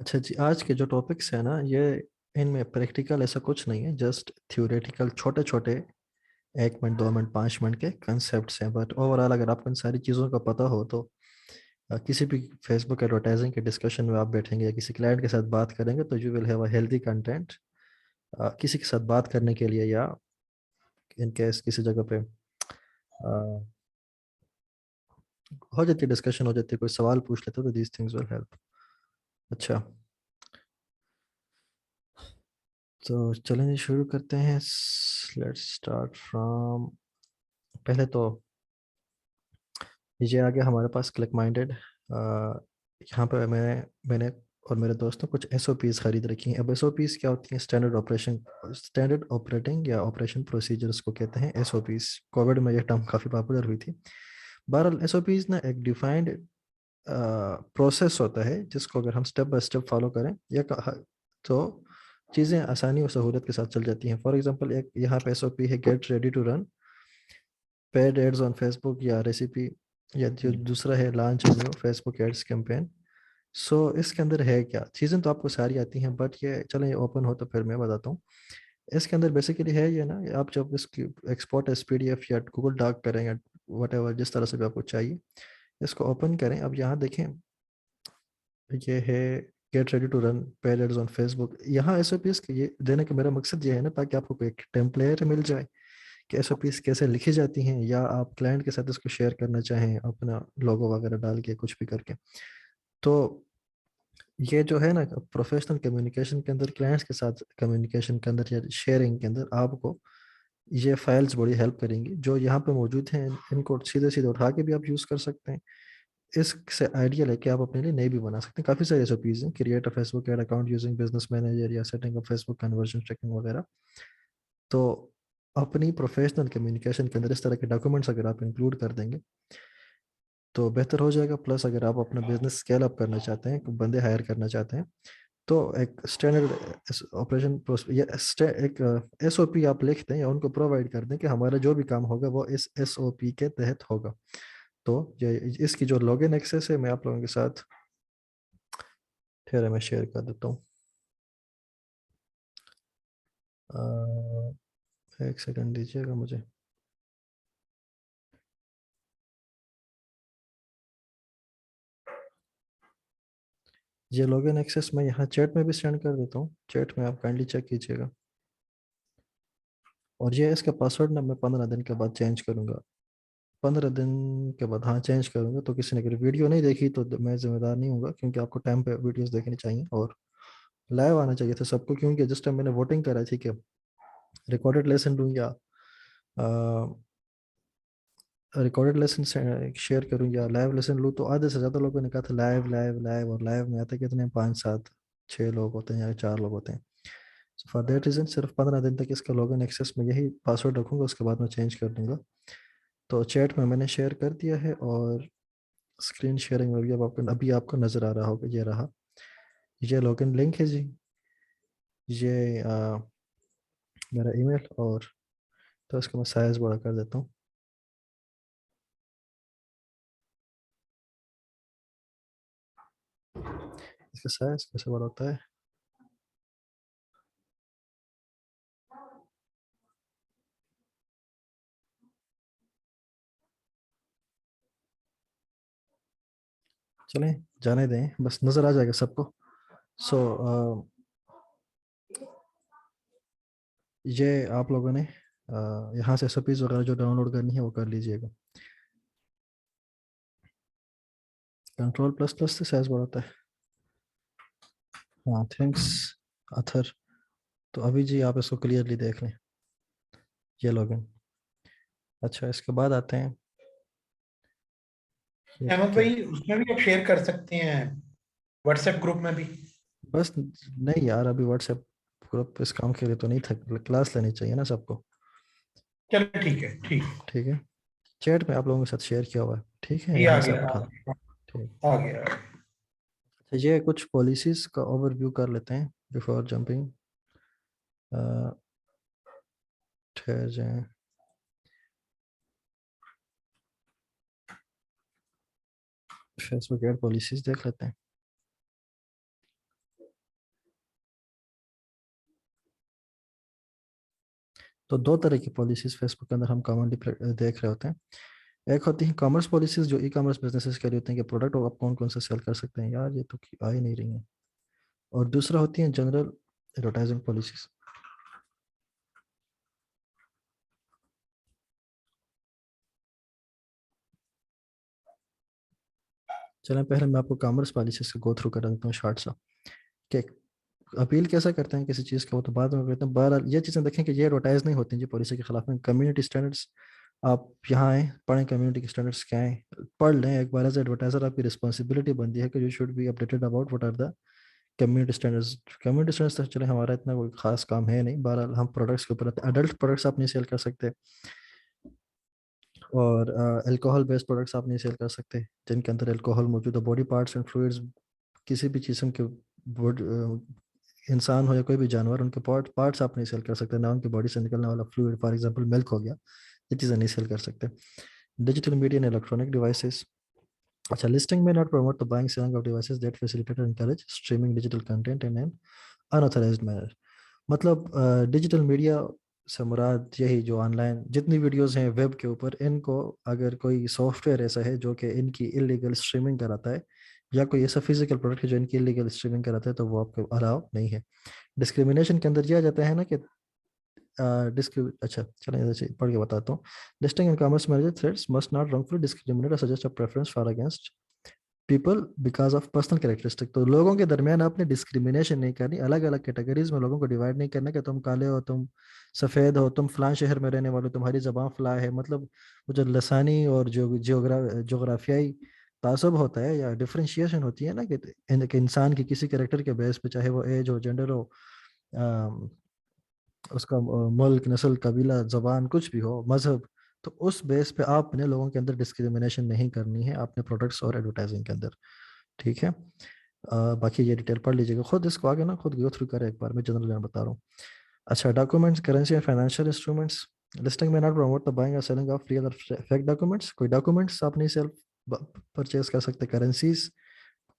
अच्छा जी, आज के जो टॉपिक्स हैं ना, ये इनमें प्रैक्टिकल ऐसा कुछ नहीं है, जस्ट थ्योरेटिकल छोटे छोटे 1 मिनट 2 मिनट 5 मिनट के कंसेप्ट्स हैं। बट ओवरऑल अगर आपको इन सारी चीज़ों का पता हो तो किसी भी फेसबुक एडवर्टाइजिंग के डिस्कशन में आप बैठेंगे या किसी क्लाइंट के साथ बात करेंगे तो you will have a healthy content किसी के साथ बात करने के लिए, या इन केस किसी जगह पे हो जाती है, डिस्कशन हो जाती है, कोई सवाल पूछ लेते हो तो दीज थिंग्स विल हेल्प। अच्छा, तो चलें जी, शुरू करते हैं। लेट्स स्टार्ट फ्रॉम, पहले तो ये आ गया हमारे पास क्लिक माइंडेड। यहाँ पे मैंने और मेरे दोस्त ने कुछ एसओपीज़ खरीद रखी हैं। अब एसओपीज़ क्या होती हैं? स्टैंडर्ड ऑपरेटिंग या ऑपरेशन प्रोसीजर्स को कहते हैं एसओपीज़। कोविड में यह टर्म काफ़ी पॉपुलर हुई थी। बहरहाल एसओपीज़ ना एक डिफाइंड प्रोसेस होता है जिसको अगर हम स्टेप बाय स्टेप फॉलो करें या तो चीज़ें आसानी और सहूलियत के साथ चल जाती हैं। फॉर एग्जांपल, एक यहाँ पे एसओपी है, get ready to run paid ads on Facebook, या रेसिपी, या जो दूसरा है launch new Facebook ads campaign. So इसके अंदर है क्या चीज़ें, तो आपको सारी आती हैं, बट ये चलें ये ओपन हो तो फिर मैं बताता हूँ। इसके अंदर बेसिकली है ये ना, आप जब इसकी एक्सपोर्ट एस पीडीएफ या गूगल डॉक करें या वट जिस तरह से भी आपको चाहिए, इसको ओपन करें। अब यहाँ देखें, ये है get ready to run paid ads on Facebook. यहाँ एसओपीज ये देने का मेरा मकसद ये है ना, ताकि आपको एक टेम्पलेट मिल जाए कि एसओपीज कैसे लिखी जाती हैं, या आप क्लाइंट के साथ इसको शेयर करना चाहें अपना लोगो वगैरह डाल के कुछ भी करके। तो ये जो है ना, प्रोफेशनल कम्युनिकेशन के अंदर, क्लाइंट्स के साथ कम्युनिकेशन के अंदर या शेयरिंग के अंदर आपको ये फाइल्स बड़ी हेल्प करेंगी। जो यहाँ पे मौजूद हैं इनको सीधे सीधे उठा के भी आप यूज़ कर सकते हैं। इससे आइडिया लेके आप अपने लिए नई भी बना सकते हैं। काफ़ी सारे एसओपीज हैं, create a Facebook ad account using business manager, या setting up Facebook conversion checking वगैरह। तो अपनी प्रोफेशनल कम्युनिकेशन के अंदर इस तरह के डॉक्यूमेंट्स अगर आप इंक्लूड कर देंगे तो बेहतर हो जाएगा। प्लस अगर आप अपना बिजनेस स्केल अप करना चाहते हैं, बंदे हायर करना चाहते हैं, तो एक स्टैंडर्ड ऑपरेशन या एक एसओपी आप लिख दें या उनको प्रोवाइड कर दें कि हमारा जो भी काम होगा वो इस एसओपी के तहत होगा। तो ये इसकी जो लॉगिन एक्सेस है मैं आप लोगों के साथ ठहरे मैं शेयर कर देता हूँ। एक सेकंड दीजिएगा मुझे। ये लॉगिन एक्सेस मैं यहाँ चैट में भी सेंड कर देता हूँ, चैट में आप काइंडली चेक कीजिएगा। और ये इसका पासवर्ड ना मैं 15 दिन के बाद चेंज करूँगा। 15 दिन के बाद, हाँ, चेंज करूँगा। तो किसी ने अगर वीडियो नहीं देखी तो मैं जिम्मेदार नहीं हूँगा, क्योंकि आपको टाइम पे वीडियोस देखनी चाहिए और लाइव आना चाहिए था सबको। क्योंकि जिस टाइम मैंने वोटिंग करा थी कि रिकॉर्डेड लेसन दूँ या रिकॉर्डेड लेसन शेयर करूँ या लाइव लेसन लूँ, तो आधे से ज़्यादा लोगों ने कहा था लाइव लाइव लाइव। और लाइव में आते कितने 5 7 6 लोग होते हैं या 4 लोग होते हैं। सो फॉर देट रीज़न सिर्फ 15 दिन तक इसका लॉगिन एक्सेस में यही पासवर्ड रखूँगा, उसके बाद मैं चेंज कर दूँगा। तो चैट में मैंने शेयर कर दिया है, और स्क्रीन शेयरिंग में भी अब आपको नज़र आ रहा होगा, ये रहा। ये लॉगिन लिंक है जी। ये मेरा ईमेल, और तो इसका मैं साइज़ बड़ा कर देता हूँ। इसका साइज़ कैसे बड़ा होता है? चलें, जाने दें, बस नज़र आ जाएगा सबको। सो ये आप लोगों ने यहाँ से एसओपीज़ वगैरह जो डाउनलोड करनी है वो कर लीजिएगा। कंट्रोल प्लस प्लस से साइज़ बड़ा होता है। हाँ, थैंक्स अथर। तो अभी जी आप इसको क्लियरली देख लें, ये लॉगिन। अच्छा, इसके बाद आते हैं ये अहमद क्या। भाई, उसमें भी आप शेयर कर सकते हैं, व्हाट्सएप ग्रुप में भी। बस नहीं यार, अभी व्हाट्सएप ग्रुप इस काम के लिए तो नहीं था, क्लास लेनी चाहिए ना सबको। चलो ठीक है, ठीक। ठीक है, चैट में आप लोगों के साथ शेयर किया हुआ है, ठीक है, ये आ यहाँ से आप गया, उठा लें। ठीक। आ गया। तो ये कुछ पॉलिसीज़ का ओवरव्यू कर लेते हैं बिफोर जंपिंग। ठहर जाएं, फेसबुक एड पॉलिसीज़ देख लेते हैं। तो दो तरह की पॉलिसीज़ फेसबुक के अंदर हम कॉमनली देख रहे होते हैं। एक होती है कॉमर्स पॉलिसीज़ जो ई कॉमर्स बिजनेसेस के लिए होती हैं कि प्रोडक्ट आप कौन कौन सा सेल कर सकते हैं, यार ये तो आ ही नहीं रही हैं। और दूसरा होती है जनरल एडवर्टाइजिंग पॉलिसीज़। चलें पहले मैं आपको कॉमर्स पॉलिसीज़ को गो थ्रू कर देता हूँ शॉर्ट सा, कि अपील कैसा करते हैं किसी चीज़ का, वो तो बाद में कहते हैं। बहरहाल ये चीज़ें देखें कि ये एडवर्टाइज नहीं होती जी पॉलिसी के खिलाफ में। कम्युनिटी स्टैंडर्ड्स, आप यहाँ आएँ पढ़ें कम्युनिटी के स्टैंडर्ड्स क्या हैं, पढ़ लें एक बार। एज एडवर्टाइजर आपकी रिस्पॉन्सिबिलिटी बनती है कि you should be updated about what are the community standards. Community standards तक चले हमारा इतना कोई खास काम है नहीं। बहरहाल हम प्रोडक्ट्स के ऊपर अडल्ट प्रोडक्ट्स आप नहीं सेल कर सकते, और अल्कोहल बेस्ड प्रोडक्ट्स आप नहीं सेल कर सकते जिनके अंदर अल्कोहल मौजूद है। बॉडी पार्ट्स एंड फ्लूइड्स, किसी भी किस्म के इंसान हो या कोई भी जानवर, उनके पार्ट्स आप नहीं सेल कर सकते, ना उनकी बॉडी से निकलने वाला फ्लूइड, फॉर एग्जांपल मिल्क हो गया, ये चीज़ें नहीं सेल कर सकते। Digital media and electronic devices. अच्छा, लिस्टिंग में not promote the buying selling of devices that facilitate and encourage streaming digital content in an unauthorized manner. मतलब डिजिटल मीडिया से मुराद यही जो ऑनलाइन जितनी वीडियोस हैं वेब के ऊपर, इनको अगर कोई सॉफ्टवेयर ऐसा है जो कि इनकी इलीगल स्ट्रीमिंग कराता है, या कोई ऐसा फिजिकल प्रोडक्ट है जो इनकी इलीगल स्ट्रीमिंग कराता है, तो वो आपको अलाउ नहीं है। डिस्क्रिमिनेशन के अंदर यह आ जाता है ना कि अच्छा चलें इधर से पढ़ के बताता हूँ। Listing and commerce manager threads must not wrongfully discriminate or suggest a preference for against people because of personal characteristic. तो लोगों के दरमियान आपने डिस्क्रिमिनेशन नहीं करनी, अलग अलग कैटेगरीज में लोगों को डिवाइड नहीं करना कि तुम काले हो, तुम सफ़ेद हो, तुम फलां शहर में रहने वाले हो, तुम्हारी ज़बान फलां है। मतलब वो जो लसानी और जो जोग्राफियाई तासब होता है या डिफ्रेंशिएशन होती है ना कि इंसान की किसी कैरेक्टर के बेस पे, चाहे वो एज हो, जेंडर हो, उसका मुल्क, नस्ल, कबीला, ज़बान, कुछ भी हो, मज़हब, तो उस बेस पे आपने लोगों के अंदर डिस्क्रिमिनेशन नहीं करनी है आपने प्रोडक्ट्स और एडवर्टाइजिंग के अंदर। ठीक है। बाकी ये डिटेल पढ़ लीजिएगा खुद, इसको आगे ना खुद गो थ्रू करें एक बार, मैं जनरल जान बता रहा हूँ। अच्छा, documents, currency and financial instruments. Listing में नॉट प्रमोट द बाइंग और सेलिंग ऑफ रियल और फेक डॉक्यूमेंट्स। कोई डॉक्यूमेंट्स आप नहीं सेल परचेज कर सकते। करेंसीज,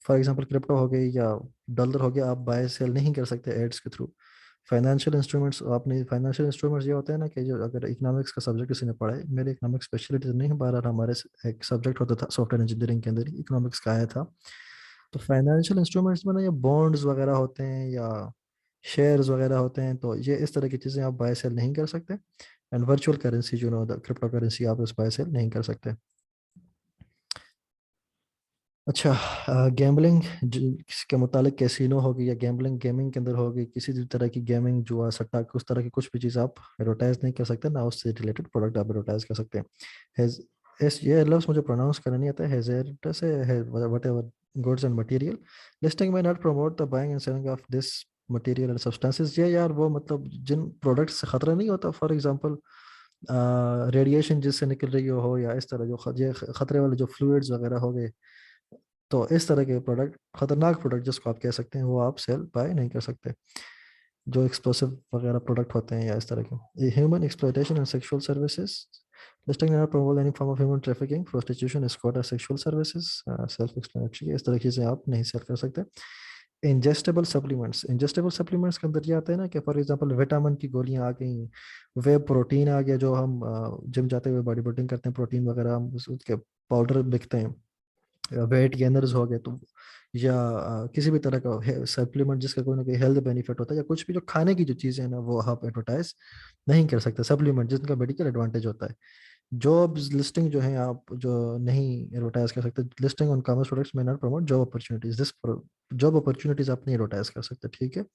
फॉर एग्जांपल क्रिप्टो हो गई या डॉलर हो गया, आप बाय सेल नहीं कर सकते एड्स के थ्रू। फाइनेंशियल इंस्ट्रूमेंट्स, आपने फाइनेंशियल इंस्ट्रूमेंट्स ये होते हैं ना कि जो अगर इकोनॉमिक्स का सब्जेक्ट किसी ने पढ़ा है, मेरे इकोनॉमिक्स स्पेशलिटी तो नहीं है, बहरहाल हमारे एक सब्जेक्ट होता था सॉफ्टवेयर इंजीनियरिंग के अंदर इकोनॉमिक्स का आया था। तो फाइनेंशियल इंस्ट्रूमेंट्स में ना ये बॉन्ड्स वगैरह होते हैं या शेयर्स वगैरह होते हैं, तो ये इस तरह की चीज़ें आप बाय सेल नहीं कर सकते। एंड वर्चुअल करेंसी जो नो द क्रिप्टो करेंसी, आप इस बाय सेल नहीं कर सकते। अच्छा, गैम्बलिंग के मुतालिक कैसीनो होगी या गैम्बलिंग गेमिंग के अंदर होगी, किसी भी तरह की गेमिंग, जुआ, सट्टा, उस तरह की कुछ भी चीज़ आप एडवर्टाइज नहीं कर सकते, ना उससे रिलेटेड प्रोडक्ट आप एडवर्टाइज कर सकते हैं। हैज ये लफ्ज़ मुझे प्रोनाउंस करना नहीं आता है, हैज़र्डस है whatever goods and material. Listing में not promote the buying and selling of this material and substances. ये यार वो मतलब जिन प्रोडक्ट्स से खतरा नहीं होता, फॉर एग्जांपल रेडिएशन जिससे निकल रही हो, या इस तरह जो ये खतरे वाले जो फ्लूइड्स वगैरह हो गए, तो इस तरह के प्रोडक्ट, खतरनाक प्रोडक्ट जिसको आप कह सकते हैं, वो आप सेल बाय नहीं कर सकते। जो एक्सप्लोसिव वगैरह प्रोडक्ट होते हैं या इस तरह के। Human exploitation and sexual services. Listing not promote any form of human trafficking, prostitution, escort और सेक्सुअल सर्विसेज। सेल्फ एक्सप्लेनेटरी, इस तरह की चीज़ें आप नहीं सेल कर सकते। इंजेस्टेबल सप्लीमेंट्स, इंजेस्टेबल सप्लीमेंट्स के अंदर ये आता है ना कि फॉर एग्जांपल विटामिन की गोलियां आ गई, वे प्रोटीन आ गया, जो हम जिम जाते हुए बॉडी बिल्डिंग करते हैं, प्रोटीन वगैरह हम उसके पाउडर बिकते हैं, वेट गेनर्स हो गए, तो या किसी भी तरह का सप्लीमेंट जिसका कोई ना कोई हेल्थ बेनिफिट होता है, या कुछ भी जो खाने की जो चीज़ें हैं ना, वो आप एडवर्टाइज नहीं कर सकते। सप्लीमेंट जिनका मेडिकल एडवांटेज होता है। जॉब लिस्टिंग जो है आप जो नहीं एडवर्टाइज कर सकते। लिस्टिंग ऑन कॉमर्स प्रोडक्ट्स में not promote job opportunities, this job opportunities आप नहीं एडवर्टाइज कर सकते। ठीक है।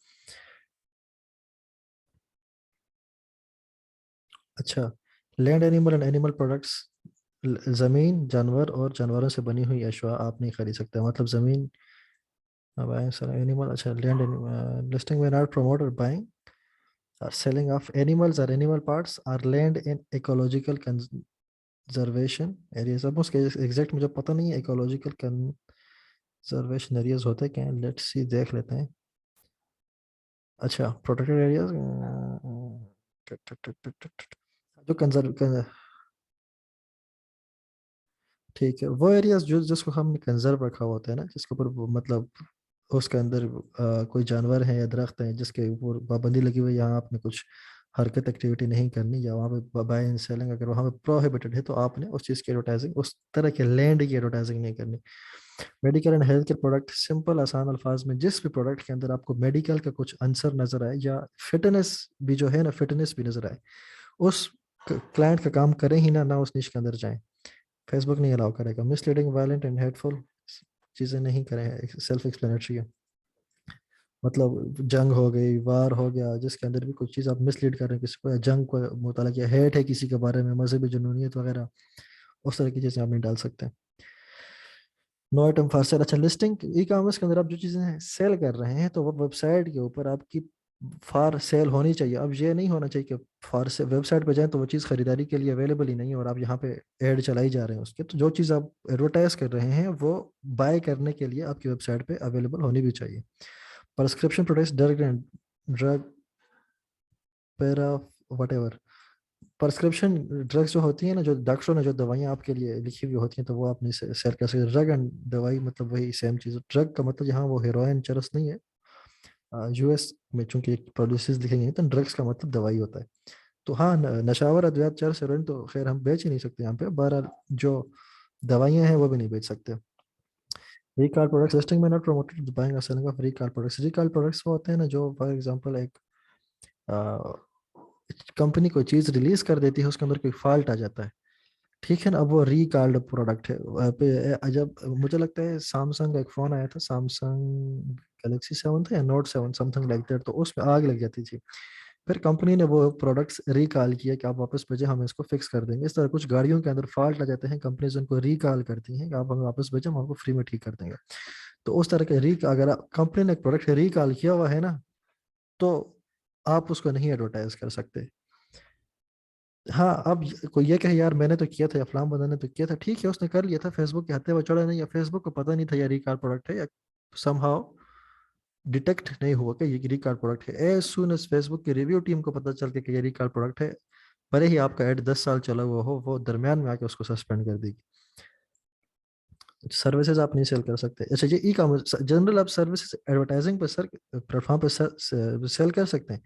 अच्छा, land animal and animal products. ज़मीन, जानवर और जानवरों से बनी हुई अशवा आप नहीं खरीद सकते। मतलब ज़मीन, बाइंग सेलिंग एनिमल। अच्छा, लैंड, लिस्टिंग में नॉट प्रमोट और बाइंग सेलिंग ऑफ एनिमल्स और animal parts are land in ecological conservation areas. अब उसके एग्जैक्ट मुझे पता नहीं है इकोलॉजिकल कंजर्वेशन एरियाज होते क्या हैं, लेट्स सी देख लेते हैं। अच्छा, प्रोटेक्टेड एरियाज, जो कंजर्व, ठीक है, वो एरियाज जो जिसको हमने कंजर्व रखा हुआ होता है ना, जिसके ऊपर मतलब उसके अंदर कोई जानवर है या दरख्त है जिसके ऊपर पाबंदी लगी हुई है, यहाँ आपने कुछ हरकत एक्टिविटी नहीं करनी, या वहाँ पे बाय एंड सेलिंग अगर वहाँ पे प्रोहिबिटेड है तो आपने उस चीज़ की एडवर्टाइजिंग, उस तरह के लैंड की एडवर्टाइजिंग नहीं करनी। Medical and health care product, simple आसान अल्फाज में जिस भी प्रोडक्ट के अंदर आपको मेडिकल का कुछ आंसर नजर आए या फिटनेस भी जो है ना, फिटनेस भी नजर आए, उस क्लाइंट का काम करें ही ना उस निश के अंदर जाएं। फेसबुक नहीं अलाउ करेगा। मिसलीडिंग, वायलेंट एंड हेटफुल चीज़ें नहीं करें, सेल्फ एक्सप्लेनेटरी है। मतलब जंग हो गई, वार हो गया, जिसके अंदर भी कुछ चीज़ आप मिसलीड कर रहे हैं किसी को, या जंग को मुताला किया, हेट है किसी के बारे में, मजहबी जुनूनियत वगैरह, उस तरह की चीज़ें आप नहीं डाल सकते। No item for sale. अच्छा, लिस्टिंग ई कॉमर्स के अंदर आप जो चीज़ें सेल कर रहे हैं तो वो वेबसाइट के ऊपर आपकी फॉर सेल होनी चाहिए। अब ये नहीं होना चाहिए कि फॉर से वेबसाइट पे जाएं तो वो चीज़ खरीदारी के लिए अवेलेबल ही नहीं है और आप यहाँ पे ऐड चलाई जा रहे हैं उसके। तो जो चीज़ आप एडवर्टाइज कर रहे हैं वो बाय करने के लिए आपकी वेबसाइट पे अवेलेबल होनी भी चाहिए। Prescription products, drug para what ever, prescription drugs जो होती हैं ना, जो डॉक्टरों ने जो दवाइयाँ आपके लिए लिखी हुई होती हैं, तो वो आप नहीं सेल कर सकते। ड्रग एंड दवाई मतलब वही सेम चीज़। ड्रग का मतलब यहाँ वो हेरोइन चरस नहीं है। यूएस में चूंकि पॉलिसीज लिखी गई हैं, तो ड्रग्स का मतलब दवाई होता है। तो हाँ, नशावर अद्वियात, चरस, हेरोइन तो खैर हम बेच ही नहीं सकते यहाँ पे। बहरहाल जो दवाइयाँ हैं वो भी नहीं बेच सकते। रिकॉल प्रोडक्ट्स, लिस्टिंग में नॉट प्रमोटेड बाइंग और selling of recall products. Recall products वो होते हैं ना जो फॉर एग्जांपल एक कंपनी कोई चीज़ रिलीज कर देती है, उसके अंदर कोई फॉल्ट आ जाता है, ठीक है ना, अब वो रिकॉल्ड प्रोडक्ट है। जब मुझे लगता है सैमसंग का एक फ़ोन आया था, सैमसंग गैलेक्सी 7 था या नोट 7, समथिंग लाइक दैट, तो उसमें आग लग जाती थी। फिर कंपनी ने वो प्रोडक्ट्स रिकॉल किया कि आप वापस भेजें, हम इसको फिक्स कर देंगे। इस तरह कुछ गाड़ियों के अंदर फॉल्ट आ जाते हैं, कंपनीज उनको रिकॉल करती हैं कि आप हमें वापस भेजें, हम आपको फ्री में ठीक कर देंगे। तो उस तरह के अगर कंपनी ने एक प्रोडक्ट रिकॉल किया हुआ है ना, तो आप उसको नहीं एडवर्टाइज कर सकते। हाँ, अब कोई ये कहे यार मैंने तो किया था या फलाम बंदा ने तो किया था, ठीक है उसने कर लिया था, फेसबुक के हत्थे वो चढ़ा नहीं, या फेसबुक को पता नहीं था यार रिकॉर्ड प्रोडक्ट है, या समहाउ डिटेक्ट नहीं हुआ कि ये रिकॉर्ड प्रोडक्ट है। एज सुन एज फेसबुक की रिव्यू टीम को पता चल के कि ये रिकॉर्ड प्रोडक्ट है, भले ही आपका ऐड 10 साल चला हुआ हो, वो दरमियान में आके उसको सस्पेंड कर देगी। सर्विसेज आप नहीं सेल कर सकते। अच्छा, ये ई कॉमर्स जनरल आप सर्विसेज एडवर्टाइजिंग पर सर प्लेटफॉर्म पर सेल कर सकते हैं,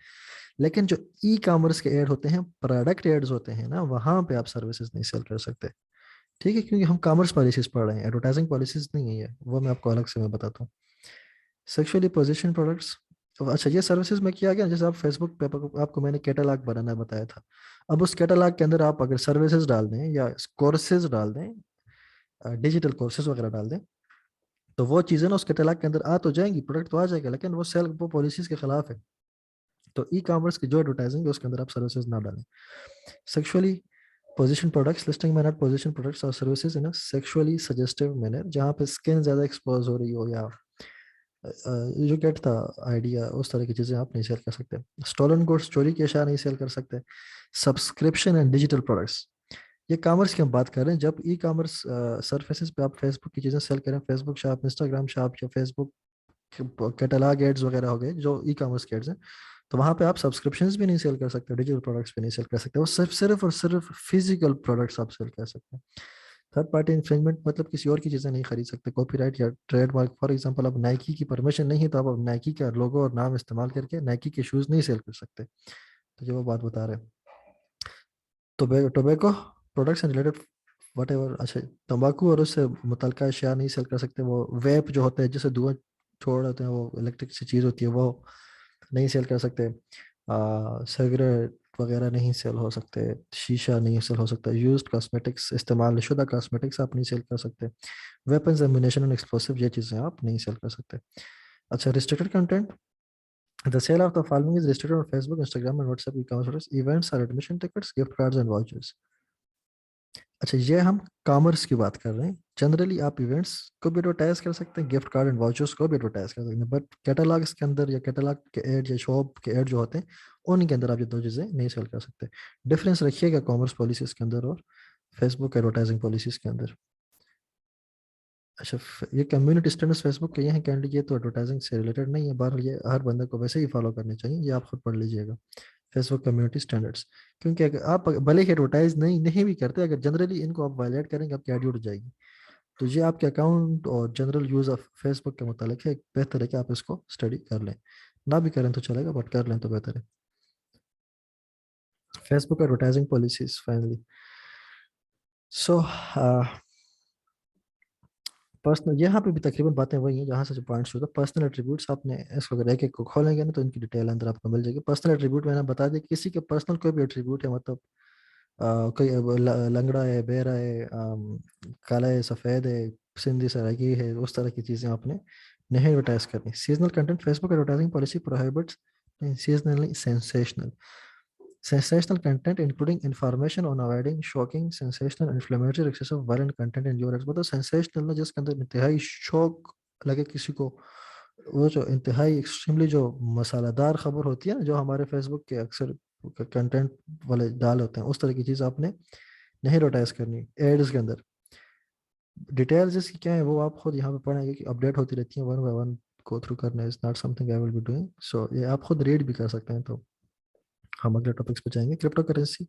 लेकिन जो ई कॉमर्स के ऐड होते हैं, प्रोडक्ट एड्स होते हैं ना, वहां पे आप सर्विसेज नहीं सेल कर सकते। ठीक है, क्योंकि हम कॉमर्स पॉलिसीज पढ़ रहे हैं, एडवर्टाइजिंग पॉलिसीज नहीं है ये, वो मैं आपको अलग से मैं बताता हूँ। Sexually position products. अच्छा, ये सर्विसेज में किया गया, जैसे आप फेसबुक पे आपको मैंने कैटलॉग बनाना बताया था। अब उस कैटलॉग के अंदर आप अगर सर्विसेज डाल दें या कोर्सेज डाल दें, डिजिटल कोर्सेज वगैरह डाल दें, तो वो चीज़ें ना उस कैटलॉग के अंदर आ तो जाएंगी, प्रोडक्ट तो आ जाएगा, लेकिन वो पॉलिसीज के खिलाफ है। तो ई कॉमर्स की जो एडवर्टाइजिंग है उसके अंदर आप सर्विसेज ना डालें। सेक्सुअली पोजिशन प्रोडक्ट्स, लिस्टिंग में नॉट पोजिशन प्रोडक्ट्स और services in sexually suggestive manner, जहाँ पे स्किन ज़्यादा एक्सपोज हो रही हो, या जो गेट था आइडिया, उस तरह की चीज़ें आप नहीं सेल कर सकते। स्टोलन गुड्स, चोरी की अशिया नहीं सेल कर सकते। सब्सक्रिप्शन एंड डिजिटल प्रोडक्ट्स, ये कॉमर्स की हम बात कर रहे हैं। जब ई कॉमर्स सर्फेसेस पे आप फेसबुक की चीज़ें सेल करें, फेसबुक शॉप, इंस्टाग्राम शॉप, या फेसबुक कैटलॉग एड्स वगैरह हो गए जो ई कॉमर्स के एड्स हैं, तो वहाँ पे आप सब्सक्रिप्शंस भी नहीं सेल कर सकते, डिजिटल प्रोडक्ट्स भी नहीं सेल कर सकते। वो सिर्फ सिर्फ और सिर्फ फिजिकल प्रोडक्ट्स आप सेल कर सकते हैं। थर्ड पार्टी इन्फ्रिंजमेंट मतलब किसी और की चीज़ें नहीं खरीद सकते, कॉपीराइट या ट्रेडमार्क। फॉर एग्जांपल, अब नाइकी की परमिशन नहीं है तो आप नाइकी का लोगो और नाम इस्तेमाल करके नाइकी के शूज़ नहीं सेल कर सकते। तो ये वो बात बता रहे हैं। Tobacco products and related what ever. अच्छा, तंबाकू और उससे मुतल्लिका अशिया नहीं सेल कर सकते। वो वेप जो होते हैं जिससे धुआं छोड़ होते हैं, वो इलेक्ट्रिक सी चीज़ होती है, वो नहीं सेल कर सकते। सिगरेट वगैरह नहीं सेल हो सकते। शीशा नहीं सेल हो सकता। यूज्ड कॉस्मेटिक्स, इस्तेमाल शुदा कॉस्मेटिक्स आप नहीं सेल कर सकते। वेपन्स, एम्यूनेशन एंड एक्सप्लोसिव, ये चीज़ें आप नहीं सेल कर सकते। अच्छा, restricted content, the sale of the following is restricted on Facebook, Instagram and WhatsApp, e-commerce events और admission tickets, gift cards and vouchers. अच्छा, ये हम कॉमर्स की बात कर रहे हैं। जनरली आप इवेंट्स को भी एडवर्टाइज कर सकते हैं, गिफ्ट कार्ड एंड वाउचर्स को भी एडवर्टाइज कर सकते हैं, बट कैटलॉग्स के अंदर या कैटलॉग के ऐड या शॉप के ऐड जो होते हैं, उनके अंदर आप ये दो चीज़ें नहीं सेल कर सकते। डिफरेंस रखिएगा कॉमर्स पॉलिसीज के अंदर और फेसबुक एडवर्टाइजिंग पॉलिसीज के अंदर। अच्छा, ये कम्युनिटी स्टैंडर्ड्स फेसबुक के ये हैं कैंडी, ये तो एडवर्टाइजिंग से रिलेटेड नहीं है, बहरहाल ये हर बंदे को वैसे ही फॉलो करने चाहिए, ये आप खुद पढ़ लीजिएगा। फेसबुक कम्युनिटी स्टैंडर्ड्स, क्योंकि अगर आप भले ही एडवर्टाइज नहीं नहीं भी करते, अगर जनरली इनको आप वायलेट करेंगे आपकी आईडी उड़ जाएगी। तो ये आपके अकाउंट और जनरल यूज़ ऑफ फेसबुक के मुतालिक है, बेहतर है कि आप इसको स्टडी कर लें। ना भी करें तो चलेगा, बट कर लें तो बेहतर है। Facebook advertising policies finally. So personal, यहाँ पे भी तकरीबन बातें वही हैं जहाँ से जो पॉइंट्स होता है। पर्सनल एट्रीब्यूट्स, आपने इसको अगर एक एक को खोलेंगे ना तो इनकी डिटेल अंदर आपको मिल जाएगी। पर्सनल एट्रीब्यूट मैंने बता दिया, किसी के पर्सनल कोई भी एट्रीब्यूट है, मतलब कोई अब लंगड़ा है, बहरा है, काला है, सफ़ेद है, सिंधी सराइकी है, उस तरह की चीज़ें आपने नहीं एडवर्टाइज करनी। Seasonal content, Facebook advertising policy prohibits seasonally sensational content including information on avoiding shocking, sensational, inflammatory, excessive violent content in your ads। मतलब सेंसेशनल ना, जिसके अंदर इंतहाई शौक लगे किसी को, वो जो इंतहाई एक्सट्रीमली जो मसालेदार खबर होती है ना, जो हमारे फेसबुक के अक्सर कंटेंट वाले डाल होते हैं, उस तरह की चीज़ आपने नहीं एडवर्टाइज करनी एड्स के अंदर। डिटेल्स इसकी क्या है वो आप खुद यहाँ पे पढ़ेंगे कि अपडेट होती रहती है, one by one go through करना is not something I will be doing. So ये आप खुद रीड भी कर सकते हैं। तो हम अगले टॉपिक्स पे जाएंगे। क्रिप्टो करेंसी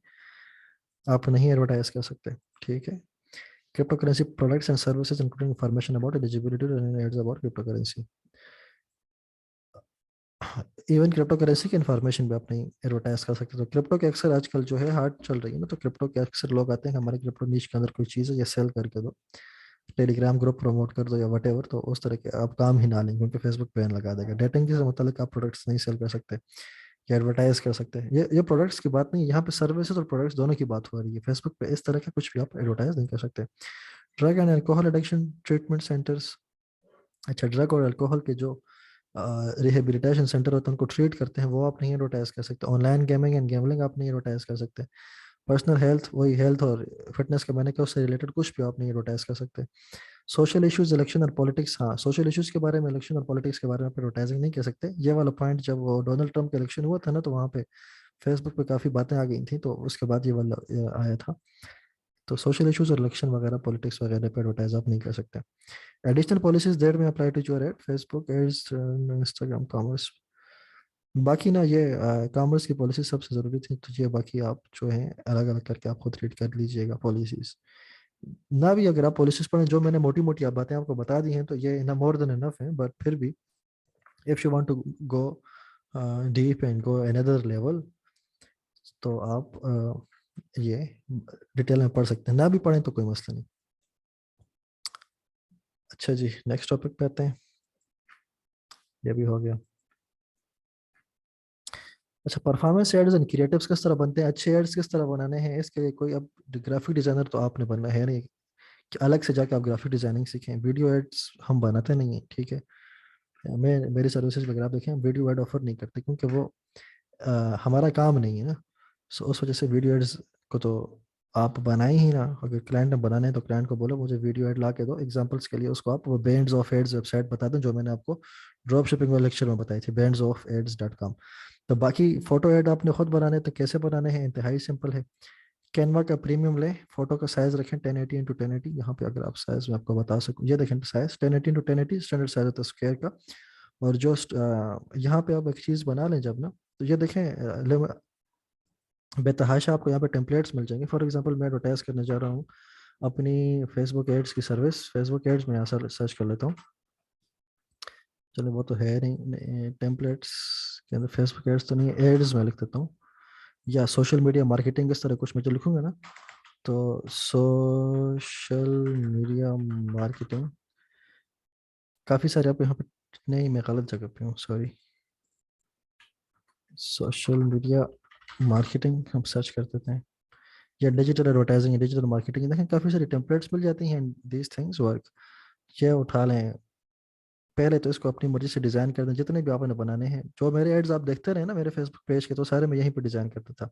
आप नहीं एडवर्टाइज कर सकते, ठीक है। Crypto currency products and services including information about eligibility and ads about crypto currency. Even crypto currency की इन्फॉर्मेशन भी आप नहीं एडवर्टाइज कर सकते। तो क्रिप्टो के अक्सर आजकल जो है हार्ड चल रही है ना, तो क्रिप्टो के अक्सर लोग आते हैं कि हमारे क्रिप्टो नीच के अंदर कोई चीज़ है, ये सेल करके दो, टेलीग्राम ग्रुप प्रमोट कर दो या वट एवर। तो उस तरह के आप काम ही ना लें, क्योंकि फेसबुक बैन लगा देगा। डेटिंग से मतलब आप प्रोडक्ट्स नहीं सेल कर सकते या एडवर्टाइज कर सकते हैं। ये प्रोडक्ट्स की बात नहीं है, यहाँ पे सर्विसेज और प्रोडक्ट्स दोनों की बात हो रही है। फेसबुक पे इस तरह का कुछ भी आप एडवर्टाइज नहीं कर सकते। Drug and alcohol addiction treatment centres, अच्छा ड्रग और अल्कोहल के जो रिहेबिलिटेशन सेंटर होते हैं उनको ट्रीट करते हैं, वो आप नहीं एडवर्टाइज कर सकते। ऑनलाइन गेमिंग एंड गैम्बलिंग आप नहीं एडवर्टाइज कर सकते। पर्सनल हेल्थ, वही हेल्थ और फिटनेस का मैंने कहा, उससे रिलेटेड कुछ भी आप नहीं एडवर्टाइज कर सकते। सोशल इश्यूज, इलेक्शन और पॉलिटिक्स, हाँ सोशल इश्यूज के बारे में, इलेक्शन और पॉलिटिक्स के बारे में आप एडवर्टाइजिंग नहीं कर सकते। ये वाला पॉइंट जब वो डोनाल्ड ट्रंप का इलेक्शन हुआ था ना, तो वहाँ पे फेसबुक पे काफ़ी बातें आ गई थी, तो उसके बाद ये वाला आया था। तो सोशल इश्यूज और इलेक्शन वगैरह, पॉलिटिक्स वगैरह पे एडवर्टाइज आप नहीं कर सकते। Additional policies that may apply to your ad, Facebook ads, Instagram commerce. बाकी ना ये कॉमर्स की पॉलिसी सबसे ज़रूरी थी, तो ये बाकी आप जो है अलग अलग करके आप खुद रीड कर लीजिएगा पॉलिसीज। ना भी अगर आप पॉलिसीज पढ़ें, जो मैंने मोटी मोटी आप बातें आपको बता दी हैं, तो ये ना मोर देन इनफ है। बट फिर भी if you want to go deep and go another level, तो आप ये डिटेल में पढ़ सकते हैं। ना भी पढ़ें तो कोई मसला नहीं। अच्छा जी, नेक्स्ट टॉपिक पे आते हैं। ये भी हो गया। अच्छा, परफॉर्मेंस एड्स एंड क्रिएटिव्स किस तरह बनते हैं, अच्छे एड्स किस तरह बनाने हैं, इसके लिए कोई अब ग्राफिक डिजाइनर तो आपने बनना है नहीं कि अलग से जाके आप ग्राफिक डिजाइनिंग सीखें। वीडियो एड्स हम बनाते नहीं हैं, ठीक है। मैं मेरी सर्विसेज वगैरह आप देखें, वीडियो एड ऑफर नहीं करते, क्योंकि वो हमारा काम नहीं है ना। सो उस वजह से वीडियो एड्स को तो आप बनाए ही ना। अगर क्लाइंट ने बनाने हैं तो क्लाइंट को बोलो मुझे वीडियो एड ला के दो। एग्जांपल्स के लिए उसको आप वो बैंड्स ऑफ एड्स वेबसाइट बता दें, जो मैंने आपको ड्रॉप शिपिंग वाले लेक्चर में बताई थी, bandsofeads.com। तो बाकी फोटो ऐड आपने खुद बनाने हैं, तो कैसे बनाने हैं, इंतहाई सिंपल है। कैनवा का प्रीमियम लें, फोटो का साइज रखें 1080 इंटू 1080। यहाँ पे अगर आप साइज में आपको बता सकूँ, ये देखें साइज 1080 इंटू 1080 स्टैंडर्ड साइज होता है स्क्वायर का। और जो यहाँ पे आप एक चीज़ बना लें जब ना, तो ये देखें बेतहाशा आपको यहाँ पे टेम्पलेट्स मिल जाएंगे। फॉर एग्जांपल मैं एडवर्टाइज करने जा रहा हूँ अपनी फेसबुक एड्स की सर्विस। फेसबुक एड्स में यहाँ सर्च कर लेता हूँ। चलो वो तो है नहीं, टेम्पलेट्स के अंदर फेसबुक एड्स तो नहीं है, एड्स में लिख देता हूँ। या सोशल मीडिया मार्केटिंग इस तरह कुछ मैं जो लिखूंगा ना, तो सोशल मीडिया मार्केटिंग, काफ़ी सारे आप यहाँ पे, नहीं मैं गलत जगह पे हूँ, सॉरी। सोशल मीडिया मार्केटिंग हम सर्च कर देते हैं, या डिजिटल एडवर्टाइजिंग, डिजिटल मार्केटिंग, देखें काफ़ी सारी टेम्पलेट्स मिल जाती हैं। These things work. ये उठा लें, पहले तो इसको अपनी मर्जी से डिज़ाइन कर दें, जितने भी आपने बनाने हैं। जो मेरे एड्स आप देखते रहे ना मेरे फेसबुक पेज के, तो सारे मैं यहीं पर डिज़ाइन करता था।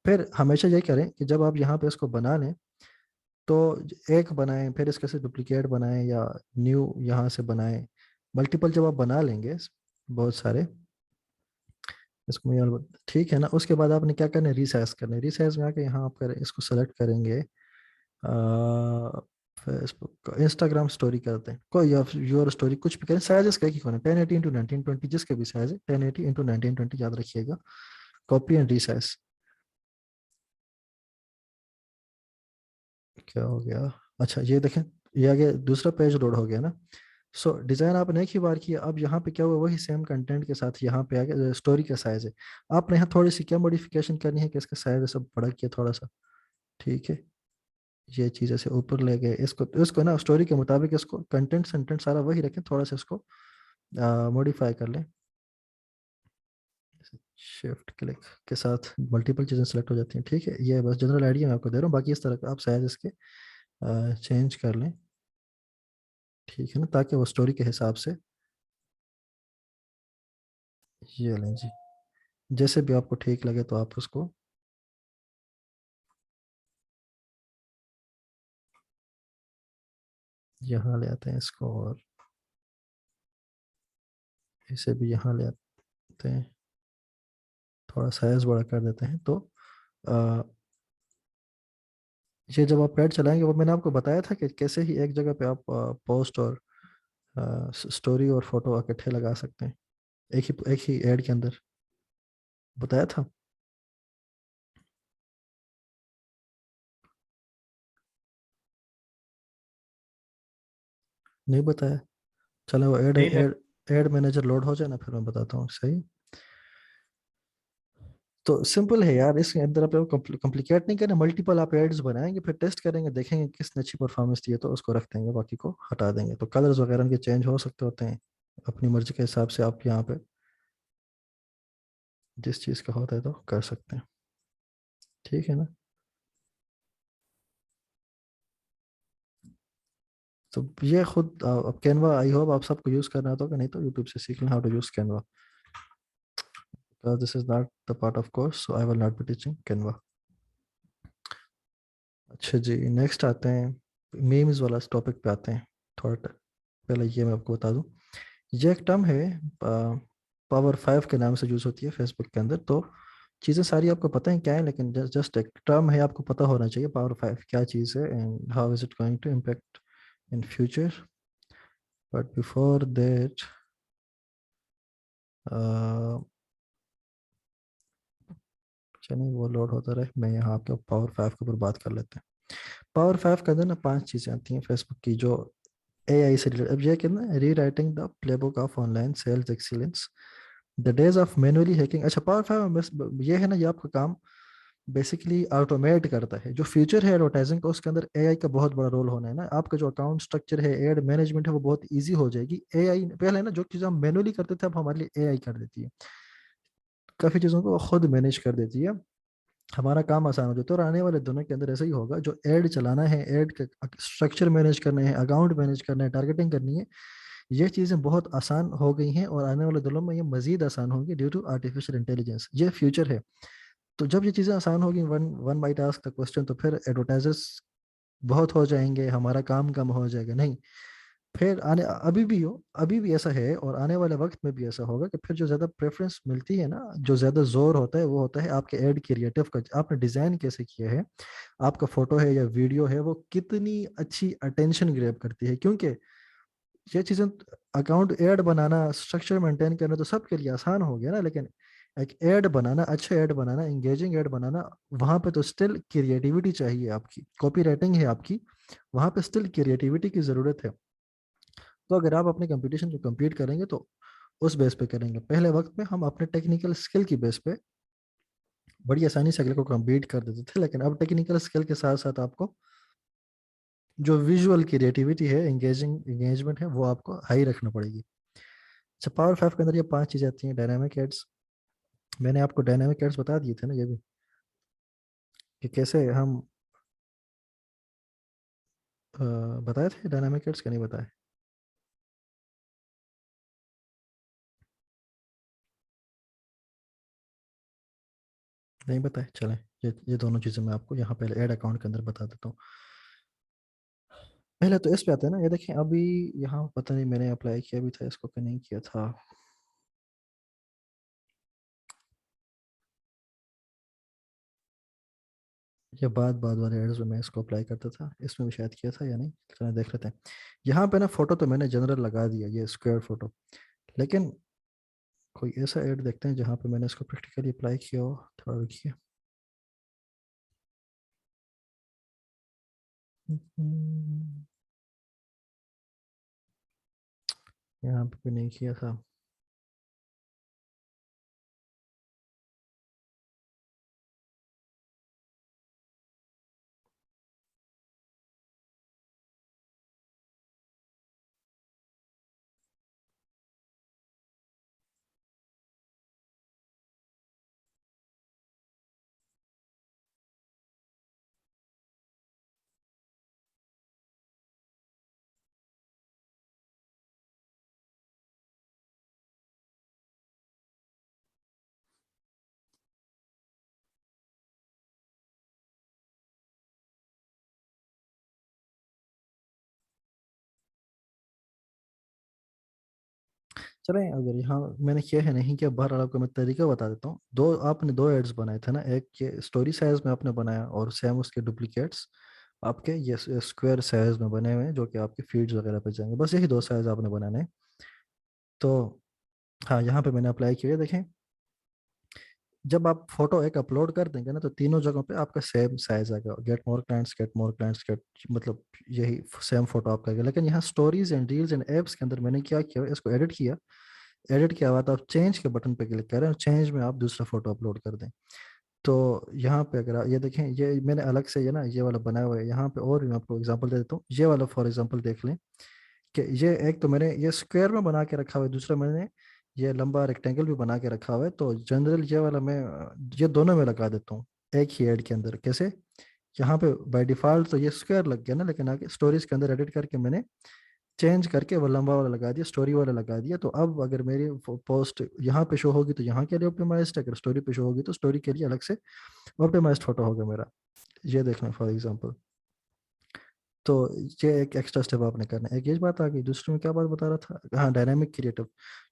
फिर हमेशा यही करें कि जब आप यहाँ पे इसको बना लें, तो एक बनाएं, फिर इसके से डुप्लीकेट बनाएं या न्यू यहाँ से बनाएं। मल्टीपल जब आप बना लेंगे बहुत सारे, इसको मैं यार ठीक है ना, उसके बाद आपने क्या करना है, रीसाइज करना है। रीसाइज में आके यहाँ आप करें, इसको सेलेक्ट करेंगे, फेसबुक इंस्टाग्राम स्टोरी करते हैं, कोई या योर स्टोरी कुछ भी करें। साइज इसका एक ही होना, 1080 इंटू 1920, जिसके भी साइज है 1080 इंटू 1920 याद रखिएगा। Copy and resize. क्या हो गया, अच्छा ये देखें, ये आगे दूसरा पेज लोड हो गया ना। सो डिज़ाइन आपने एक ही बार किया, अब यहाँ पे क्या हुआ, वही सेम कंटेंट के साथ यहाँ पे आ गया स्टोरी का साइज है। आपने यहाँ थोड़ी सी क्या मॉडिफिकेशन करनी है कि इसका साइज सब बड़ा किया थोड़ा सा, ठीक है। ये चीज़ ऐसे ऊपर ले गए, इसको इसको ना स्टोरी के मुताबिक इसको कंटेंट सेंटेंट सारा वही रखें, थोड़ा सा इसको मॉडिफाई कर लें। शिफ्ट क्लिक के साथ मल्टीपल चीज़ें सेलेक्ट हो जाती हैं, ठीक है। ये बस जनरल आइडिया मैं आपको दे रहा हूँ, बाकी इस तरह का आप साइज इसके चेंज कर लें, ठीक है ना, ताकि वो स्टोरी के हिसाब से। ये लें जी, जैसे भी आपको ठीक लगे तो आप उसको यहाँ ले आते हैं इसको, और इसे भी यहाँ ले आते हैं, थोड़ा साइज बड़ा कर देते हैं। तो अ, ये जब आप ऐड चलाएंगे, वो मैंने आपको बताया था कि कैसे ही एक जगह पे आप पोस्ट और स्टोरी और फोटो इकट्ठे लगा सकते हैं एक ही ऐड के अंदर, बताया था। नहीं बताया, चलो वो ऐड नहीं लग ऐड ऐड मैनेजर लोड हो जाए ना, फिर मैं बताता हूँ, सही। तो सिंपल है यार, इसके अंदर आप कॉम्प्लिकेट नहीं करना, मल्टीपल आप एड्स बनाएंगे, फिर टेस्ट करेंगे, देखेंगे किसने अच्छी परफॉर्मेंस दी है तो उसको रख देंगे, बाकी को हटा देंगे। तो कलर्स वगैरह के चेंज हो सकते होते हैं, अपनी मर्जी के हिसाब से आप यहाँ पे जिस चीज़ का होता है तो कर सकते हैं, ठीक है ना। तो ये खुद अब कैनवा, आई होप आप सबको यूज़ करना आता होगा, नहीं तो यूट्यूब से सीख लें how to use Canva, this is not the part of course, so I will not be teaching Canva. अच्छा जी, नेक्स्ट आते हैं, मीम्स वाला टॉपिक पे आते हैं। थोड़ा पहले ये मैं आपको बता दूं, ये एक टर्म है, पावर 5 के नाम से यूज़ होती है फेसबुक के अंदर। तो चीज़ें सारी आपको पता है क्या है, लेकिन जस्ट एक टर्म है, आपको पता होना चाहिए पावर 5 क्या चीज़ है and how is it going to impact in future. But before that, चलिए वो लोड होता रहे, मैं यहाँ आपके पावर 5 के ऊपर बात कर लेते हैं। पावर 5 के अंदर ना 5 चीज़ें आती हैं फेसबुक की, जो एआई से रिलेटेड। अब ये कहना है rewriting the playbook of online sales excellence, the days of manually hacking. अच्छा, पावर 5 में बस ये है ना, ये आपका काम बेसिकली ऑटोमेट करता है। जो फ्यूचर है एडवर्टाइजिंग का, उसके अंदर एआई का बहुत बड़ा रोल होना है ना। आपका जो अकाउंट स्ट्रक्चर है, एड मैनेजमेंट है, वो बहुत ईजी हो जाएगी। एआई पहले ना जो चीज़ हम मैनुअली करते थे, अब हमारे लिए एआई कर देती है, काफ़ी चीज़ों को वो खुद मैनेज कर देती है, हमारा काम आसान हो जाता है। और आने वाले दिनों के अंदर ऐसा ही होगा, जो ऐड चलाना है, ऐड का स्ट्रक्चर मैनेज करना है, अकाउंट मैनेज करना है, टारगेटिंग करनी है, ये चीज़ें बहुत आसान हो गई हैं, और आने वाले दिनों में ये मजीद आसान होंगी ड्यू टू आर्टिफिशियल इंटेलिजेंस। ये फ्यूचर है। तो जब ये चीज़ें आसान होगी, one one might ask the question, तो फिर एडवर्टाइजर्स बहुत हो जाएंगे, हमारा काम कम हो जाएगा? नहीं, फिर आने अभी भी हो, अभी भी ऐसा है, और आने वाले वक्त में भी ऐसा होगा कि फिर जो ज़्यादा प्रेफरेंस मिलती है ना, जो ज़्यादा जोर होता है, वो होता है आपके ऐड क्रिएटिव का, आपने डिज़ाइन कैसे किया है, आपका फोटो है या वीडियो है, वो कितनी अच्छी अटेंशन ग्रैब करती है। क्योंकि ये चीज़ें, अकाउंट ऐड बनाना, स्ट्रक्चर मेंटेन करना तो सबके लिए आसान हो गया ना, लेकिन एक ऐड बनाना, अच्छा ऐड बनाना, एंगेजिंग ऐड बनाना, वहां पे तो स्टिल क्रिएटिविटी चाहिए आपकी, कॉपी राइटिंग है आपकी, वहां पे स्टिल क्रिएटिविटी की ज़रूरत है। तो अगर आप अपने कंपटीशन को compete करेंगे तो उस बेस पे करेंगे। पहले वक्त में हम अपने टेक्निकल स्किल की बेस पे बड़ी आसानी से अगले को compete कर देते थे, लेकिन अब टेक्निकल स्किल के साथ साथ आपको जो विजुअल क्रिएटिविटी है, एंगेजमेंट है, वो आपको हाई रखना पड़ेगी। अच्छा, पावर 5 के अंदर ये 5 चीज़ें आती हैं। डायनामिक एड्स, मैंने आपको डायनामिक एड्स बता दिए थे ना, ये भी, कि कैसे हम बताए थे डायनामिक एड्स, क्या नहीं बताए? नहीं बताए, चलें। ये दोनों चीज़ें मैं आपको यहाँ पहले ऐड अकाउंट के अंदर बता देता हूँ। पहले तो इस पे आते हैं ना, ये देखें अभी यहाँ पता नहीं मैंने अप्लाई किया भी था इसको कि नहीं किया था। ये बाद बाद वाले एड्स में मैं इसको अप्लाई करता था, इसमें भी शायद किया था या नहीं, चलो देख लेते हैं। यहाँ पे ना फोटो तो मैंने जनरल लगा दिया, ये स्क्वायर फोटो, लेकिन कोई ऐसा ऐड देखते हैं जहाँ पे मैंने इसको प्रैक्टिकली अप्लाई किया हो। थोड़ा रुकिए। यहाँ पे भी नहीं किया था। चलें, अगर यहाँ मैंने किया है नहीं किया, बहरहाल आपको मैं तरीका बता देता हूँ। दो आपने दो एड्स बनाए थे ना, एक ये स्टोरी साइज में आपने बनाया और सेम उसके डुप्लीकेट्स आपके ये स्क्वायर साइज में बने हुए हैं जो कि आपके फीड्स वगैरह पे जाएंगे। बस यही दो साइज आपने बनाने हैं। तो हाँ, यहाँ पे मैंने अप्लाई किया है, देखें। जब आप फोटो एक अपलोड कर देंगे ना तो तीनों जगहों पे आपका सेम साइज आएगा, get more clients, get more clients, get, मतलब यही सेम फोटो आपका आएगा। लेकिन यहाँ stories and reels and apps के अंदर मैंने क्या किया, इसको एडिट किया। एडिट के बाद आप चेंज के बटन पे क्लिक करें और चेंज में आप दूसरा फोटो अपलोड कर दें। तो यहाँ पे अगर आप ये देखें, ये मैंने अलग से ये ना ये वाला बनाया हुआ है यहाँ पे। और भी मैं आपको एग्जांपल दे देता हूँ, ये वाला फॉर एग्जांपल देख लें कि ये एक तो मैंने ये स्क्वायर में बना के रखा हुआ है, दूसरा मैंने ये लंबा रेक्टेंगल भी बना के रखा हुआ है। तो जनरल ये वाला मैं ये दोनों में लगा देता हूँ एक ही ऐड के अंदर। कैसे? यहाँ पे बाय डिफॉल्ट तो ये स्क्वायर लग गया ना, लेकिन आगे स्टोरीज के अंदर एडिट करके मैंने चेंज करके वो लंबा वाला लगा दिया, स्टोरी वाला लगा दिया। तो अब अगर मेरी पोस्ट यहाँ पे शो होगी तो यहाँ के लिए ऑप्टिमाइज्ड है, अगर स्टोरी पे शो होगी तो स्टोरी के लिए अलग से ऑप्टिमाइज्ड फोटो होगा मेरा। ये देखना फॉर एग्जांपल। तो ये एक एक्स्ट्रा स्टेप आपने करना है। एक ये बात आ गई। दूसरी में क्या बात बता रहा था, हाँ, डायनामिक क्रिएटिव,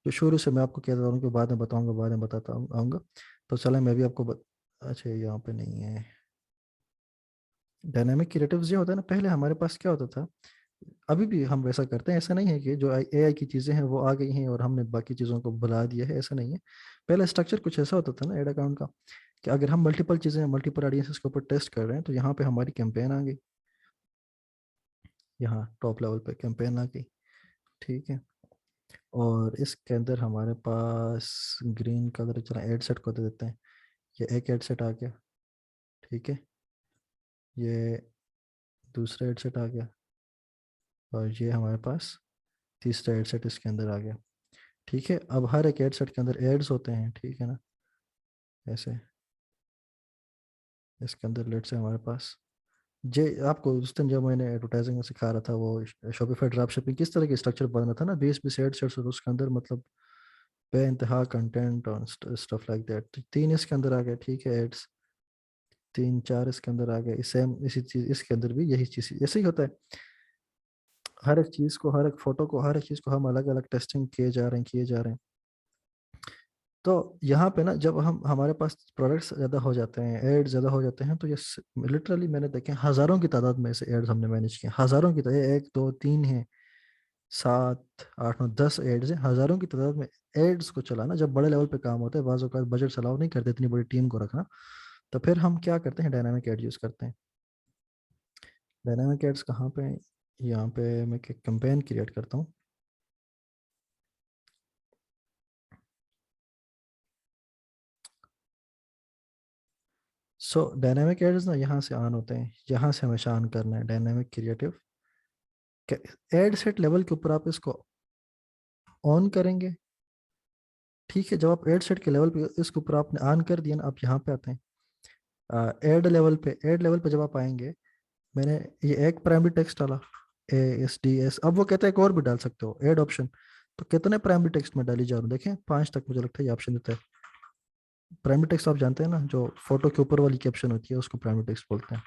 जो शुरू से मैं आपको कहता हूँ कि बाद में बताऊंगा, बाद में बताता आऊँगा। तो चले मैं भी आपको अच्छा, यहाँ पे नहीं है। डायनामिक क्रिएटिव ये होता है ना, पहले हमारे पास क्या होता था, अभी भी हम वैसा करते हैं। ऐसा नहीं है कि जो एआई की चीज़ें हैं वो आ गई हैं और हमने बाकी चीज़ों को बुला दिया है, ऐसा नहीं है। पहले स्ट्रक्चर कुछ ऐसा होता था ना एड अकाउंट का, कि अगर हम मल्टीपल चीज़ें मल्टीपल ऑडियंसेस के ऊपर टेस्ट कर रहे हैं तो यहाँ पे हमारी कैंपेन आ गई, यहाँ टॉप लेवल पे कैंपेन आ गई। ठीक है। और इसके अंदर हमारे पास ग्रीन कलर, चला एड सेट को दे देते हैं। ये एक एड सेट आ गया। ठीक है। ये दूसरा एड सेट आ गया। और ये हमारे पास तीसरा एड सेट इसके अंदर आ गया। ठीक है। अब हर एक एड सेट के अंदर एड्स होते हैं, ठीक है ना, ऐसे। इसके अंदर लेट से हमारे पास जे आपको उस दिन जब मैंने एडवर्टाइजिंग में सिखा रहा था वो शॉपिफाई ड्रॉप शिपिंग किस तरह की स्ट्रक्चर बना था ना, 20-20 एड सेट्स और उसके अंदर मतलब बे इंतहा कंटेंट और स्टफ लाइक दैट। तीन इसके अंदर आ गए, ठीक है, एड्स। तीन चार इसके अंदर आ गए, सेम इसी चीज इसके अंदर भी यही चीज ऐसे ही होता है। हर एक चीज को, हर एक फोटो को, हर एक चीज को हम अलग अलग टेस्टिंग किए जा रहे हैं, किए जा रहे हैं। तो यहाँ पे ना जब हम हमारे पास प्रोडक्ट्स ज़्यादा हो जाते हैं, एड ज़्यादा हो जाते हैं, तो ये लिटरली मैंने देखे हज़ारों की तादाद में ऐसे एड्स हमने मैनेज किए, हज़ारों की तादाद, एक दो तीन है, सात आठ नौ 10 एड्स हैं, हज़ारों की तादाद में एड्स को चलाना जब बड़े लेवल पे काम होता है, बाज़ औक़ात बजट अलाउ नहीं करते इतनी बड़ी टीम को रखना। तो फिर हम क्या करते हैं, डायनामिक एड यूज़ करते हैं। डायनामिक एड्स कहाँ पे हैं? यहाँ पे मैं एक कैंपेन क्रिएट करता हूँ। सो डायनामिक एड्स ना यहाँ से ऑन होते हैं, यहाँ से हमेशा ऑन करना है dynamic creative. Ad set level के ऊपर आप इसको ऑन करेंगे। ठीक है। जब आप एड सेट के लेवल पे इसके ऊपर आपने ऑन कर दिया ना, आप यहाँ पे आते हैं एड लेवल पे। एड लेवल पे जब आप आएंगे, मैंने ये एक प्राइमरी टेक्स्ट डाला, ASDS। अब वो कहता है एक और भी डाल सकते हो, एड ऑप्शन। तो कितने प्राइमरी टेक्स्ट में डाली जा रहा हूँ, देखें 5 तक मुझे लगता है ये ऑप्शन देता है। प्राइमरी टेक्स्ट आप जानते हैं ना, जो फोटो के ऊपर वाली कैप्शन होती है उसको प्राइमरी टेक्स्ट बोलते हैं।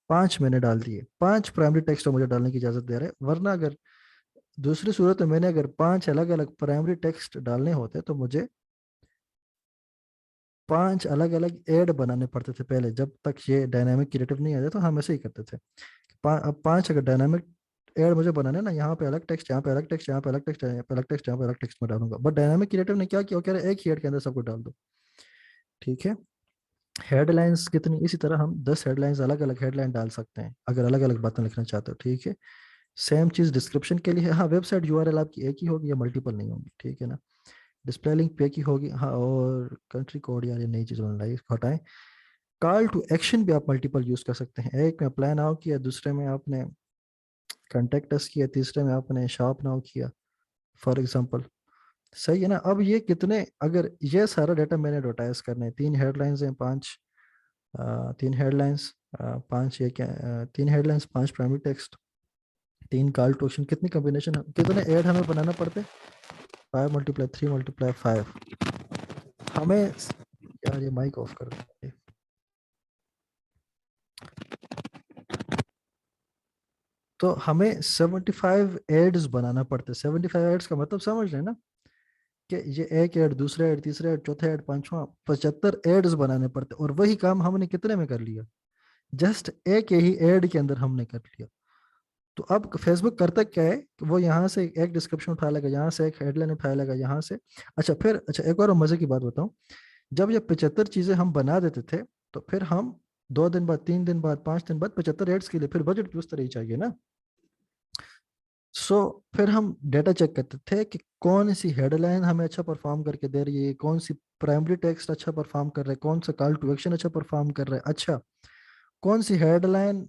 5 मैंने डाल दिए, 5 प्राइमरी टेक्स्ट मुझे डालने की इजाजत दे रहे हैं। वरना अगर दूसरी सूरत में मैंने अगर 5 अलग अलग प्राइमरी टेक्स्ट डालने होते तो मुझे 5 अलग अलग एड बनाने पड़ते थे पहले, जब तक ये डायनामिक क्रिएटिव नहीं आया तो हम ऐसे ही करते थे। अब 5 अगर डायनामिक एड मुझे बनाने ना, यहाँ पे अलग टेक्स्ट, यहाँ पे अलग टेक्स्ट, यहाँ पे अलग टेक्स्ट, यहाँ पे अलग टेक्स्ट, यहाँ पे अलग टेक्स्ट में डालूंगा। बट डायनामिक क्रिएटिव ने क्या किया, वो कह रहे एक ही एड के अंदर सबको डाल दो। ठीक है। हेडलाइंस कितनी, इसी तरह हम 10 हेडलाइंस अलग अलग हेडलाइन डाल सकते हैं अगर अलग अलग बातें लिखना चाहते हो। ठीक है। सेम चीज़ डिस्क्रिप्शन के लिए है। हाँ, वेबसाइट यूआरएल आपकी एक ही होगी या मल्टीपल नहीं होगी, ठीक है ना। डिस्प्ले लिंक पे एक ही होगी। हाँ, और कंट्री कोड यार ये नई चीज़ बनाई, इसको हटाएं। कॉल टू एक्शन भी आप मल्टीपल यूज़ कर सकते हैं। एक में प्लान नाउ किया, दूसरे में आपने कॉन्टेक्ट अस किया, तीसरे में आपने शॉप नाउ किया, फॉर एग्जांपल। सही है ना। अब ये कितने, अगर ये सारा डाटा मैंने एडवर्टाइज करना है, तीन हेडलाइंस हैं, पांच, तीन हेडलाइंस, पांच, ये क्या, तीन हेडलाइंस, पांच प्राइमरी टेक्स्ट, तीन कॉल टू एक्शन, कितनी कॉम्बिनेशन, कितने ऐड हमें बनाना पड़ते हैं? 5 × 3 × 5 हमें। यार ये माइक ऑफ कर दो। तो हमें 75 एड्स बनाना पड़ते हैं। 75 एड्स का मतलब समझ रहे हैं ना, कि ये एक ऐड, दूसरा ऐड, तीसरा ऐड, चौथा ऐड, पांचवा, 75 एड्स बनाने पड़ते, और वही काम हमने कितने में कर लिया? जस्ट एक ही ऐड के अंदर हमने कर लिया। तो अब फेसबुक करता क्या है कि वो यहाँ से एक डिस्क्रिप्शन उठा लेगा, यहाँ से एक हेडलाइन उठा लेगा, यहाँ से। अच्छा, फिर अच्छा एक और मजे की बात बताऊं। जब ये 75 चीजें हम बना देते थे, तो फिर हम 2 दिन बाद, 3 दिन बाद, 5 दिन बाद 75 एड्स के लिए फिर बजट भी उस तरह ही चाहिए ना। सो फिर हम डेटा चेक करते थे कि कौन सी हेडलाइन हमें अच्छा परफॉर्म करके दे रही है, कौन सी प्राइमरी टेक्स्ट अच्छा परफॉर्म कर रहा है, कौन सा कॉल टू एक्शन अच्छा परफॉर्म कर रहा है। अच्छा, कौन सी हेडलाइन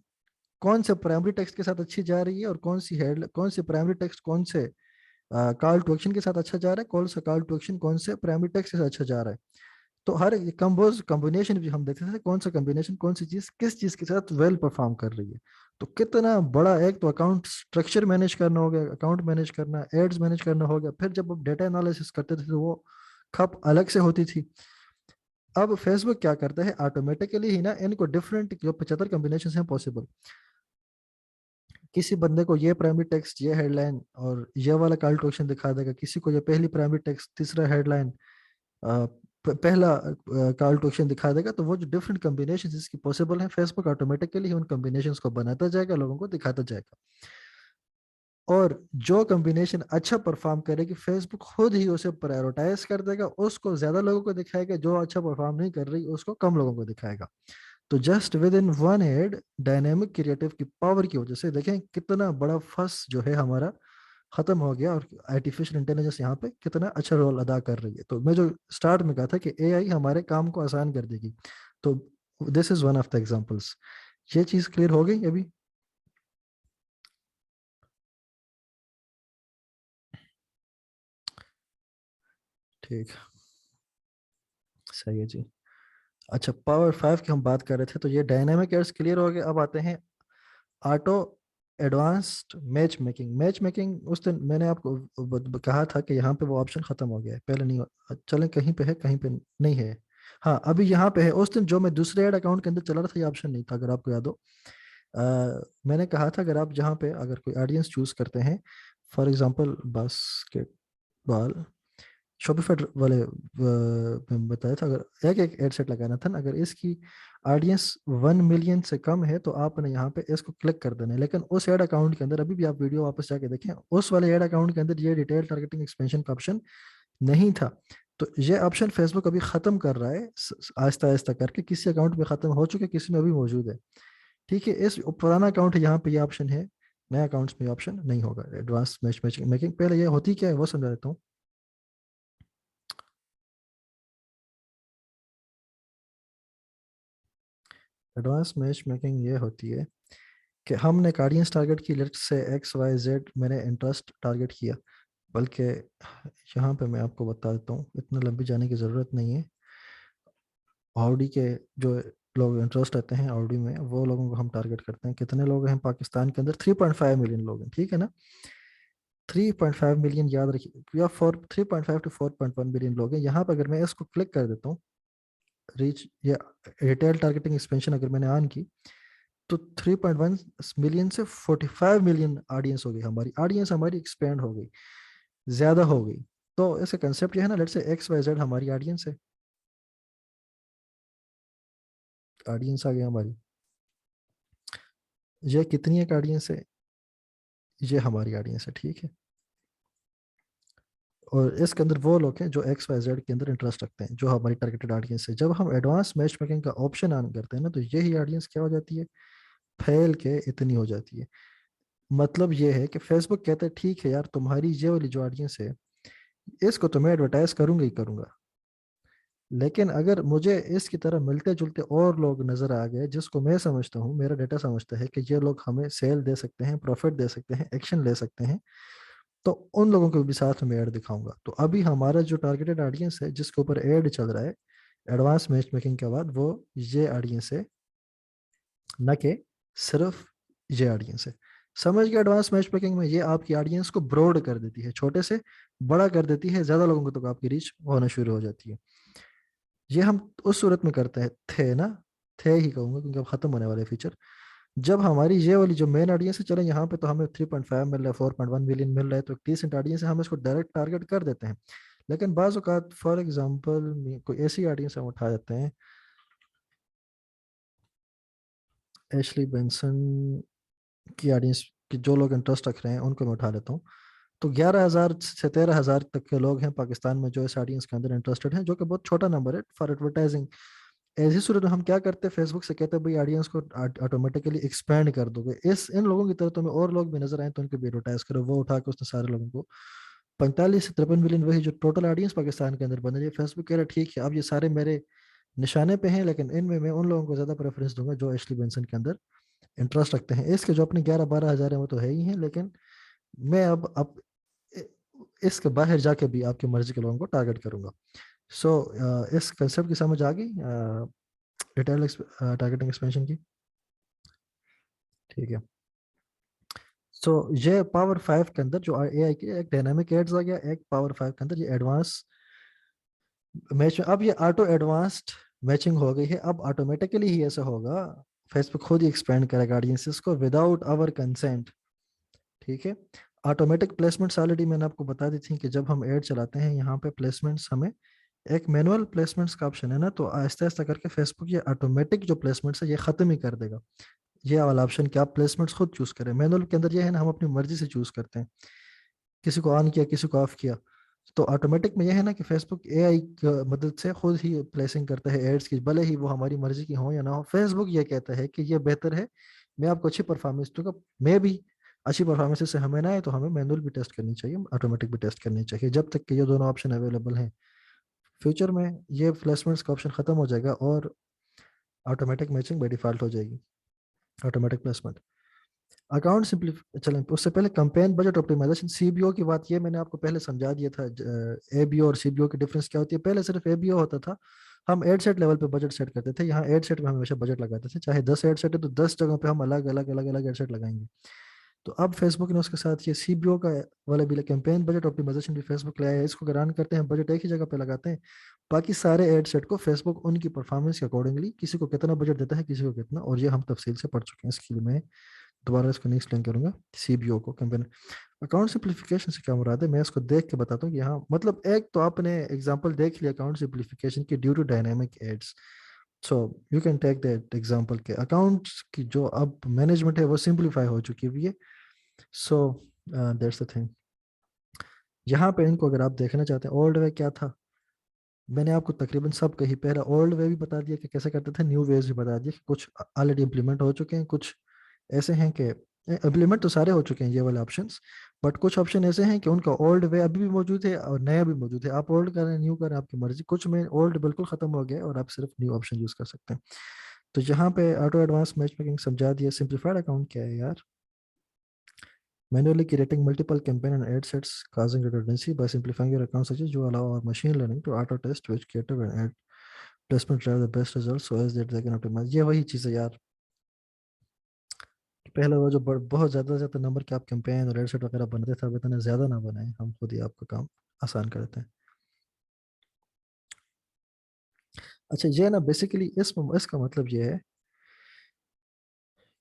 कौन से प्राइमरी टेक्स्ट के साथ अच्छी जा रही है, और कौन सी प्राइमरी टेक्स्ट कौन से कॉल टू एक्शन के साथ अच्छा जा रहा है, कौन सा कॉल टू एक्शन कौन से प्राइमरी टेक्स्ट के साथ अच्छा जा रहा है। तो हर कॉम्बिनेशन भी हम देखते थे, कौन सा कॉम्बिनेशन कौन सी चीज किस चीज के साथ वेल परफॉर्म कर रही है। तो कितना बड़ा, एक तो अकाउंट स्ट्रक्चर मैनेज करना हो गया, अकाउंट मैनेज करना, एड्स मैनेज करना हो गया। फिर जब आप डेटा एनालिसिस करते थे तो वो खप अलग से होती थी। अब फेसबुक क्या करता है, ऑटोमेटिकली ही ना इनको डिफरेंट जो 75 कॉम्बिनेशन हैं पॉसिबल, किसी बंदे को ये प्राइमरी टेक्स्ट, ये हेडलाइन और ये वाला कॉल टू एक्शन दिखा देगा, किसी को ये पहली प्राइमरी टेक्स्ट, तीसरा हेडलाइन, पहला कॉल टू एक्शन दिखा देगा। तो वो जो डिफरेंट कॉम्बिनेशन इसकी पॉसिबल है, फेसबुक ऑटोमेटिकली उन कॉम्बिनेशंस को बनाता जाएगा, लोगों को दिखाता जाएगा। और जो कॉम्बिनेशन अच्छा परफॉर्म करेगी, फेसबुक खुद ही उसे प्रायोरिटाइज कर देगा, उसको ज्यादा लोगों को दिखाएगा। जो अच्छा परफॉर्म नहीं कर रही उसको कम लोगों को दिखाएगा। तो just within one ad, dynamic creative की पावर की वजह से देखें कितना बड़ा फंस जो है हमारा खत्म हो गया, और आर्टिफिशियल इंटेलिजेंस यहाँ पे कितना अच्छा रोल अदा कर रही है। तो मैं जो स्टार्ट में कहा था कि एआई हमारे काम को आसान कर देगी, तो this is one of the examples. ये चीज क्लियर हो गई अभी? ठीक, सही है जी। अच्छा, पावर 5 की हम बात कर रहे थे, तो ये डायनामिक एड्स क्लियर हो गए। अब आते हैं auto advanced match making. Match making उस दिन मैंने आपको कहा था कि यहाँ पे वो ऑप्शन खत्म हो गया है, पहले नहीं चलें, कहीं पे है कहीं पे नहीं है। हाँ, अभी यहाँ पे है। उस दिन जो मैं दूसरे ऐड अकाउंट के अंदर चला रहा था, ये ऑप्शन नहीं था, अगर आपको याद हो। मैंने कहा था अगर आप जहाँ पे अगर कोई ऑडियंस चूज करते हैं, फॉर एग्जांपल बास्केटबॉल, शॉपिफाई वाले में बताया था, अगर एक एक एड सेट लगाना था ना, अगर इसकी ऑडियंस 1 मिलियन से कम है, तो आपने यहाँ पे इसको क्लिक कर देना है। लेकिन उस एड अकाउंट के अंदर, अभी भी आप वीडियो वापस जाके देखें, उस वाले एड अकाउंट के अंदर ये डिटेल टारगेटिंग एक्सपेंशन का ऑप्शन नहीं था। तो ये ऑप्शन फेसबुक अभी खत्म कर रहा है, आहिस्ता आहिस्ता करके। किसी अकाउंट में खत्म हो चुके, किसी में अभी मौजूद है। ठीक है, इस पुराना अकाउंट है, यहाँ पे ये ऑप्शन है। नए अकाउंट्स में ऑप्शन नहीं होगा। एडवांस मैच मेकिंग पहले ये होती क्या है वो समझा देता हूँ। एडवांस मैच मेकिंग ये होती है कि हमने एक ऑडियंस टारगेट की, लेट से एक्स वाई जेड मैंने इंटरेस्ट टारगेट किया। बल्कि यहाँ पे मैं आपको बता देता हूँ, इतना लंबी जाने की ज़रूरत नहीं है। ऑडी के जो लोग इंटरेस्ट रहते हैं ऑडी में, वो लोगों को हम टारगेट करते हैं। कितने लोग हैं पाकिस्तान के अंदर? 3.5 मिलियन लोग हैं, ठीक है ना। 3.5 मिलियन याद रखिए, या 3.5 to 4.1 मिलियन लोग हैं। यहाँ पर अगर मैं इसको क्लिक कर देता हूँ, रीच या रिटेल टारगेटिंग एक्सपेंशन अगर मैंने ऑन की, तो 3.1 मिलियन से 45 मिलियन ऑडियंस हो गई। हमारी ऑडियंस हमारी एक्सपेंड हो गई, ज्यादा हो गई। तो इसका कंसेप्ट ये है ना, let's say X Y Z हमारी ऑडियंस है, ऑडियंस आ गई हमारी। ये कितनी एक ऑडियंस है? ये हमारी ऑडियंस है, ठीक है। और इसके अंदर वो लोग हैं जो एक्स वाई जेड के अंदर इंटरेस्ट रखते हैं, जो हमारी टारगेटेड ऑडियंस है। जब हम एडवांस मैच मेकिंग का ऑप्शन ऑन करते हैं ना, तो यही ऑडियंस क्या हो जाती है, फैल के इतनी हो जाती है। मतलब ये है कि फेसबुक कहता है ठीक है यार, तुम्हारी ये वाली जो ऑडियंस है इसको तो मैं एडवर्टाइज करूंगा ही करूंगा, लेकिन अगर मुझे इसकी तरह मिलते जुलते और लोग नजर आ गए जिसको मैं समझता हूँ, मेरा डेटा समझता है कि ये लोग हमें सेल दे सकते हैं, प्रॉफिट दे सकते हैं, एक्शन ले सकते हैं, तो उन लोगों को भी साथ में ऐड दिखाऊंगा। तो अभी हमारा जो टारगेटेड ऑडियंस है जिसके ऊपर ऐड चल रहा है एडवांस मैच मेकिंग के बाद, वो ये ऑडियंस है, न कि सिर्फ ये ऑडियंस है। समझ गए? एडवांस मैच मेकिंग में ये आपकी ऑडियंस को ब्रॉड कर देती है, छोटे से बड़ा कर देती है, ज्यादा लोगों को तक आपकी रीच होना शुरू हो जाती है। ये हम उस सूरत में करते हैं, थे ना, थे ही कहूंगा क्योंकि अब खत्म होने वाले फीचर, जब हमारी ये वाली जो मेन ऑडियंस है, चले यहाँ पे तो हमें 3.5 मिल रहा है, 4.1 मिलियन मिल रहा है, तो एक डिसेंट ऑडियंस है, हम इसको डायरेक्ट टारगेट कर देते हैं। लेकिन बाज़ औक़ात फॉर एग्जांपल कोई ऐसी ऑडियंस हम उठा जाते हैं, एशली बेंसन की ऑडियंस की जो लोग इंटरेस्ट रख रहे हैं उनको मैं उठा लेता हूँ। तो 11,000 से 13,000 तक के लोग हैं पाकिस्तान में जो इस ऑडियंस के अंदर इंटरेस्टेड हैं, जो कि बहुत छोटा नंबर है फॉर एडवर्टाइजिंग। ऐसी सूरत में हम क्या करते हैं, फेसबुक से कहते हैं भाई ऑडियंस को ऑटोमेटिकली एक्सपेंड कर दोगे, इस इन लोगों की तरह तुम्हें और लोग भी नजर आए तो उनको भी एडवर्टाइज करो। वो उठा के उसने सारे लोगों को 45 से 53 मिलियन, वही जो टोटल ऑडियंस पाकिस्तान के अंदर बन रही है, फेसबुक कह रहा है ठीक है अब ये सारे मेरे निशाने पे हैं, लेकिन इनमें मैं उन लोगों को ज्यादा प्रेफरेंस दूंगा जो एशली बेंसन के अंदर इंटरेस्ट रखते हैं। इसके जो अपने 11-12 हज़ार है वो तो है ही हैं, लेकिन मैं अब इ- इसके बाहर जाके भी आपकी मर्जी के लोगों को टारगेट करूंगा। सो इस कंसेप्ट की समझ आ गई डिटेल टारगेटिंग एक्सपेंशन की? ठीक है। सो ये पावर 5 के अंदर जो एआई की एक डायनामिक एड्स आ गया, एक पावर 5 के अंदर ये एडवांस मैच, अब ये ऑटो एडवांस्ड मैचिंग हो गई है, अब ऑटोमेटिकली ही ऐसा होगा, फेसबुक खुद ही एक्सपेंड करेगा ऑडियंसेस को विदाउट आवर कंसेंट। ठीक है। ऑटोमेटिक प्लेसमेंट्स ऑलरेडी मैंने आपको बता दी थी कि जब हम ऐड चलाते हैं यहाँ पे प्लेसमेंट्स, हमें एक मैनुअल प्लेसमेंट्स का ऑप्शन है ना, तो आहिस्ता आहिस्ता करके फेसबुक ये ऑटोमेटिक जो प्लेसमेंट्स है ये खत्म ही कर देगा। ये वाला ऑप्शन कि आप प्लेसमेंट्स खुद चूज करें, मैनुअल के अंदर ये है ना, हम अपनी मर्जी से चूज करते हैं, किसी को ऑन किया किसी को ऑफ किया। तो ऑटोमेटिक में यह है ना कि फेसबुक एआई की मदद से खुद ही प्लेसिंग करता है एड्स की, भले ही वो हमारी मर्जी की हो या ना हो। फेसबुक ये कहता है कि ये बेहतर है, मैं आपको अच्छी परफॉर्मेंस दूंगा, मैं भी अच्छी परफॉर्मेंस से हमें ना है तो हमें मैनुअल भी टेस्ट करनी चाहिए, ऑटोमेटिक भी टेस्ट करनी चाहिए, जब तक कि ये दोनों ऑप्शन अवेलेबल हैं। फ्यूचर में ये प्लेसमेंट्स का ऑप्शन खत्म हो जाएगा और ऑटोमेटिक मैचिंग बाय डिफॉल्ट हो जाएगी, ऑटोमेटिक प्लेसमेंट। अकाउंट सिंपलीफिकेशन, चलें उससे पहले कैंपेन बजट ऑप्टिमाइजेशन, सीबीओ की बात, ये मैंने आपको पहले समझा दिया था। एबीओ और सीबीओ की डिफरेंस क्या होती है। पहले सिर्फ एबीओ होता था, हम एड सेट लेवल पे बजट सेट करते थे, यहाँ एड सेट में हम हमेशा बजट लगाते थे, चाहे 10 एड सेट है तो 10 जगहों पे हम अलग अलग अलग अलग एड सेट लगाएंगे। तो अब फेसबुक ने उसके साथ ये सीबीओ का वाला भी, कैंपेन बजट ऑप्टिमाइजेशन भी फेसबुक लाया है, इसको रन करते हैं, बजट एक ही जगह पे लगाते हैं, बाकी सारे एड सेट को फेसबुक उनकी परफॉर्मेंस के अकॉर्डिंगली किसी को कितना बजट देता है, किसी को कितना, और ये हम तफसील से पढ़ चुके हैं, इसके लिए मैं दोबारा इसको नहीं एक्सप्लेन करूंगा। सीबीओ को कैंपेन अकाउंट सिंप्लीफिकेशन से क्या मुराद है, मैं इसको देख के बताता हूँ कि यहाँ मतलब एक तो आपने एग्जांपल देख लिया अकाउंट सिंप्लीफिकेशन की due to dynamic ads. So you can take that example के अकाउंट्स की जो अब मैनेजमेंट है वो सिंप्लीफाई हो चुकी हुई है। So that's the thing. यहाँ पे इनको अगर आप देखना चाहते हैं ओल्ड वे क्या था, मैंने आपको तकरीबन सब कही, पहला ओल्ड वे भी बता दिया कि कैसे करते थे, न्यू वेज भी बता दिया कि कुछ ऑलरेडी इंप्लीमेंट हो चुके हैं, कुछ ऐसे हैं कि इम्प्लीमेंट तो सारे हो चुके हैं ये वाले ऑप्शंस, बट कुछ ऑप्शन ऐसे हैं कि उनका ओल्ड वे अभी भी मौजूद है और नया भी मौजूद है। आप ओल्ड करें न्यू करें आपकी मर्जी, कुछ में ओल्ड बिल्कुल खत्म हो गया है और आप सिर्फ न्यू ऑप्शन यूज कर सकते हैं। तो यहाँ पे ऑटो एडवांस मैच मेकिंग समझा दिया। सिंप्लीफाइड अकाउंट क्या है यार, manually curating multiple campaign and ad sets causing redundancy by simplifying your account searches. You allow our machine learning to auto test which creative and ad placement drive the best results so as that they can optimize। ये वही चीज़ है यार, पहले वो जो बहुत ज़्यादा number के आप कैंपेन और एडसेट वगैरह बनते थे, अब इतने ज़्यादा ना बनाए, हम खुद ही आपका काम आसान करते हैं। अच्छा ये ना बेसिकली इसका मतलब ये है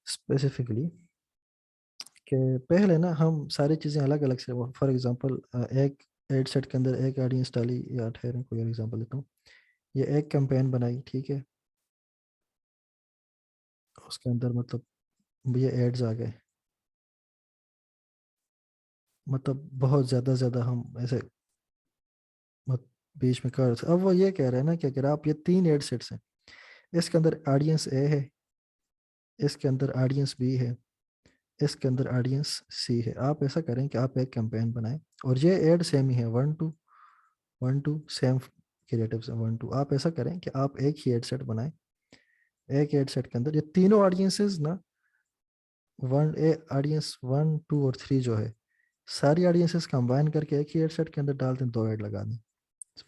स्पेसिफिकली कि पहले ना हम सारी चीज़ें अलग अलग से, फॉर एग्जांपल एक एडसेट के अंदर एक ऑडियंस डाली, या ठहरें कोई एग्जांपल देता हूँ, ये एक कैंपेन बनाई ठीक है, उसके अंदर मतलब ये एड्स आ गए, मतलब बहुत ज़्यादा हम ऐसे बीच में कर, अब वो ये कह रहे हैं ना कि अगर आप ये 3 एड सेट्स हैं, इसके अंदर ऑडियंस ए है, इसके अंदर ऑडियंस बी है, इसके अंदर ऑडियंस सी है। आप ऐसा करें कि आप एक कैंपेन बनाएं और ये एड सेम ही है, 1 to 1 to सेम क्रिएटिव्स हैं 1 to। आप ऐसा करें कि आप एक ही एड सेट बनाएं, एक एड सेट के अंदर ये तीनों ऑडियंसेस ना, ऑडियंस 1, 2 और 3 जो है, सारी ऑडियंसेस कंबाइन करके एक ही एड सेट के अंदर डाल दें, 2 एड लगा दें,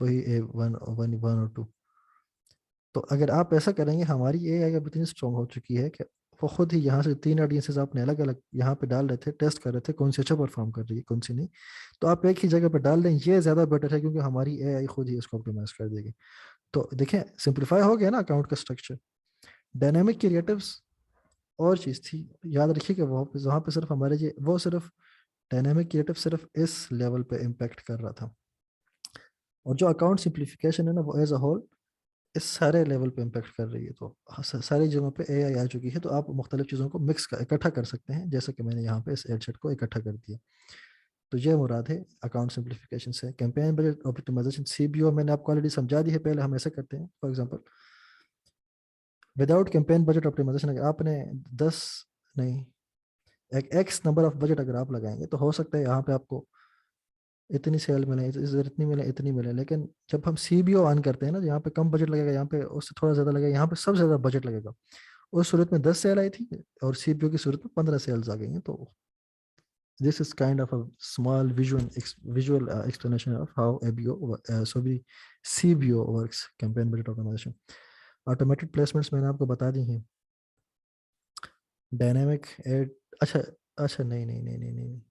वही A1 और 2। तो अगर आप ऐसा करेंगे, हमारी AI अब इतनी स्ट्रॉन्ग हो चुकी है कि वो खुद ही यहाँ से 3 ऑडियंसेस आपने अलग अलग यहाँ पे डाल रहे थे, टेस्ट कर रहे थे कौन सी अच्छा परफॉर्म कर रही है कौन सी नहीं, तो आप एक ही जगह पर डाल दें, ये ज़्यादा बेटर है क्योंकि हमारी AI खुद ही इसको ऑप्टिमाइज कर देगी। तो देखें, सिंप्लीफाई हो गया ना अकाउंट का स्ट्रक्चर। डायनेमिक क्रिएटिव्स और चीज़ थी, याद रखिए कि वहाँ पे सिर्फ हमारे ये वो सिर्फ डायनेमिक क्रिएटिव सिर्फ इस लेवल पे इम्पेक्ट कर रहा था, और जो अकाउंट सिंप्लीफिकेशन है ना वो एज अ होल इस सारे लेवल पे इम्पेक्ट कर रही है। तो सारी जगहों पे AI आ चुकी है, तो आप मुख्तलिफ चीज़ों को इकट्ठा कर सकते हैं, जैसे कि मैंने यहाँ पे इस एडसेट को इकट्ठा कर दिया। तो ये मुराद है अकाउंट सिंप्लीफिकेशन से। कैंपेन बजट ऑप्टिमाइजेशन, CBO मैंने आपको ऑलरेडी समझा दी है, पहले हम ऐसे करते हैं। For example, without campaign budget optimization अगर आपने 10 नहीं, एक एक्स नंबर ऑफ बजट अगर आप लगाएंगे तो हो सकता है यहाँ पे आपको इतनी सेल मिले, इतनी मिले, इतनी मिले, लेकिन जब हम CBO ऑन करते हैं ना, तो यहाँ पे कम बजट लगेगा, यहाँ पे उससे थोड़ा ज़्यादा लगेगा, यहाँ पे सबसे ज़्यादा बजट लगेगा। उस सूरत में 10 सेल आई थी और CBO की सूरत में 15 सेल्स आ गई हैं। तो this is kind of a small visual explanation of how CBO works, campaign budget optimization. Automated placements मैंने आपको बता दी हैं। डायनेमिक एड, अच्छा अच्छा, नहीं नहीं नहीं नहीं नहीं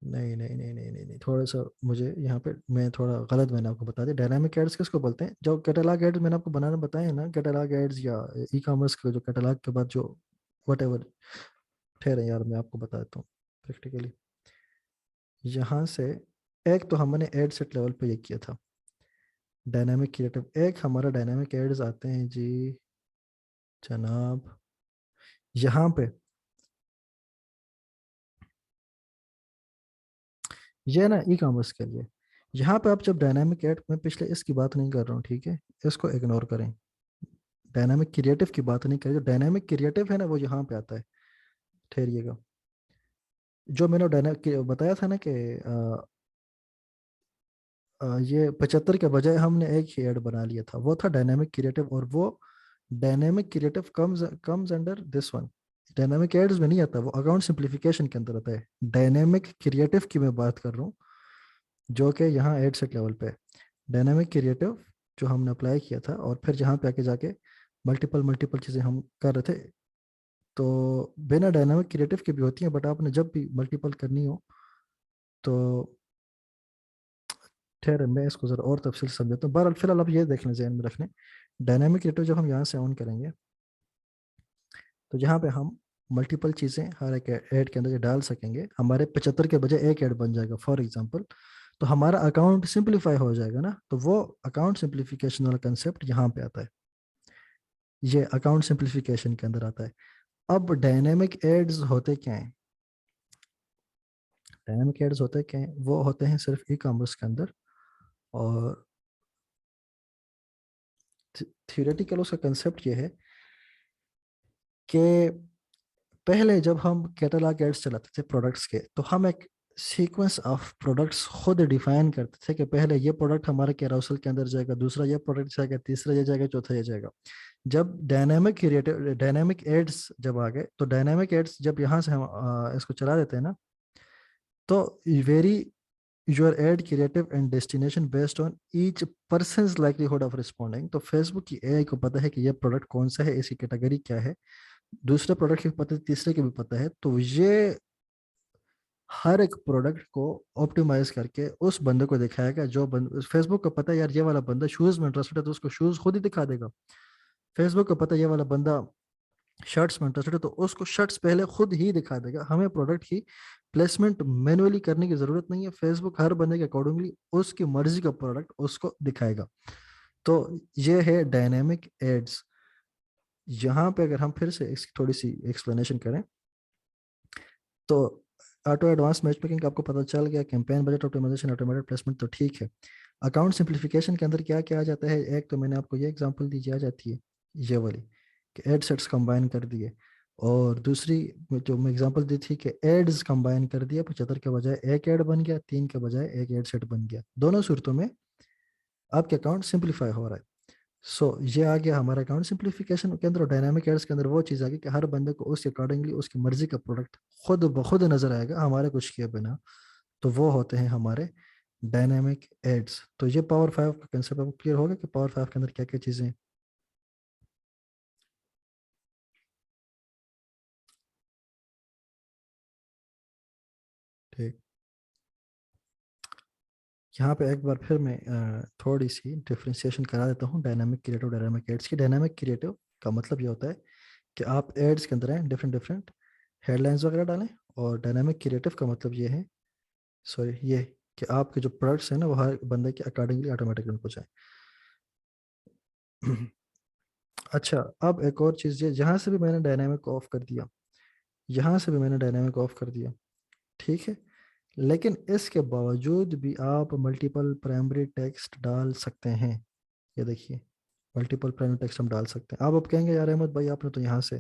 नहीं नहीं नहीं नहीं नहीं नहीं, थोड़ा सा मुझे यहाँ पे मैं थोड़ा गलत मैंने आपको बता दिया। डायनामिक एड्स किसको बोलते हैं? जो कैटलॉग एड्स मैंने आपको बनाना बताए हैं ना, कैटलॉग एड्स या ई-कॉमर्स के जो कैटलॉग के बाद जो वट एवर, ठहरे यार मैं आपको बता देता हूँ प्रैक्टिकली। यहाँ से एक तो हमने एड सेट लेवल पे ये किया था डायनामिक क्रिएटिव, एक हमारा डायनामिक एड्स आते हैं जी जनाब यहाँ पे। ये ना ई-कॉमर्स के लिए, यहाँ पे आप जब डायनामिक एड, मैं पिछले इसकी बात नहीं कर रहा हूँ, ठीक है, इसको इग्नोर करें। डायनामिक क्रिएटिव की बात नहीं करें, जो डायनामिक क्रिएटिव है ना वो यहाँ पे आता है। ठहरिएगा, जो मैंने डायनामिक बताया था ना कि ये 75 के बजाय हमने एक ही ऐड बना लिया था, वो था डायनामिक क्रिएटिव, और वो dynamic creative comes under this one. Dynamic ads में नहीं आता, वो अकाउंट सिंप्लीफिकेशन के अंदर आता है। डायनामिक क्रिएटिव की मैं बात कर रहा हूँ, जो कि यहाँ एड सेट लेवल पे। डायनामिक क्रिएटिव जो हमने अप्लाई किया था, और फिर जहाँ पे आके जाके मल्टीपल मल्टीपल चीज़ें हम कर रहे थे, तो बिना डायनामिक क्रिएटिव की भी होती हैं, बट आपने जब भी मल्टीपल करनी हो तो ठहरे मैं इसको ज़रा और तफसील से समझाता हूँ। बहरहाल फिलहाल आप ये देख लें, जहन में रखने, डायनामिक क्रिएटिव जब हम यहाँ से ऑन करेंगे तो यहाँ पे हम मल्टीपल चीज़ें हर एक ऐड के अंदर ये डाल सकेंगे। हमारे 75 के बजाय एक ऐड बन जाएगा फॉर एग्जांपल, तो हमारा अकाउंट सिंप्लीफाई हो जाएगा ना। तो वो अकाउंट सिंप्लीफिकेशन वाला कंसेप्ट यहाँ पे आता है, ये अकाउंट सिंप्लीफिकेशन के अंदर आता है। अब डायनेमिक एड्स होते क्या हैं? डायनेमिक एड्स होते क्या हैं? वो होते हैं सिर्फ ई-कॉमर्स के अंदर, और थियोरेटिकल उसका कंसेप्ट ये है कि पहले जब हम कैटलॉग एड्स चलाते थे प्रोडक्ट्स के, तो हम एक सीक्वेंस ऑफ प्रोडक्ट्स खुद डिफाइन करते थे कि पहले ये प्रोडक्ट हमारे कैरोसेल के अंदर जाएगा, दूसरा ये प्रोडक्ट जाएगा, तीसरा ये जाएगा, चौथा ये जाएगा। जब डायनामिक एड्स जब आ गए, तो डायनामिक एड्स जब यहाँ से हम इसको चला देते हैं ना, तो very your add creative and destination based on each persons likelihood of responding. तो फेसबुक की AI को पता है कि ये प्रोडक्ट कौन सा है, इसकी कैटेगरी क्या है, दूसरे प्रोडक्ट की पता है, तीसरे की भी पता है। तो ये हर एक प्रोडक्ट को ऑप्टिमाइज करके उस बंदे को दिखाएगा, जो फेसबुक को पता है यार ये वाला बंदा शूज में इंटरेस्टेड है, तो उसको शूज खुद ही दिखा देगा। फेसबुक को पता है ये वाला बंदा शर्ट्स में इंटरेस्टेड है, तो उसको शर्ट्स पहले खुद ही दिखा देगा। हमें प्रोडक्ट की प्लेसमेंट मैनुअली करने की जरूरत नहीं है, फेसबुक हर बंदे के अकॉर्डिंगली उसकी मर्जी का प्रोडक्ट उसको दिखाएगा। तो ये है डायनेमिक एड्स। यहाँ पे अगर हम फिर से इसकी थोड़ी सी एक्सप्लेनेशन करें, तो ऑटो एडवांस मैच मेकिंग आपको पता चल गया, campaign budget optimization, automated placement, तो ठीक है। अकाउंट सिंप्लीफिकेशन के अंदर क्या क्या आ जाता है? एक तो मैंने आपको ये एग्जांपल दी, आ जाती है ये वाली कि एड सेट्स कंबाइन कर दिए। और दूसरी जो मैं एग्जांपल दी थी कि एड्स कंबाइन कर दिया, 75 के बजाय एक ऐड बन गया, 3 के बजाय एक ऐड सेट बन गया। दोनों सूरतों में आपके अकाउंट सिंप्लीफाई हो रहा है। सो ये आ गया हमारा अकाउंट सिंप्लीफिकेशन के अंदर। और डायनामिक एड्स के अंदर वो चीज़ आ गई कि हर बंदे को उसके अकॉर्डिंगली उसकी मर्जी का प्रोडक्ट खुद ब खुद नजर आएगा हमारे कुछ किए बिना। तो वो होते हैं हमारे डायनामिक एड्स। तो ये पावर 5 का कंसेप्ट आपको क्लियर होगा कि पावर 5 के अंदर क्या क्या चीज़ें हैं। ठीक। यहाँ पे एक बार फिर मैं थोड़ी सी डिफ्रेंशिएशन करा देता हूँ डायनामिक क्रिएटिव डायनामिक एड्स की। डायनामिक क्रिएटिव का मतलब ये होता है कि आप एड्स के अंदर हैं डिफरेंट डिफरेंट हेडलाइंस वगैरह डालें। और डायनामिक क्रिएटिव का मतलब ये है, सॉरी, ये कि आपके जो प्रोडक्ट्स हैं ना वो हर बंदे के अकॉर्डिंगली ऑटोमेटिकली उनको जाए। अच्छा, अब एक और चीज़, ये जहाँ से भी मैंने डायनामिक ऑफ कर दिया, यहाँ से भी मैंने डायनामिक ऑफ कर दिया, ठीक है। लेकिन इसके बावजूद भी आप मल्टीपल प्राइमरी टेक्स्ट डाल सकते हैं। ये देखिए, मल्टीपल प्राइमरी टेक्स्ट हम डाल सकते हैं। आप कहेंगे यार अहमद भाई आपने तो यहाँ से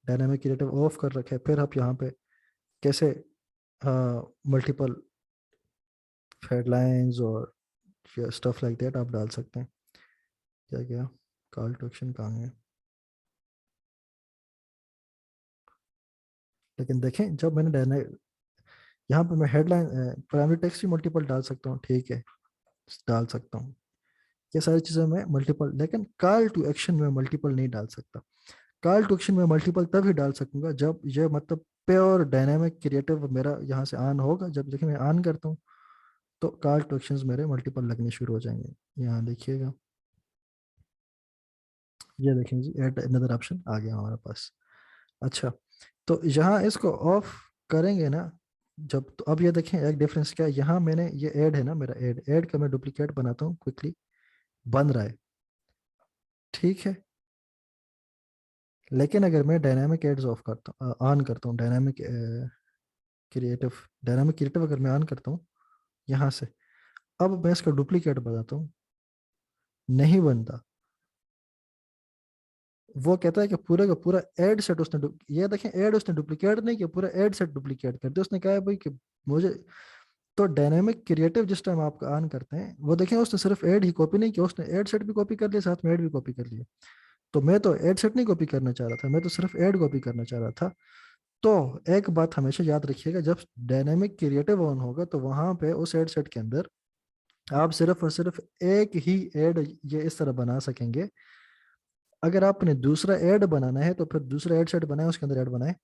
डायनामिक क्रिएटिव ऑफ कर रखे है, फिर आप यहाँ पे कैसे मल्टीपल हेडलाइंस और स्टफ लाइक दैट आप डाल सकते हैं। क्या क्या कॉल टू एक्शन कहाँ है? लेकिन देखें, जब मैंने यहाँ पे मैं हेडलाइन प्राइमरी टेक्स्ट भी मल्टीपल डाल सकता हूँ, ठीक है, डाल सकता हूँ। ये सारी चीज़ें मैं मल्टीपल, लेकिन कॉल टू एक्शन में मल्टीपल नहीं डाल सकता। कॉल टू एक्शन में मल्टीपल तभी डाल सकूंगा जब ये मतलब प्योर डायनामिक क्रिएटिव मेरा यहाँ से ऑन होगा। जब देखिए मैं ऑन करता हूँ तो कॉल टू एक्शंस मेरे मल्टीपल लगने शुरू हो जाएंगे। यहाँ देखिएगा, ये देखें जी, ऐड अनदर ऑप्शन आ गया हमारे पास। अच्छा, तो यहाँ इसको ऑफ करेंगे ना जब, तो अब ये देखें एक डिफरेंस क्या है। यहाँ मैंने ये ऐड है ना, मेरा ऐड ऐड का मैं डुप्लीकेट बनाता हूँ क्विकली, बन रहा है, ठीक है। लेकिन अगर मैं डायनामिक एड्स ऑफ करता हूँ, ऑन करता हूँ, क्रिएटिव डायनामिक क्रिएटिव अगर मैं ऑन करता हूँ यहाँ से, अब मैं इसका डुप्लीकेट बनाता हूँ, नहीं बनता। वो कहता है कि पूरे का पूरा एड सेट उसने ये देखें, एड उसने डुप्लीकेट नहीं किया, पूरा एड सेट डुप्लीकेट कर दिया। उसने कहा है भाई कि मुझे, तो डायनामिक क्रिएटिव जिस टाइम आप ऑन करते हैं वो देखें, उसने सिर्फ एड ही कॉपी नहीं किया, उसने एड सेट भी कॉपी कर लिया, साथ में एड भी कॉपी कर लिया। तो मैं तो एड सेट नहीं कॉपी करना चाह रहा था, मैं तो सिर्फ एड कॉपी करना चाह रहा था। तो एक बात हमेशा याद रखिएगा, जब डायनेमिक क्रिएटिव ऑन होगा तो वहां पे उस एड सेट के अंदर आप सिर्फ और सिर्फ एक ही एड ये इस तरह बना सकेंगे। अगर आपने दूसरा ऐड बनाना है तो फिर दूसरा ऐड सेट बनाए, उसके अंदर ऐड बनाए।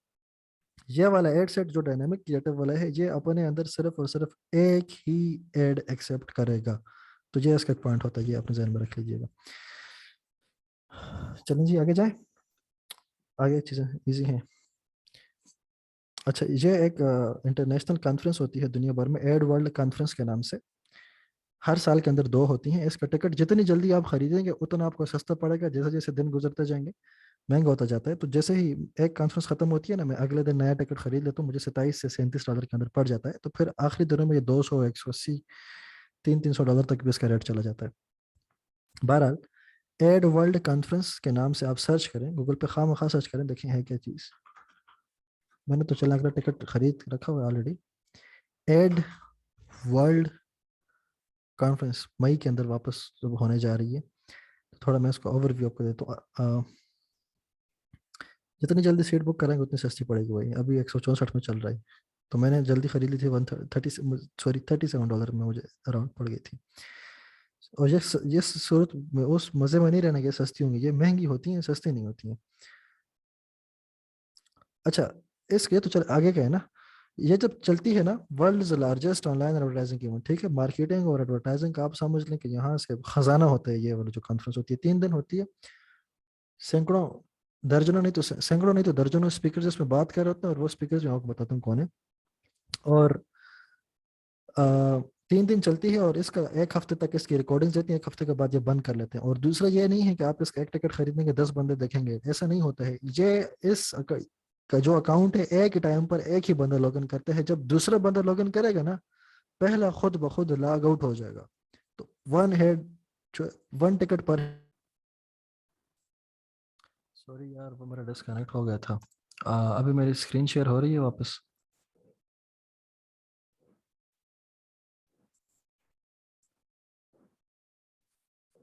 ये वाला ऐड सेट जो डायनेमिक क्रिएटिव वाला है, ये अपने अंदर सिर्फ और सिर्फ एक ही ऐड एक्सेप्ट करेगा। तो ये इसका एक पॉइंट होता है, ये अपने जहन में रख लीजिएगा। चलें जी आगे जाए, आगे चीज़ें इजी हैं। अच्छा, ये एक इंटरनेशनल कॉन्फ्रेंस होती है दुनिया भर में, एड वर्ल्ड कॉन्फ्रेंस के नाम से। हर साल के अंदर 2 होती हैं। इसका टिकट जितनी जल्दी आप खरीदेंगे उतना आपको सस्ता पड़ेगा, जैसे जैसे दिन गुजरते जाएंगे महंगा होता जाता है। तो जैसे ही एक कॉन्फ्रेंस खत्म होती है ना, मैं अगले दिन नया टिकट खरीद लेता हूँ, मुझे 27 से 37 डॉलर के अंदर पड़ जाता है। तो फिर आखिरी दिनों में ये 200, 180, 300 डॉलर तक भी इसका रेट चला जाता है। बहरहाल, एड वर्ल्ड कॉन्फ्रेंस के नाम से आप सर्च करें गूगल पे, खाम खा सर्च करें, देखें है क्या चीज़। मैंने तो चला अगला टिकट खरीद रखा हुआ है ऑलरेडी। एड वर्ल्ड कॉन्फ्रेंस मई के अंदर वापस जब होने जा रही है, तो थोड़ा मैं इसको ओवरव्यू आपको देता हूँ। जितनी जल्दी सीट बुक कराएंगे उतनी सस्ती पड़ेगी भाई। अभी 164 में चल रहा है, तो मैंने जल्दी खरीद ली थी, 130, सॉरी $37 में मुझे अराउंड पड़ गई थी। और ये सूरत में उस मज़े में नहीं रहना कि सस्ती होंगी, ये महंगी होती हैं, सस्ती नहीं होती हैं। अच्छा, इसके तो चल आगे का है ना, ये जब चलती है ना, world largest online advertising event, ठीक है। मार्केटिंग और एडवर्टाइजिंग का आप समझ लें कि यहाँ से खजाना होता है। ये वाली जो कॉन्फ्रेंस होती है 3 दिन होती है, सैकड़ों, दर्जनों नहीं तो सैकड़ों नहीं तो दर्जनों स्पीकर इसमें बात कर रहे होते हैं, और वो स्पीकर मैं आपको बताता हूँ कौन है। और 3 दिन चलती है, और इसका 1 हफ्ते तक इसकी रिकॉर्डिंग्स रहती है, 1 हफ्ते के बाद ये बंद कर लेते हैं। और दूसरा ये नहीं है कि आप इसका एक टिकट खरीदने के 10 बंदे देखेंगे, ऐसा नहीं होता है। ये इस का जो अकाउंट है, एक ही टाइम पर एक ही बंदा लॉगिन करता है। जब दूसरा बंदा लॉगिन करेगा ना, पहला खुद ब खुद लॉग आउट हो जाएगा। तो वन हेड, वन टिकट पर, सॉरी यार वो मेरा डिस्कनेक्ट हो गया था। अभी मेरी स्क्रीन शेयर हो रही है वापस?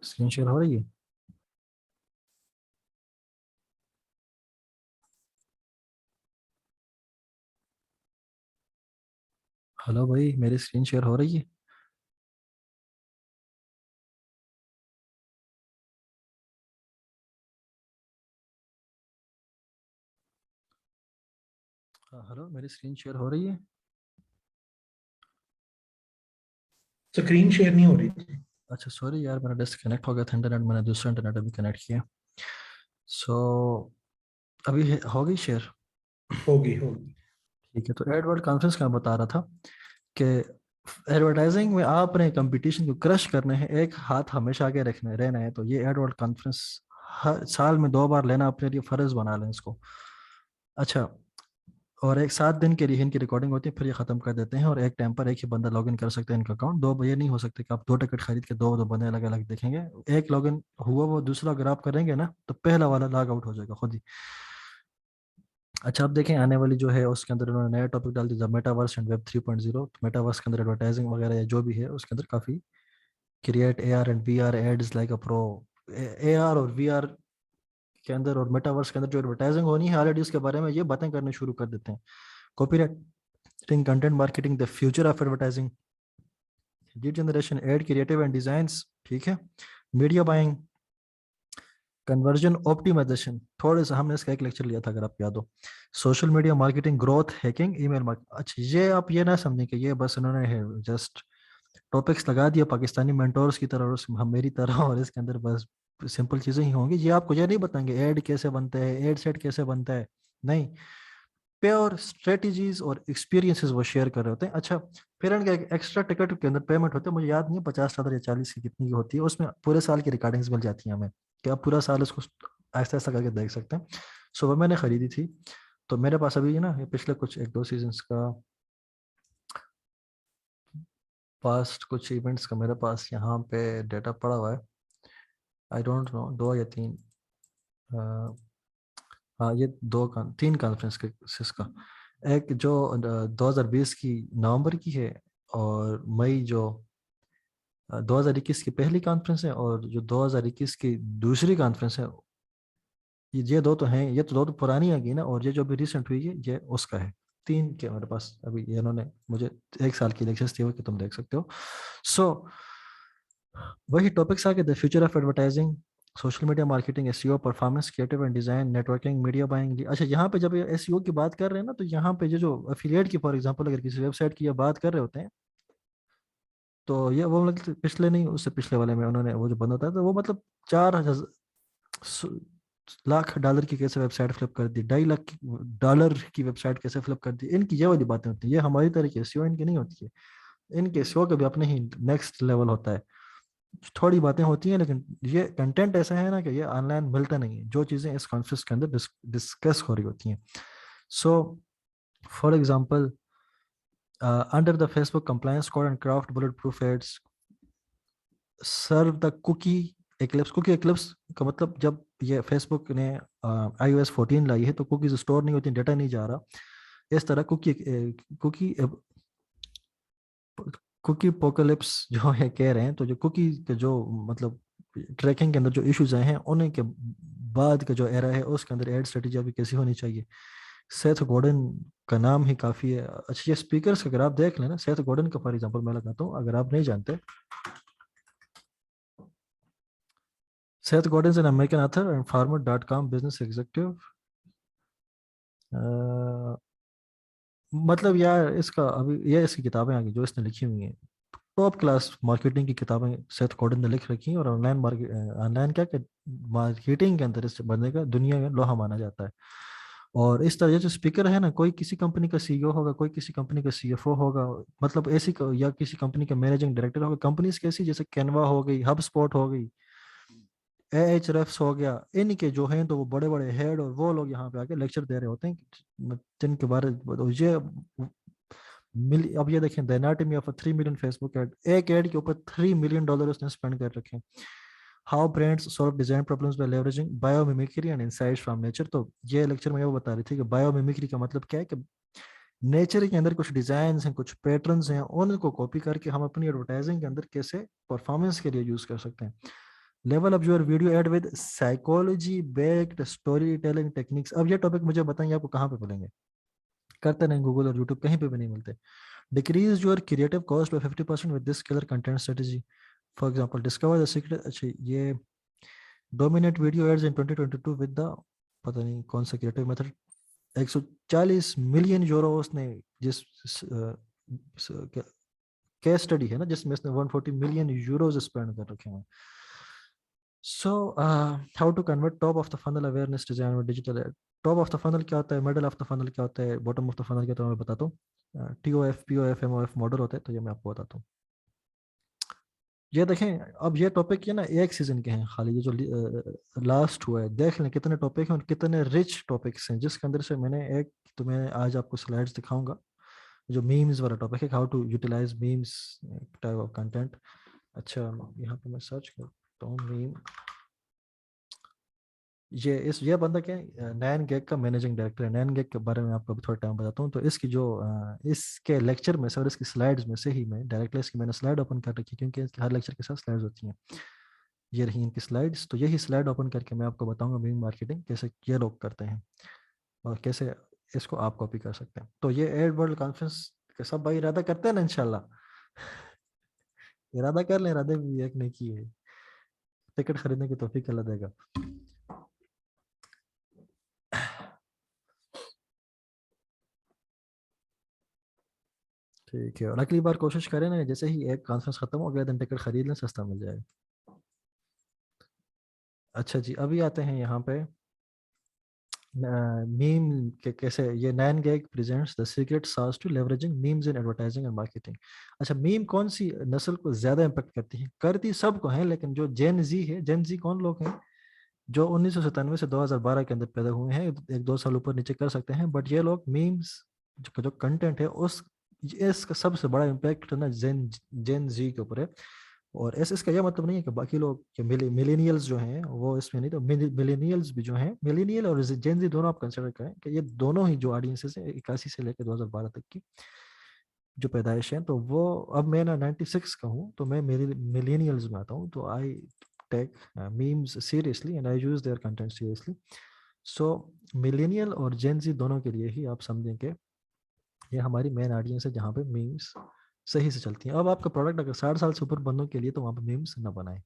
स्क्रीन शेयर हो रही है? हेलो भाई, मेरी स्क्रीन शेयर हो रही है? हाँ हेलो, मेरी स्क्रीन शेयर हो रही है? स्क्रीन शेयर नहीं हो रही थी। अच्छा सॉरी यार, मेरा डिस्कनेक्ट हो गया था इंटरनेट, मैंने दूसरा इंटरनेट अभी कनेक्ट किया। सो अभी हो गई शेयर? होगी होगी। ठीक है, तो एडवर्ड कॉन्फ्रेंस का मैं बता रहा था कि एडवर्टाइजिंग में आपने कंपटीशन को क्रश करना है, एक हाथ हमेशा आगे रखना रहना है, तो ये एडवर्ड कॉन्फ्रेंस हर साल में 2 बार लेना अपने लिए फर्ज बना लें इसको। अच्छा, और एक 7 दिन के लिए इनकी रिकॉर्डिंग होती है, फिर ये खत्म कर देते हैं, और एक टाइम पर एक ही बंदा लॉगिन कर सकता है इनका अकाउंट। दो ये नहीं हो सकते कि आप 2 टिकट खरीद के दो दो बंदे अलग अलग देखेंगे। एक लॉगिन हुआ वो दूसरा अगर आप करेंगे ना, तो पहला वाला लॉग आउट हो जाएगा खुद ही। अच्छा, अब देखें आने वाली जो है उसके अंदर उन्होंने नया टॉपिक डाल दिया, मेटावर्स एंड वेब 3.0। मेटावर्स के अंदर एडवर्टाइजिंग वगैरह या जो भी है उसके अंदर काफ़ी create A R and V R ads like a pro. A R और वी आर के अंदर और मेटावर्स के अंदर जो एडवर्टाइजिंग होनी है ऑलरेडी उसके बारे में ये बातें करने शुरू कर देते हैं। Copywriting, content marketing, the future of advertising, lead generation, ad creative and designs, ठीक है, मीडिया बाइंग, कन्वर्जन ऑप्टिमाइजेशन, थोड़े सा हमने इसका एक लेक्चर लिया था अगर आप याद हो, social media marketing, growth hacking, email marketing. अच्छा, ये आप ये ना समझें कि ये बस उन्होंने है जस्ट टॉपिक्स लगा दिया पाकिस्तानी मेंटोर्स की तरह और हम मेरी तरह, और इसके अंदर बस सिंपल चीजें ही होंगी। ये आपको ये नहीं बताएंगे ऐड कैसे बनता है, एड सेट कैसे बनता है, नहीं, प्योर स्ट्रेटजीज और एक्सपीरियंसेस वो शेयर कर रहे होते हैं। अच्छा, फिर इनका एक एक्स्ट्रा टिकट के अंदर पेमेंट होता है, मुझे याद नहीं है $50 या 40 की कितनी की होती है, उसमें पूरे साल की रिकॉर्डिंग्स मिल जाती हैं हमें, कि आप पूरा साल उसको ऐसा ऐसा करके देख सकते हैं। सो वो मैंने खरीदी थी, तो मेरे पास अभी ना ये पिछले कुछ 1-2 सीजन्स का पास्ट कुछ इवेंट्स का मेरे पास यहाँ पे डेटा पड़ा हुआ है। आई डोंट नो 2 या 3, हाँ ये 3 कॉन्फ्रेंस का, एक जो 2020 की नवंबर की है, और मई जो 2021 की पहली कॉन्फ्रेंस है, और जो 2021 की दूसरी कॉन्फ्रेंस है। ये दो तो हैं, ये तो दो तो पुरानी आ गई ना, और ये जो अभी रिसेंट हुई है ये उसका है। 3 के मेरे पास अभी, ये इन्होंने मुझे 1 साल की लेक्चर्स दिए हुए कि तुम देख सकते हो। सो वही टॉपिक्स आगे, the future of advertising, social media marketing, SEO, performance, creative and design, networking, media buying. अच्छा, यहाँ पे जब ये एसईओ की बात कर रहे हैं ना, तो यहाँ पे ये जो एफिलिएट की फॉर एग्जांपल अगर किसी वेबसाइट की ये बात कर रहे होते हैं, तो ये वो मतलब पिछले नहीं उससे पिछले वाले में उन्होंने वो जो बंदा था, तो वो मतलब 4 लाख डॉलर की कैसे वेबसाइट फ्लिप कर दी, $2.5 लाख की वेबसाइट कैसे फ्लिप कर दी, इनकी ये वाली बातें होती हैं। ये हमारी तरह की एसईओ इनकी नहीं होती है, इनके एसईओ का भी अपने ही नेक्स्ट लेवल होता है। थोड़ी बातें होती हैं, लेकिन ये कंटेंट ऐसा है ना कि ये ऑनलाइन मिलता नहीं है, जो चीज़ें इस कॉन्फ्रेंस के अंदर डिस्कस हो रही होती हैं। So for example, under the Facebook compliance code and craft bulletproof ads, serve the cookie eclipse का मतलब, जब ये फेसबुक ने iOS 14 लाई है तो कुकीज स्टोर नहीं होती, डेटा नहीं जा रहा, इस तरह कुकी कुकी पोकलिप्स जो है कह रहे हैं, तो जो कुकी के जो मतलब ट्रैकिंग के अंदर जो इश्यूज आए हैं, उन्हीं के बाद का जो एरा है उसके अंदर एड स्ट्रेटेजी अभी कैसी होनी चाहिए। सेथ गॉर्डन का नाम ही काफ़ी है। अच्छा, ये स्पीकर्स अगर आप देख लें ना, सेथ गॉर्डन का फॉर एग्जांपल मैं लगाता हूँ अगर आप नहीं जानते। Seth Gordon is an American author and farmer dot com business executive. मतलब यार इसका अभी ये इसकी किताबें आ गई जो इसने लिखी हुई हैं, टॉप क्लास मार्केटिंग की किताबें सेथ गॉर्डन ने लिख रखी हैं, और ऑनलाइन मार्केट, ऑनलाइन क्या कि मार्केटिंग के अंदर इस बंदे का दुनिया में लोहा माना जाता है। और इस तरह जो स्पीकर है ना, कोई किसी कंपनी का सीईओ होगा, कोई किसी कंपनी का सीएफओ होगा, मतलब ऐसी या किसी कंपनी का मैनेजिंग डायरेक्टर होगा, कंपनीज कैसी जैसे कैनवा हो गई, हब स्पॉट हो गई, एएचरेफ्स हो गया, इनके जो हैं तो वो बड़े बड़े हेड और वो लोग यहाँ पे आके लेक्चर दे रहे होते हैं जिनके बारे तो ये अब ये देखें, the anatomy of a 3 million Facebook ad, एक एड के ऊपर $3 मिलियन उसने स्पेंड कर रखे हैं। How brands solve design problems bye leveraging biomimicry and insights from nature. तो ये लेक्चर में वो बता रही थी कि बायोमिमिक्री का मतलब क्या है कि नेचर के अंदर कुछ डिजाइन हैं, कुछ पैटर्न्स हैं, उनको कॉपी करके हम अपनी एडवर्टाइजिंग के अंदर कैसे परफॉर्मेंस के लिए यूज कर सकते हैं। Level up your video add with psychology based story telling techniques. अब ये टॉपिक मुझे बताएंगे आपको कहाँ पे मिलेंगे, करते नहीं गूगल और यूट्यूब कहीं पे भी नहीं मिलते। Decrease your creative cost by 50% with this colour content strategy. For example discover the secret. अच्छा ये dominate video ads in 2022 with the, पता नहीं कौन सा क्रिएटिव मेथड। 140 मिलियन यूरो उसने जिस केस स्टडी है ना जिसमें इसने 140 मिलियन यूरोज स्पेंड कर रखे हैं। So how to convert top of the funnel awareness design और digital ad. Top of the funnel क्या होता है, मिडल ऑफ द फनल क्या होता है, बॉटम ऑफ द फनल क्या होता है, मैं बताता हूँ। TOF POF MOF मॉडल होता है, तो ये मैं आपको बताता हूँ। ये देखें, अब ये टॉपिक ये ना एक सीजन के हैं खाली, ये जो लास्ट हुआ है, देख लें कितने टॉपिक हैं और कितने रिच टॉपिक्स हैं, जिसके अंदर से मैंने एक, तो मैं आज आपको स्लाइड्स दिखाऊंगा। जो मीम्स वाला टॉपिक है, how to utilize memes type of content. अच्छा यहाँ पे मैं सर्च करता हूँ मीम। ये बंदा क्या है, नैन गैग का मैनेजिंग डायरेक्टर है। नैन गैग के बारे में आपको अभी थोड़ा टाइम बताता हूँ। तो इसकी जो इसके लेक्चर में से और इसकी स्लाइड्स में से ही मैं डायरेक्टली इसकी मैंने स्लाइड ओपन कर रखी है, क्योंकि इसके हर लेक्चर के साथ स्लाइड्स होती हैं। ये रही इनकी स्लाइड्स। तो यही स्लाइड ओपन करके मैं आपको बताऊंगा मीम मार्केटिंग कैसे ये लोग करते हैं और कैसे इसको आप कॉपी कर सकते हैं। तो ये एड वर्ल्ड कॉन्फ्रेंस के सब भाई इरादा करते हैं ना इंशाल्लाह। इरादा कर लें, इरादे भी एक नहीं की है। टिकट खरीदने की तौफीक अल्लाह देगा। ठीक है, और अगली बार कोशिश करें ना, जैसे ही एक कॉन्फ्रेंस खत्म हो, अगले दिन टिकट खरीद लें, सस्ता मिल जाएगा। अच्छा जी, अभी आते हैं यहाँ पे मीम के कैसे। ये nine gag presents the secret sauce to leveraging memes in advertising and marketing. अच्छा, मीम कौन सी नस्ल को ज्यादा इम्पेक्ट करती है? करती सबको है, लेकिन जो जेन जी है, जेन जी कौन लोग हैं, जो 1997 से 2012 के अंदर पैदा हुए हैं, एक दो साल ऊपर नीचे कर सकते हैं, बट ये लोग मीम्स जो कंटेंट है उस इसका सबसे बड़ा इम्पैक्ट ना जेन जेन जी के ऊपर है। और ऐसे इसका यह मतलब नहीं है कि बाकी लोग कि मिलेनियल्स जो हैं वो इसमें नहीं, तो मिलेनियल्स भी जो हैं, मिलेनियल और जेन जी दोनों आप कंसिडर करें कि ये दोनों ही जो ऑडियंसेस है 81 से लेकर 2012 तक की जो पैदाइश है, तो वो, अब मैं ना 96 का हूँ, तो मैं मिलेनियल्स में आता हूँ। तो I take memes seriously and I use their content seriously. So millennial और जेन जी दोनों के लिए ही आप समझें कि ये हमारी मेन ऑडियंस है जहाँ पे मीम्स सही से चलती हैं। अब आपका प्रोडक्ट अगर 60 साल से ऊपर बंदों के लिए, तो वहाँ पे मीम्स ना बनाए।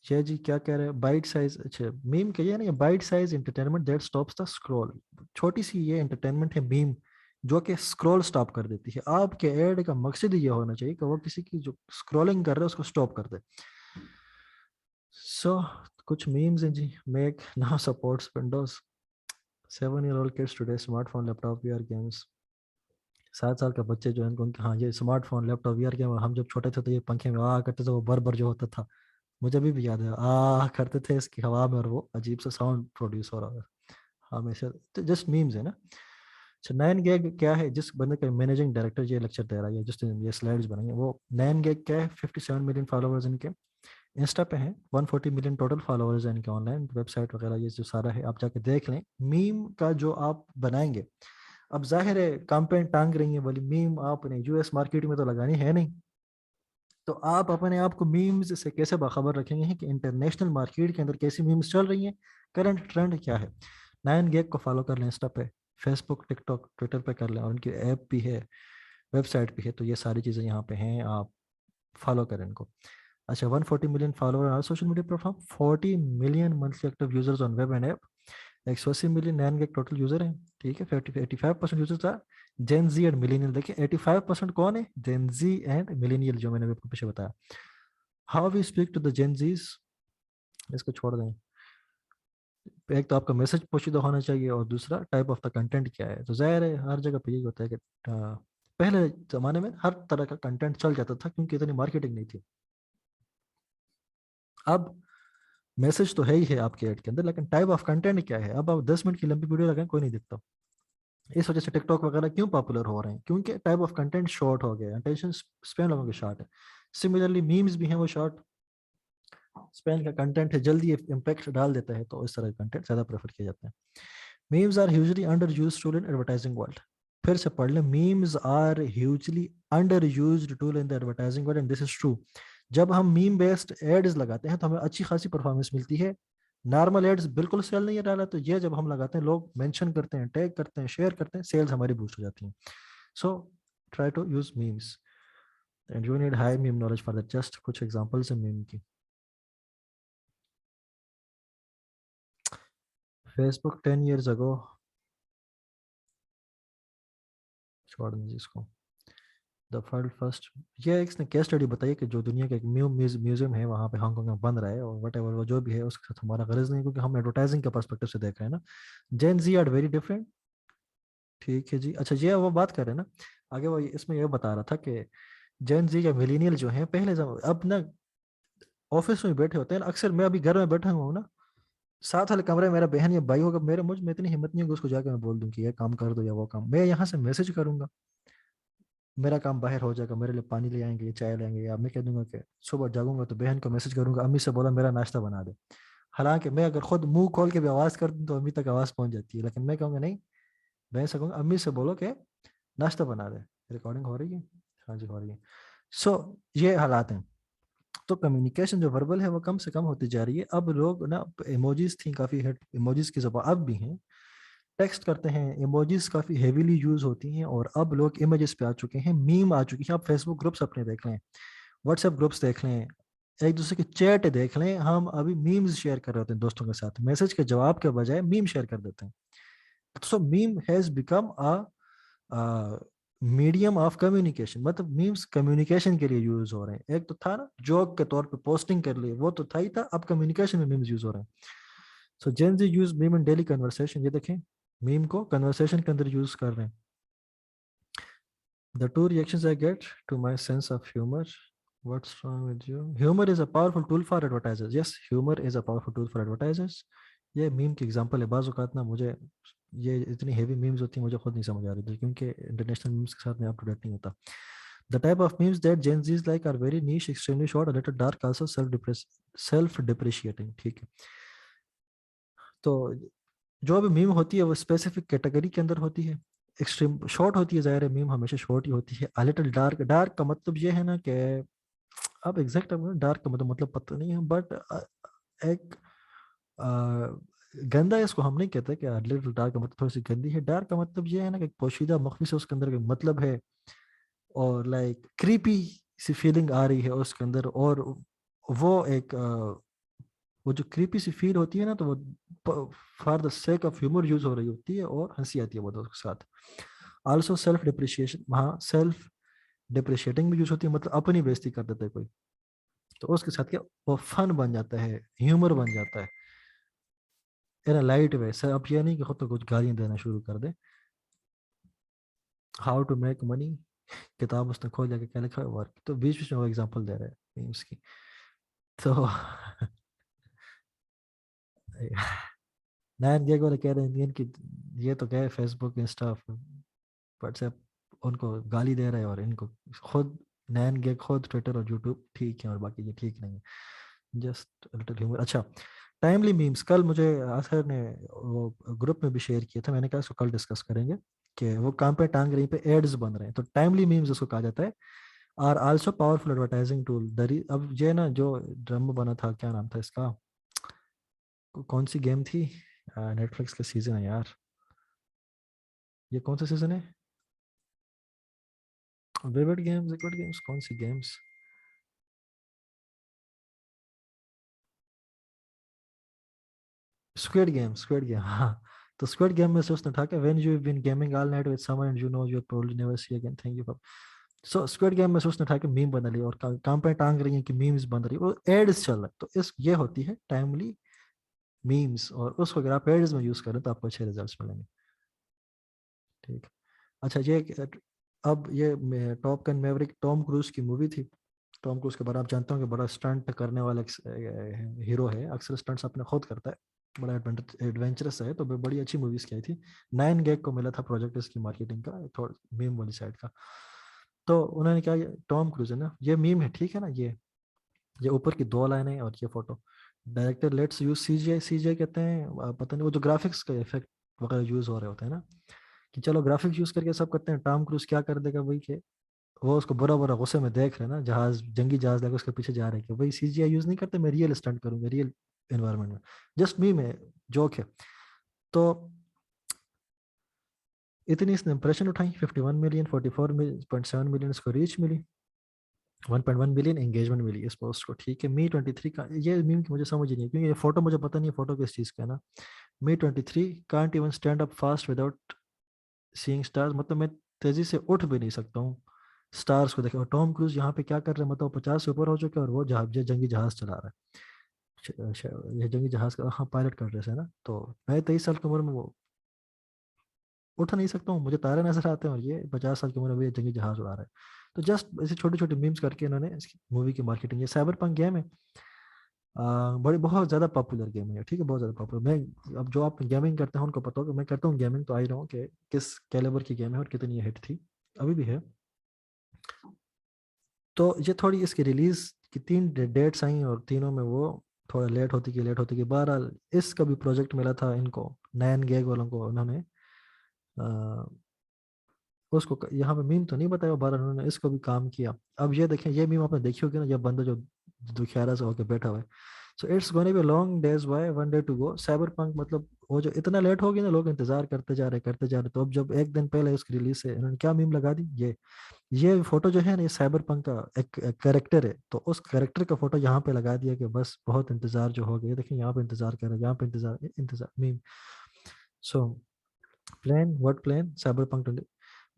जय जी क्या कह रहे हैं, बाइट साइज। अच्छा, मीम कहिए ना, bite size entertainment that stops the scroll. छोटी सी ये एंटरटेनमेंट है मीम, जो कि स्क्रॉल स्टॉप कर देती है। आपके ऐड का मकसद ही ये होना चाहिए कि वो किसी की जो स्क्रॉलिंग कर रहे है उसको स्टॉप कर दे। सो कुछ मीम्स हैं जी। Make now supports Windows 7 year old kids today smartphone laptop VR games. 7 साल का बच्चे जो है उनके, हाँ ये स्मार्टफोन लैपटॉप वीआर गेम। हम जब छोटे थे तो ये पंखे में आ करते थे, वो बर बर जो होता था, मुझे अभी भी याद है, आ करते थे इसकी हवा में और वो अजीब सा साउंड प्रोड्यूस हो रहा है हमेशा। तो जस्ट मीम्स है ना। अच्छा, नैन गैग क्या है? जिस बंदे का मैनेजिंग डायरेक्टर ये लेक्चर दे रहा है, जिसने ये स्लाइड्स बनाई है, वो नैन गैग क्या है? 57 मिलियन फॉलोअर्स इनके इंस्टा पे हैं, 140 मिलियन टोटल फॉलोअर्स हैं इनके, ऑनलाइन वेबसाइट वगैरह ये जो सारा है आप जाके देख लें। मीम का जो आप बनाएंगे, अब जाहिर है कैंपेन टांग रही है वाली मीम आपने US मार्केट में तो लगानी है नहीं, तो आप अपने आप को मीम्स से कैसे बाखबर रखेंगे कि इंटरनेशनल मार्केट के अंदर कैसी मीम्स चल रही हैं, करंट ट्रेंड क्या है। नाइन गैग को फॉलो कर लें इंस्टा पे, फेसबुक टिकटॉक ट्विटर पे कर लें, और उनकी ऐप भी है, वेबसाइट भी है, तो ये सारी चीज़ें यहाँ पे हैं, आप फॉलो करें इनको। अच्छा, 140 million follower on social media platform, 40 million monthly active users on web and app, 180 million nine gag total user हैं। ठीक है, 85% users are Gen Z and millennial. देखिए 85% कौन है? जेन जी एंड मिलेनियल, जो मैंने आपको पीछे बताया। How we speak to the Gen Zs, इसको छोड़ दें। एक तो आपका मैसेज पोशीदा होना चाहिए, और दूसरा टाइप ऑफ द कंटेंट क्या है। तो जाहिर है हर जगह पे यही होता है कि पहले ज़माने में हर तरह का कंटेंट चल जाता था, क्योंकि इतनी मार्केटिंग नहीं थी। अब मैसेज तो है ही है आपके ऐड के अंदर, लेकिन टाइप ऑफ कंटेंट क्या है। अब आप 10 मिनट की लंबी वीडियो लगाएं, कोई नहीं दिखता। इस वजह से टिकटॉक वगैरह क्यों पॉपुलर हो रहे हैं, क्योंकि टाइप ऑफ कंटेंट शॉर्ट हो गया, अटेंशन स्पैन लोगों की शॉर्ट है। सिमिलरली मीम्स भी हैं, वो शॉर्ट स्पैन का कंटेंट है, जल्दी इम्पैक्ट डाल देता है, तो इस तरह का कंटेंट ज़्यादा प्रेफर किया जाता है। Memes are hugely under use tool in advertising world. फिर से पढ़ लें, memes are hugely under use tool in the advertising world and this is true. जब हम मीम बेस्ड एड्स लगाते हैं तो हमें अच्छी खासी परफॉर्मेंस मिलती है। नॉर्मल एड्स बिल्कुल सेल नहीं डाला, तो ये जब हम लगाते हैं, लोग मेंशन करते हैं, टैग करते हैं, शेयर करते हैं, सेल्स हमारी बूस्ट हो जाती हैं। So try to use memes and you need high meme knowledge for that. Just कुछ एग्जांपल्स हैं मीम की। फेसबुक 10 years ago, छोड़ दीजिए इसको। द फर्स्ट, ये एक केस स्टडी बताइए कि जो दुनिया का एक म्यूजियम है वहाँ पे हांगकांग में बन रहा है, और वट एवर वो जो भी है उसके साथ हमारा गरज नहीं, क्योंकि हम एडवर्टाइजिंग के पर्सपेक्टिव से देख रहे हैं ना। जेन जी आर वेरी डिफरेंट। ठीक है जी। अच्छा, ये वो बात कर रहे हैं ना, आगे वो इसमें ये बता रहा था कि जेन जी या मिलीनियल जो है पहले अब ना ऑफिस में बैठे होते हैं ना, अक्सर मैं अभी घर में बैठा हुआ हूँ ना, साथ वाले कमरे में मेरा बहन या भाई होगा, मेरे मुझ में इतनी हिम्मत नहीं होगी उसको जाके मैं बोल दूं कि ये काम कर दो या वो काम। मैं यहाँ से मैसेज करूंगा, मेरा काम बाहर हो जाएगा, मेरे लिए पानी ले आएंगे, चाय लेंगे, या मैं कह दूंगा कि सुबह जागूंगा तो बहन को मैसेज करूंगा, अम्मी से बोला मेरा नाश्ता बना दे। हालांकि मैं अगर खुद मुंह खोल के भी आवाज़ कर दूं तो अम्मी तक आवाज़ पहुंच जाती है, लेकिन मैं कहूँगा नहीं, बहन से कहूँगा अम्मी से बोलो कि नाश्ता बना दे। रिकॉर्डिंग हो रही है? हाँ जी, हो रही है। सो ये हालात हैं। तो कम्युनिकेशन जो वर्बल है वो कम से कम होती जा रही है। अब लोग ना, इमोजीज थी काफ़ी, इमोजीज की ज़बान अब भी हैं, टेक्स्ट करते हैं, इमोजीज काफ़ी हेवीली यूज होती हैं, और अब लोग इमेजेस पे आ चुके हैं, मीम आ चुकी हैं। आप फेसबुक ग्रुप्स अपने देख लें, व्हाट्सएप ग्रुप्स देख लें, एक दूसरे के चैट देख लें, हम अभी मीम्स शेयर कर रहे होते हैं दोस्तों के साथ, मैसेज के जवाब के बजाय मीम शेयर कर देते हैं। So meme has become a medium of communication, मतलब मीम्स कम्युनिकेशन के लिए यूज हो रहे हैं। एक तो था ना जोक के तौर पे पोस्टिंग कर लिए, वो तो था ही था, अब कम्युनिकेशन में मीम्स यूज हो रहे हैं। सो जेन जी यूज मीम इन डेली कन्वर्सेशन, ये देखें, मीम को कन्वर्सेशन के अंदर यूज कर रहे हैं। The two reactions I get to my sense of humor. What's wrong with you? Humor is a powerful tool for advertisers. Yes, humor is a powerful tool for advertisers. ये meme की example है। बाज़ औक़ात ना मुझे ये इतनी heavy memes होती हैं, मुझे खुद नहीं समझ आ रही थी, क्योंकि इंटरनेशनल मीम्स के साथ मैं अप टू डेट नहीं होता। The type of memes that Gen Z's like are very niche, extremely short, a little dark, also self-depreciating. ठीक है, तो जो भी मीम होती है वो स्पेसिफिक कैटेगरी के अंदर होती है, एक्सट्रीम शॉर्ट होती है, ज़ाहिर है मीम हमेशा शॉर्ट ही होती है। अ लिटिल डार्क, डार्क का मतलब ये है ना कि अब एग्जैक्ट डार्क का मतलब पता नहीं है, बट एक गंदा है, इसको हम नहीं कहते कि लिटिल डार्क का मतलब थोड़ी सी गंदी है। डार्क का मतलब ये है ना कि पोशीदा मख्फी से उसके अंदर मतलब है, और लाइक क्रीपी सी फीलिंग आ रही है उसके अंदर, और वो एक वो जो क्रीपी सी फील होती है ना, तो वो for the sake of humour use हो रही होती है, और हंसी आती है वो उसके साथ। आल्सो सेल्फ डिप्रिशिएशन, हाँ सेल्फ डिप्रिशिएटिंग भी यूज होती है, मतलब अपनी बेइज्जती कर देता है कोई, तो उसके साथ क्या वो फन बन जाता है, ह्यूमर बन जाता है इन अ लाइट वे। सर अब ये नहीं कि खुद तो कुछ गालियां देना शुरू कर दे। हाउ टू मेक मनी, किताब उसने खोल जाके क्या लिखा है, वर्क, तो बीच बीच में वो एग्जांपल दे रहे हैं उसकी। तो नैन गेग वाले कह रहे हैं इंडियन की, ये तो क्या है, फेसबुक इंस्टा व्हाट्सएप उनको गाली दे रहे हैं, और इनको खुद नैन गेग खुद ट्विटर और यूट्यूब ठीक है, और बाकी ये ठीक नहीं है। Just little humour. अच्छा, टाइमली मीम्स, कल मुझे आसर ने वो ग्रुप में भी शेयर किया था, मैंने कहा इसको कल डिस्कस करेंगे कि वो काम पे टांग रही पे एड्स बन रहे हैं, तो टाइमली मीम्स उसको कहा जाता है। Are also powerful advertising tool दरी। अब ये ना जो ड्रामा बना था, क्या नाम था इसका, कौन सी गेम थी, नेटफ्लिक्स का सीजन है यार, ये कौन सा सीजन है, विविड गेम्स, विविड गेम्स, कौन सी games, Squid Game, Squid Game, हाँ। तो स्क्विड गेम में से उसने उठा के when you have been gaming all night with someone and you know you probably never see again, thank you for. So Squid Game में से उसने उठा के मीम बना ली, और काम पे टांग रही है कि मीम्स बन रही है, वो एड्स चल रहा है, तो इस ये होती है टाइमली मीम्स, और उसको अगर आप एड्स में यूज करें तो आपको अच्छे रिजल्ट्स मिलेंगे। ठीक। अच्छा, ये अब ये top gun Maverick Tom cruise की मूवी थी। टॉम क्रूज के बारे में आप जानते हो कि बड़ा स्टंट करने वाला हीरो है, अक्सर स्टंट्स अपने खुद करता है, बड़ा एडवेंचरस है, तो बड़ी अच्छी मूवीज की आई थी। 9 गैग को मिला था प्रोजेक्ट इसकी मार्केटिंग का, थोड़ा मीम वाली साइड का। तो उन्होंने क्या, टॉम क्रूज है ना, ये मीम है, ठीक है ना, ये ऊपर की 2 लाइनें और ये photo. Director let's use CGI, CGI कहते हैं पता नहीं, वो जो ग्राफिक्स का इफेक्ट वगैरह यूज हो रहे होते हैं ना, कि चलो ग्राफिक्स यूज करके सब करते हैं। टॉम क्रूज क्या कर देगा भाई, कि वो उसको बुरा बुरा गुस्से में देख रहे हैं ना, जहाज, जंगी जहाज लेकर उसके पीछे जा रहे हैं, कि भाई सीजीआई यूज नहीं करते, मैं रियल स्टंट करूंगा रियल एनवायरनमेंट में। जस्ट मी में जोक है। तो इतनी इसने इंप्रेशन उठाई, 51 मिलियन, 44.7 मिलियन इसको रीच मिली, 1.1 बिलियन एंगेजमेंट मिली इस पोस्ट को, ठीक है। मी 23 का ये मीम की मुझे समझ ही नहीं है, क्योंकि ये फोटो मुझे पता नहीं है फोटो किस चीज़ का है ना। मी 23 can't even stand up fast without seeing stars, मतलब मैं तेजी से उठ भी नहीं सकता हूँ स्टार्स को देखे। और टॉम क्रूज यहाँ पे क्या कर रहे हैं, मतलब 50 से ऊपर हो चुके हैं और वो जहाज, ये जंगी जहाज चला रहा है। ये जंगी जहाज का, हाँ, पायलट कर रहे थे ना। तो मैं 23 साल की उम्र में वो उठ नहीं सकता हूँ, मुझे तारे नजर आते हैं, और ये 50 साल की उम्र में ये जंगी जहाज उड़ा रहा है। तो जस्ट ऐसे छोटे छोटे मीम्स करके इन्होंने इसकी मूवी की मार्केटिंग। ये साइबर पंक गेम है, बड़ी बहुत ज़्यादा पॉपुलर गेम है, ठीक है, बहुत ज़्यादा पॉपुलर। मैं, अब जो आप गेमिंग करते हैं उनको पता होगा, मैं करता हूँ गेमिंग, तो आई रहा हूँ कि किस कैलिबर की गेम है और कितनी ये हिट थी, अभी भी है। तो ये थोड़ी इसकी रिलीज की 3 डेट्स आई, और तीनों में वो थोड़ा लेट होती गई। बहरहाल इसका भी प्रोजेक्ट मिला था इनको, नैन गैग वालों को, उन्होंने उसको यहाँ पे मीम तो नहीं बताया, बार उन्होंने इसको भी काम किया। अब ये देखें, ये मीम आपने देखी होगी ना, ये बंदा जो दुखियारा सा होकर बैठा हुआ है। So it's gonna be long days by, one day to go. Cyberpunk, मतलब वो जो इतना लेट हो गया ना, लोग इंतजार करते जा रहे। तो अब जब एक दिन पहले उसकी रिलीज से इन्होंने क्या मीम लगा दी, ये फोटो जो है ना, ये साइबर पंक का एक कैरेक्टर है, तो उस कैरेक्टर का फोटो यहाँ पे लगा दिया कि बस बहुत इंतजार जो हो गया, देखिए यहाँ पे इंतजार कर रहे हैं, यहाँ पे इंतजार इंतजार meme. So plan, what plan, cyber punk.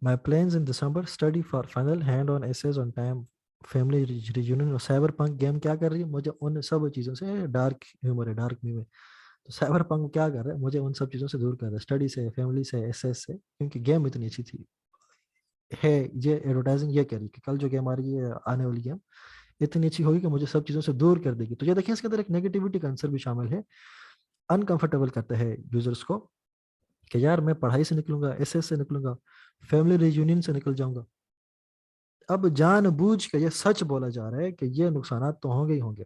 My plans in December, study for final, hand on essays on time, family reunion। और साइबर पंक गेम क्या कर रही है, मुझे उन सब चीज़ों से, डार्क ह्यूमर है, डार्क मीम है, तो साइबर पंक क्या कर रहा है, मुझे उन सब चीज़ों से दूर कर रहा है, स्टडी से, फैमिली से, एसेस से, क्योंकि गेम इतनी अच्छी थी है। ये एडवर्टाइजिंग ये कह रही है कि कल जो गेम आ रही है, आने वाली गेम इतनी अच्छी होगी कि मुझे सब चीज़ों से दूर कर देगी। तो ये देखिए, इसके अंदर एक नेगेटिविटी का आंसर भी शामिल है, अनकंफर्टेबल करता है यूजर्स को, कि यार मैं पढ़ाई से निकलूंगा, एसेस से निकलूंगा, फैमिली रियूनियन से निकल जाऊंगा। अब जानबूझ के ये सच बोला जा रहा है कि ये नुकसान तो होंगे ही होंगे,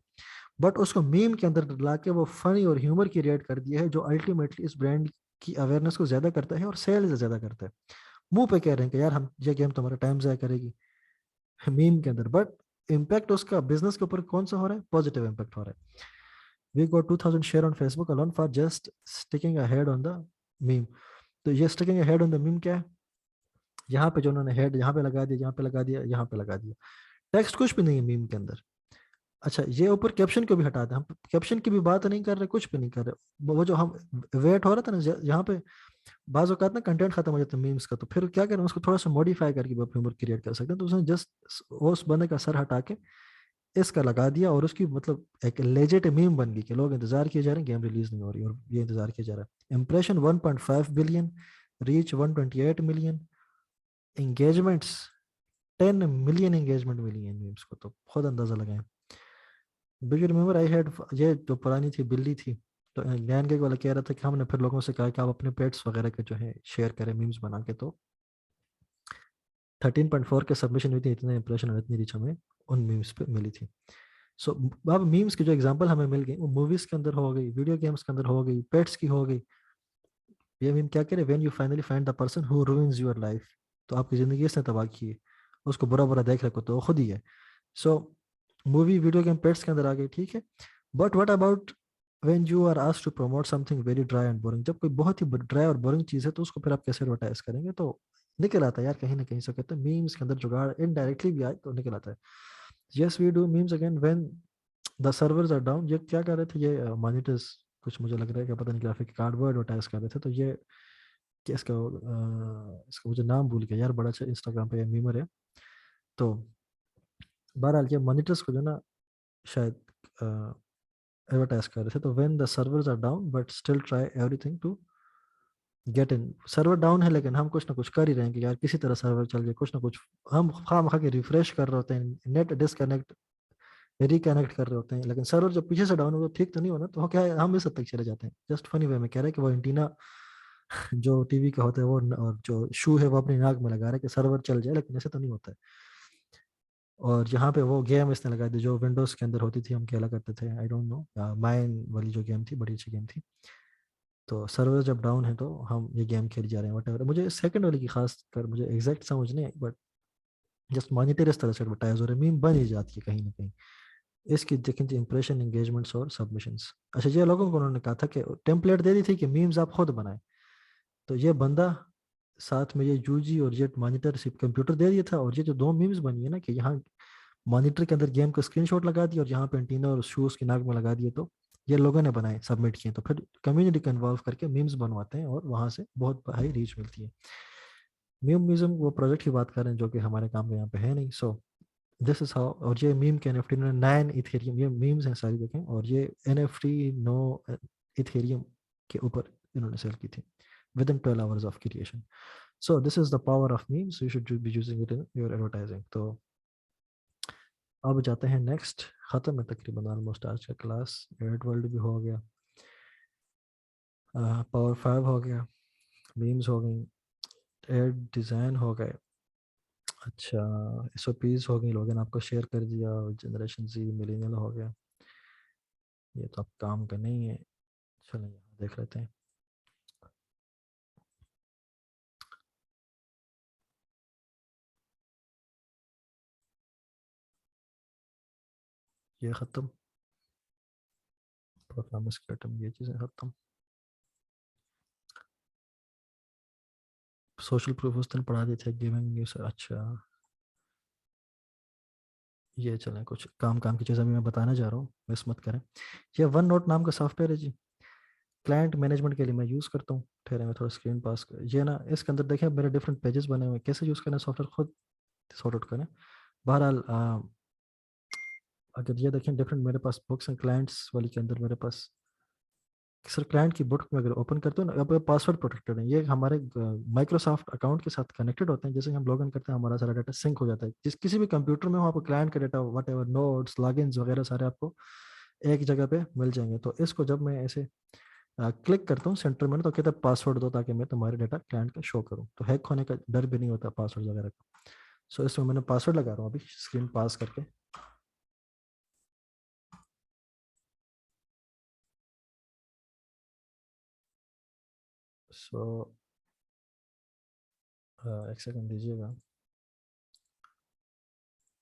बट उसको मीम के अंदर ला के वो फनी और ह्यूमर क्रिएट कर दिया है, जो अल्टीमेटली इस ब्रांड की अवेयरनेस को ज्यादा करता है और सेल ज्यादा करता है। मुंह पे कह रहे हैं कि यार हम, ये गेम तुम्हारा टाइम जाया करेगी मीम के अंदर, बट इम्पैक्ट उसका बिजनेस के ऊपर कौन सा हो रहा है, पॉजिटिव इम्पैक्ट हो रहा है। We got 2000 share on Facebook alone for just sticking ahead on the meme. तो ये sticking ahead on the meme क्या है, यहाँ पे जो उन्होंने हेड यहाँ पे लगा दिया, यहाँ पे लगा दिया, यहाँ पे लगा दिया, टेक्स्ट कुछ भी नहीं है मीम के अंदर। अच्छा, ये ऊपर कैप्शन को भी हटा दें, हम कैप्शन की भी बात नहीं कर रहे, कुछ भी नहीं कर रहे। वो जो हम वेट हो रहा था ना, यहाँ पे बाज औकात ना कंटेंट खत्म हो जाता है मीम्स का, तो फिर क्या करें, उसको थोड़ा सा मॉडिफाई करके भी अपनी उम्र क्रिएट कर सकते हैं। तो उसने जस्ट उस बंदे का सर हटा के इसका लगा दिया, और उसकी मतलब एक लेजेट मीम बन गई कि लोग इंतजार किए जा रहे हैं, गेम रिलीज नहीं हो रही और ये इंतजार किया जा रहा है। Impression 1.5 billion, reach 128 million, engagements 10 million engagement मिली है मीम्स को, तो खुद अंदाजा लगाएं। Do you remember I had, ये जो पुरानी थी बिल्ली थी, तो ज्ञान के वाला कह रहा था कि हमने फिर लोगों से कहा कि आप अपने पेट्स वगैरह के जो है शेयर करें मीम्स बना के। तो 13.4 के सबमिशन हुई थी, इतने इंप्रेशन और इतनी रीच हमें उन मीम्स पे मिली थी। सो अब मीम्स की जो एग्जांपल हमें मिल गई, वो मूवीज के अंदर हो गई, वीडियो गेम्स के अंदर हो गई, पेट्स की हो गई। ये मीम क्या करे, when you finally find the person who ruins your life, तो आपकी जिंदगी इसने तबाह की है, उसको बुरा बुरा देख रखो तो वो खुद ही है। So movie, video game, pets के अंदर आ गई, ठीक है। But what about when you are asked to promote something very dry and boring, जब कोई बहुत ही ड्राई और बोरिंग चीज है, तो उसको फिर आप कैसे एडवर्टाइज करेंगे। तो निकल आता है यार कहीं ना कहीं से, कहते हैं मीम्स के अंदर जुगाड़ इनडायरेक्टली भी आए तो निकल आता है। Yes we do memes again when the servers are down. ये क्या कर रहे थे, ये मॉनिटर्स, कुछ मुझे लग रहा है कि पता नहीं ग्राफिक कार्ड वो एडवर्टाइज कर रहे थे। तो ये कि इसका मुझे नाम भूल गया यार, बड़ा अच्छा इंस्टाग्राम पे मीमर है। तो बहरहाल ये मॉनिटर्स को जो ना, शायद एडवर्टाइज कर रहे थे। तो when the servers are down but still try everything to get in. Server down है लेकिन हम कुछ ना कुछ कर ही रहे हैं कि यार किसी तरह सर्वर चल जाए, कुछ ना कुछ हम खाम खा के रिफ्रेश कर रहे होते हैं, नेट डिस्कनेक्ट रिकनेक्ट कर रहे होते हैं, लेकिन सर्वर जब पीछे से डाउन हो तो ठीक तो नहीं होना। तो क्या है, हम इस हद तक चले जाते हैं। जस्ट फनी वे में कह रहे हैं कि वो एंटीना जो टीवी का होता है वो और जो शू है वो अपनी नाक में लगा रहे हैं कि सर्वर चल जाए, लेकिन ऐसे तो नहीं होता है। और यहाँ पे वो गेम इसने लगा दी जो विंडोज़ के अंदर होती थी, हम खेला करते थे, आई डोंट नो, माइन वाली जो गेम थी, बड़ी अच्छी गेम थी। तो सर्वर जब डाउन है तो हम ये गेम खेल जा रहे हैं वट। मुझे सेकंड वाली की खास कर मुझे एग्जैक्ट समझ नहीं आई, बट जस्ट मॉनिटर इस तरह से एडवर्टाइज हो रहे, मीम बन ही जाती है कहीं ना कहीं। इसकी देखें इंप्रेशन, एंगेजमेंट्स और सबमिशंस। अच्छा, ये लोगों को उन्होंने कहा था कि टेम्पलेट दे दी थी कि मीम्स आप खुद बनाएं। तो ये बंदा साथ में ये यूजी और ये मॉनिटर सिर्फ कंप्यूटर दे दिया था, और ये जो दो मीम्स बनी है ना कि यहाँ मॉनिटर के अंदर गेम का स्क्रीनशॉट लगा दिया और यहाँ पे एंटीना और शूज की नाक में लगा दिए, तो ये लोगों ने बनाए, सबमिट किए। तो फिर कम्युनिटी को इन्वॉल्व करके मीम्स बनवाते हैं और वहाँ से बहुत हाई रीच मिलती है। मीम म्यूजियम वो प्रोजेक्ट की बात कर रहे हैं जो कि हमारे काम के यहाँ पे है नहीं। So this is how. और ये मीम के एनएफटी ने 9 इथेरियम, ये मीम्स हैं सारी देखें, और ये एनएफटी 9 इथेरियम के ऊपर इन्होंने सेल की थी with in 12 hours of creation. So this is the power of memes, you should be using it in your advertising. तो अब जाते हैं नेक्स्ट। ख़त्म है तकरीबन ऑलमोस्ट आज का क्लास। एड वर्ल्ड भी हो गया, पावर 5 हो गया, मीम्स हो गई, एड डिज़ाइन हो गए। अच्छा, एसओपीज हो गई, लोगों ने आपको शेयर कर दिया, जनरेशन जी मिलीनियल हो गया। ये तो अब काम का नहीं है। चलो यहाँ देख लेते हैं। ये ख़त्म, परफॉर्मेंस के आइटम, ये चीज़ें ख़त्म। सोशल प्रूफ उस दिन पढ़ा दिए थे, गिविंग न्यूज़। अच्छा, ये चलें, कुछ काम काम की चीज़ अभी मैं बताने जा रहा हूँ, मिस मत करें। ये वन नोट नाम का सॉफ्टवेयर है जी, क्लाइंट मैनेजमेंट के लिए मैं यूज़ करता हूँ। ठहरे मैं थोड़ा स्क्रीन पास कर, ये ना इसके अंदर देखें मेरे डिफरेंट पेजेस बने हुए हैं, कैसे यूज़ करना सॉफ्टवेयर खुद सॉर्ट आउट करें। बहरहाल अगर ये देखें डिफरेंट मेरे पास बुक्स हैं, क्लाइंट्स वाली के अंदर मेरे पास सर क्लाइंट की बुक में अगर ओपन करते हो ना, अब पासवर्ड प्रोटेक्टेड है, ये हमारे माइक्रोसॉफ्ट अकाउंट के साथ कनेक्टेड होते हैं। जैसे हम लॉगिन करते हैं हमारा सारा डाटा सिंक हो जाता है, जिस किसी भी कंप्यूटर में हो आपको क्लाइंट का data what ever notes logins वगैरह सारे आपको एक जगह पे मिल जाएंगे। तो इसको जब मैं ऐसे क्लिक करता हूँ सेंटर में, तो कहता है पासवर्ड दो ताकि मैं तुम्हारे डाटा क्लाइंट का शो करूँ, तो हैक होने का डर भी नहीं होता पासवर्ड वगैरह का। सो इसमें मैंने पासवर्ड लगा रहा हूँ अभी स्क्रीन पास करके। सो एक सेकंड दीजिएगा।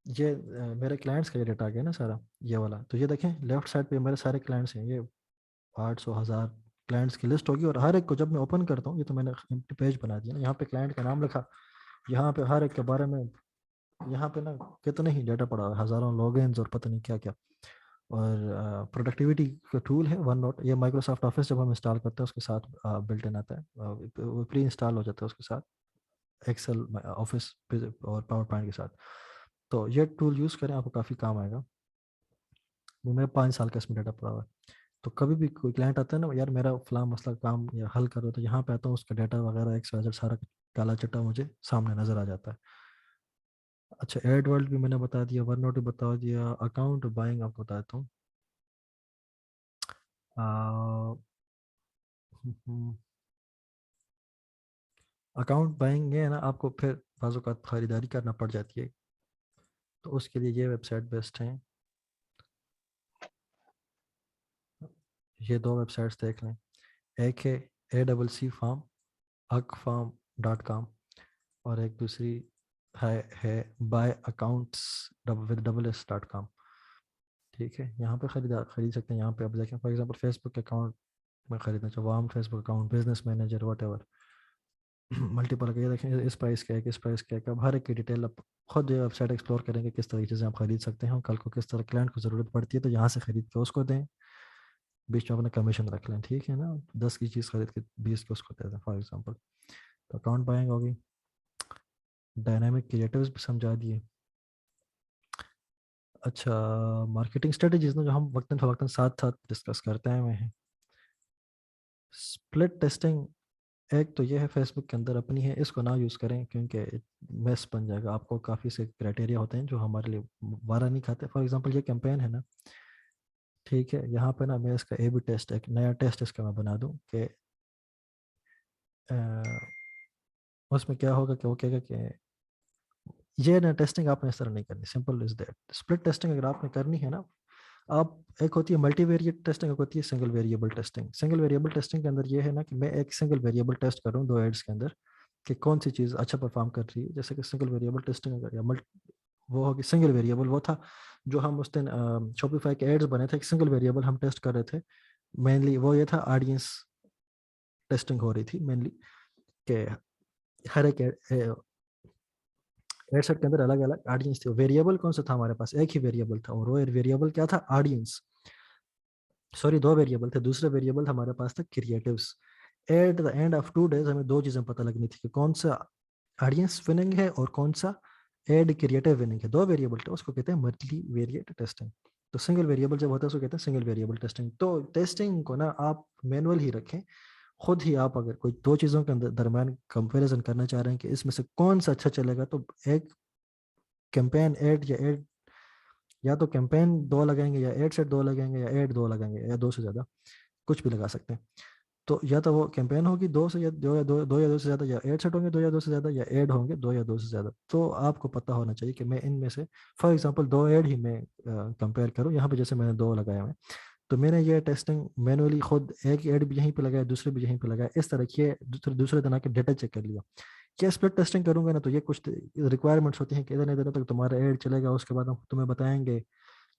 ये मेरे क्लाइंट्स का ये डाटा आ गया ना सारा, ये वाला। तो ये देखें लेफ्ट साइड पे मेरे सारे क्लाइंट्स हैं, ये 800 1000 क्लाइंट्स की लिस्ट होगी, और हर एक को जब मैं ओपन करता हूँ, ये तो मैंने एम्प्टी पेज बना दिया ना, यहाँ पे क्लाइंट का नाम लिखा, यहाँ पे हर एक के बारे में, यहाँ पे ना कितने ही डाटा पड़ा है, हज़ारों लॉगिन्स और पता नहीं क्या क्या। और प्रोडक्टिविटी का टूल है वन नोट, ये माइक्रोसॉफ्ट ऑफिस जब हम इंस्टॉल करते हैं उसके साथ बिल्ट इन आता है, वो प्री इंस्टॉल हो जाता है उसके साथ, एक्सेल ऑफिस और पावर पॉइंट के साथ। तो ये टूल यूज़ करें, आपको काफ़ी काम आएगा। वो मेरा 5 साल का इसमें डाटा पड़ा हुआ है। तो कभी भी कोई क्लाइंट आता है ना, यार मेरा फलां मसला काम या हल करो, तो यहाँ पे आता हूँ, उसका डाटा वगैरह एक्स सारा काला चिट्टा मुझे सामने नज़र आ जाता है। अच्छा, एड वर्ल्ड भी मैंने बता दिया, वन नोट भी बता दिया, अकाउंट बाइंग आपको बताता हूँ। अकाउंट बाइंग है ना, आपको फिर बाज़ औक़ात ख़रीदारी करना पड़ जाती है, तो उसके लिए ये वेबसाइट बेस्ट है। ये दो वेबसाइट्स देख लें, एक है ACC फार्म, akfarm.com, और एक दूसरी है buy accounts with double S dot com. ठीक है, यहाँ पे खरीद सकते हैं। यहाँ पे आप देखें फॉर एग्जांपल फेसबुक अकाउंट में खरीदना चाहो, वाम Facebook account, business manager, what ever, multiple. ये देखें इस प्राइस का है, किस प्राइस का है, अब हर एक की डिटेल आप खुद जो वेबसाइट एक्सप्लोर करेंगे किस तरीके से आप खरीद सकते हैं, और कल को किस तरह क्लाइंट को ज़रूरत पड़ती है तो यहाँ से खरीद के उसको दें, बीच में अपना कमीशन रख लें। ठीक है ना, 10 की चीज़ खरीद के 20 के उसको दे दें फॉर एग्जाम्पल। तो अकाउंट बाइंग होगी। डायनामिक क्रिएटिव्स भी समझा दिए। अच्छा, मार्केटिंग स्ट्रेटजीज ना जो हम वक्तन फ़वक्तन साथ साथ डिस्कस करते हैं में है। स्प्लिट टेस्टिंग एक तो ये है फेसबुक के अंदर अपनी है, इसको ना यूज़ करें क्योंकि मेस बन जाएगा। आपको काफ़ी से क्राइटेरिया होते हैं जो हमारे लिए वारा नहीं खाते। फॉर एग्जांपल ये कैंपेन है ना, ठीक है, यहाँ पे ना मैं इसका ए बी टेस्ट, एक नया टेस्ट इसका मैं बना दूँ कि उसमें क्या होगा कि वो कहेगा कि ये ना टेस्टिंग आपने इस तरह नहीं करनी, simple is that. Split testing अगर आपने करनी है ना, आप, एक होती है मल्टीवेरिएट टेस्टिंग, एक होती है single variable testing. Single variable testing के अंदर ये है ना कि मैं एक सिंगल वेरिएबल टेस्ट कर रहा हूँ दो एड्स के अंदर कि कौन सी चीज़ अच्छा परफॉर्म कर रही है। जैसे कि सिंगल वेरिएबल टेस्टिंग अगर, या वो होगी सिंगल वेरिएबल, वो था जो हम उस दिन शॉपिफाई के एड्स बने थे, एक सिंगल वेरिएबल हम टेस्ट कर रहे थे। मेनली वो ये था, ऑडियंस टेस्टिंग हो रही थी मेनली, कि हर एक एड सेट के अंदर अलग अलग ऑडियंस थी। वेरिएबल कौन सा था हमारे पास, एक ही वेरिएबल था, और वो वेरिएबल क्या था, ऑडियंस। सॉरी, दो वेरिएबल थे, दूसरा वेरिएबल हमारे पास था creatives. At the end of 2 days हमें दो चीज़ें पता लगनी थी कि कौन सा ऑडियंस विनिंग है और कौन सा एड क्रिएटिव विनिंग है। दो वेरिएबल थे, उसको कहते हैं मल्टी वेरिएट टेस्टिंग। तो सिंगल वेरिएबल जब होता है उसको कहते हैं सिंगल वेरिएबल टेस्टिंग। तो टेस्टिंग को ना आप मैनुअल ही रखें, खुद ही। आप अगर कोई दो चीज़ों के अंदर दरम्यान कंपैरिजन करना चाह रहे हैं कि इसमें से कौन सा अच्छा चलेगा, तो एक कैंपेन एड या एड, या तो कैंपेन दो लगाएंगे या एड सेट दो लगाएंगे या एड दो लगाएंगे या दो से ज़्यादा, कुछ भी लगा सकते हैं। तो या तो वो कैंपेन होगी दो से या दो, या दो या दो से ज़्यादा, या एड सेट होंगे दो या दो से ज़्यादा, या एड होंगे दो या दो से ज़्यादा। तो आपको पता होना चाहिए कि मैं इनमें से फॉर एग्जांपल दो एड ही मैं कंपेयर करूँ। यहाँ पे जैसे मैंने दो लगाया हुआ है, तो मैंने ये टेस्टिंग मैनुअली खुद एक एड भी यहीं पे लगाया, दूसरे भी यहीं पे लगाया, इस तरह किए, दूसरे तरह के डेटा चेक कर लिया। क्या स्प्लिट टेस्टिंग करूंगा ना, तो ये कुछ रिक्वायरमेंट्स होती हैं कि इतने दिनों तक तुम्हारा एड चलेगा, उसके बाद हम तुम्हें बताएंगे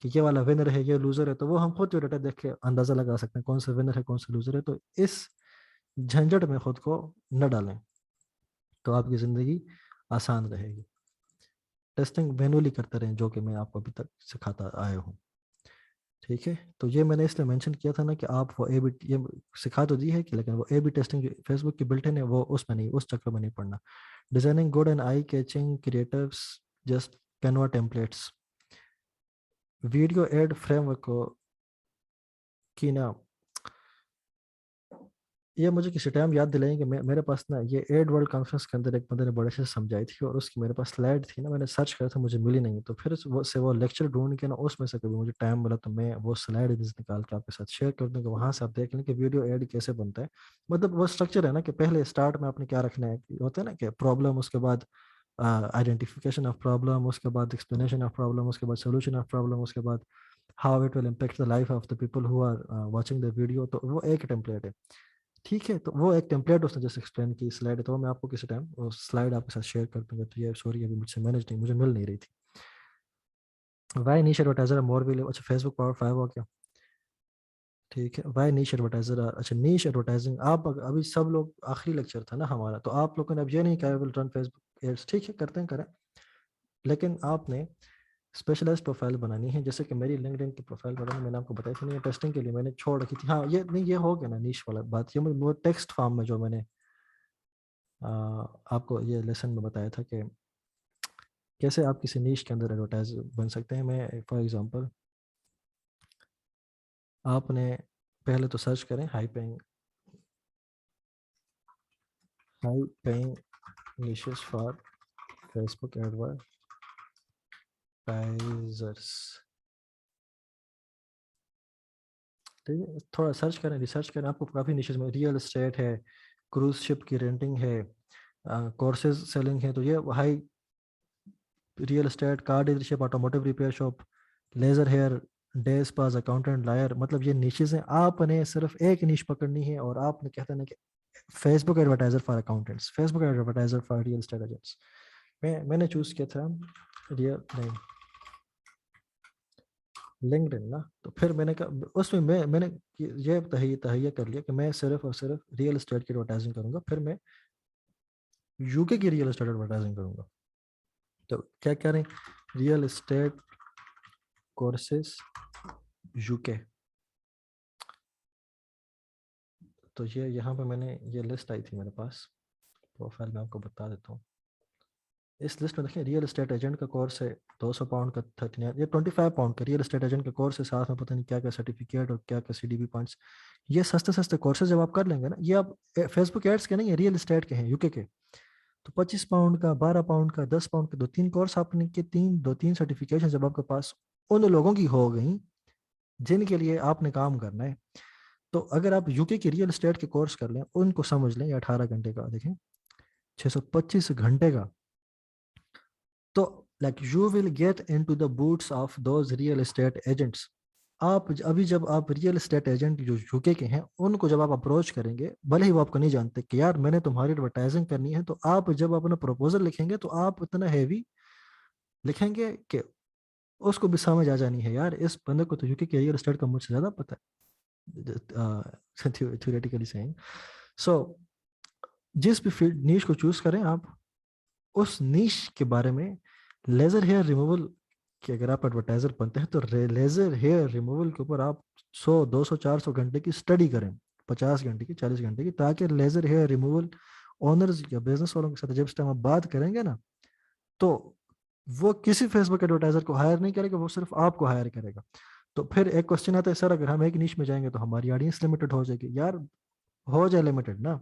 कि ये वाला विनर है, ये लूजर है। तो वो हम खुद जो डाटा देख के अंदाजा लगा सकते हैं कौन सा विनर है कौन सा लूजर है। तो इस झंझट में खुद को न डालें, तो आपकी ज़िंदगी आसान रहेगी। टेस्टिंग मैनुअली करते रहें, जो कि मैं आपको अभी तक सिखाता आया हूँ। ठीक है, तो ये मैंने इसलिए मेंशन किया था ना कि आप वो ए बी, ये सिखा तो दी है कि, लेकिन वो ए बी टेस्टिंग जो फेसबुक की बिल्ट इन है वो उसमें नहीं, उस चक्कर में नहीं पड़ना। Designing good and eye catching creatives, just Canva templates, video add framework को की ना, ये मुझे किसी टाइम याद दिलाएंगे। मेरे पास ना ये एड वर्ल्ड कॉन्फ्रेंस के अंदर एक बंदे ने बड़े से समझाई थी, और उसकी मेरे पास स्लाइड थी ना, मैंने सर्च करा था, मुझे मिली नहीं। तो फिर वो लेक्चर ढूंढ के ना, उसमें से कभी मुझे टाइम मिला तो मैं वो स्लाइड निकाल के आपके साथ शेयर कर दूंगा। वहां से आप देख लें कि वीडियो एड कैसे बनता है। मतलब वो स्ट्रक्चर है ना कि पहले स्टार्ट में आपने क्या रखना है, होता है ना कि प्रॉब्लम, उसके बाद आइडेंटिफिकेशन ऑफ प्रॉब्लम, उसके बाद एक्सप्लेनेशन ऑफ प्रॉब्लम, उसके बाद सोल्यूशन ऑफ प्रॉब्लम, उसके बाद how it will impact the life of the people who are watching the video. तो वो एक टेम्पलेट है। ठीक है, तो वो एक टेम्पलेट उसने जैसे एक्सप्लेन की स्लाइड है, तो वो मैं आपको किसी टाइम वो स्लाइड आपके साथ शेयर कर दूंगा। तो ये सॉरी अभी मुझसे मैनेज नहीं, मुझे मिल नहीं रही थी। वाई नीश एडवर्टाइजर मोर भी, अच्छा फेसबुक पावर 5 हो गया। ठीक है, वाई नीश एडवर्टाइजर, अच्छा नीश एडवर्टाइजिंग। आप अभी सब लोग, आखिरी लेक्चर था ना हमारा, तो आप लोगों ने अब ये नहीं कहा विल रन फेसबुक एड्स। ठीक है, करते हैं, करें, लेकिन आपने स्पेशलाइज्ड प्रोफाइल बनानी है। जैसे कि मेरी लिंक्डइन की प्रोफाइल बनानी, मैंने आपको बताई थी नहीं, टेस्टिंग के लिए मैंने छोड़ रखी थी। हाँ, ये नहीं, ये हो गया ना नीश वाला बात। ये वो टेक्स्ट फॉर्म में जो मैंने आपको ये लेसन में बताया था कि कैसे आप किसी नीश के अंदर एडवर्टाइज बन सकते हैं। मैं फॉर एग्जांपल, आपने पहले तो सर्च करें high paying niches for Facebook advertisers. ठीक है, थोड़ा सर्च करें, रिसर्च करें, आपको काफ़ी निशेस में, रियल एस्टेट है, क्रूज शिप की रेंटिंग है, कोर्सेज सेलिंग है। तो ये हाई, real estate, car dealership, automotive repair shop, laser hair, day spas, accountant, lawyer. मतलब ये निशेज हैं, आपने सिर्फ एक निश पकड़नी है। और आपने कहते हैं ना कि Facebook advertiser for accountants, Facebook advertiser for real estate agents. मैंने चूज किया था रियल, नहीं, लिंक्डइन ना। तो फिर मैंने कहा उसमें मैंने ये तहिया कर लिया कि मैं सिर्फ और सिर्फ रियल एस्टेट की एडवर्टाइजिंग करूंगा। फिर मैं यूके की रियल एस्टेट एडवर्टाइजिंग करूंगा। तो क्या करें, रियल एस्टेट कोर्सेज यूके। तो ये यहाँ पे मैंने, ये लिस्ट आई थी मेरे पास, प्रोफाइल में आपको बता देता हूँ। इस लिस्ट में देखिए, रियल एस्टेट एजेंट का कोर्स है £200 का, 39, ये £25 का रियल एस्टेट एजेंट का कोर्स है। साथ में पता नहीं क्या क्या सर्टिफिकेट और क्या क्या CDB पॉइंट्स। ये सस्ते सस्ते कोर्सेज जब आप कर लेंगे ना, ये आप फेसबुक एड्स के नहीं है, रियल एस्टेट के हैं, यूके के। तो £25 का, £12 का, £10 के, दो तीन कोर्स आपने के, दो तीन सर्टिफिकेशन जब आपके पास उन लोगों की हो गई जिनके लिए आपने काम करना है। तो अगर आप यूके की रियल एस्टेट के कोर्स कर लें, उनको समझ लें, ये 18 घंटे का, देखें 625 घंटे का तो like you will get into the boots of those real estate agents. आप अभी जब आप रियल एस्टेट एजेंट जो यूके के हैं उनको जब आप अप्रोच करेंगे, भले ही वो आपको नहीं जानते कि यार मैंने तुम्हारी एडवर्टाइजिंग करनी है, तो आप जब अपना प्रपोजल लिखेंगे तो आप इतना हैवी लिखेंगे कि उसको भी समझ आ जानी है यार इस बंदे को तो यूके के रियल एस्टेट का मुझसे ज़्यादा पता है, थ्योरेटिकली सेइंग। सो जिस भी फील्ड नीश को चूज करें आप, उस नीश के बारे में लेजर हेयर रिमूवल कि अगर आप एडवर्टाइजर बनते हैं तो लेजर हेयर रिमूवल के ऊपर आप 100 200 400 घंटे की स्टडी करें, 50 घंटे की 40 घंटे की, ताकि लेजर हेयर रिमूवल ओनर्स या बिजनेस वालों के साथ जब इस टाइम आप बात करेंगे ना, तो वो किसी फेसबुक एडवर्टाइजर को हायर नहीं करेगा, वो सिर्फ आपको हायर करेगा। तो फिर एक क्वेश्चन आता है सर अगर हम एक नीश में जाएंगे तो हमारी ऑडियंस लिमिटेड हो जाएगी। यार हो जाए लिमिटेड ना,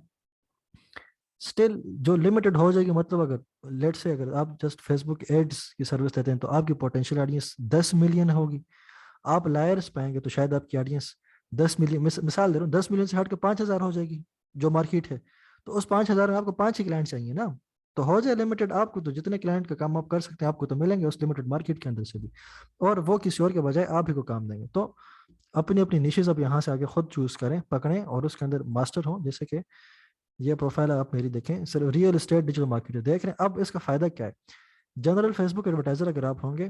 स्टिल जो लिमिटेड हो जाएगी, मतलब अगर लेट से अगर आप जस्ट फेसबुक एड्स की सर्विस देते हैं तो आपकी पोटेंशियल ऑडियंस 10 मिलियन होगी। आप लायर्स पाएंगे तो शायद आपकी ऑडियंस 10 मिलियन, मिसाल दे रहा हूँ, 10 मिलियन से हट के 5,000 हो जाएगी जो मार्केट है। तो उस 5,000 में आपको 5 ही क्लाइंट चाहिए ना, तो हो जाए लिमिटेड। आपको तो जितने क्लाइंट का काम आप कर सकते हैं आपको तो मिलेंगे उस लिमिटेड मार्केट के अंदर से भी, और वो किसी और के बजाय आप ही को काम देंगे। तो अपनी अपनी निशेज अब यहाँ से आगे खुद चूज करें, पकड़ें और उसके अंदर मास्टर हों। जैसे कि ये प्रोफाइल आप मेरी देखें, सिर्फ रियल एस्टेट डिजिटल मार्केटर देख रहे हैं। अब इसका फायदा क्या है? जनरल फेसबुक एडवर्टाइजर अगर आप होंगे,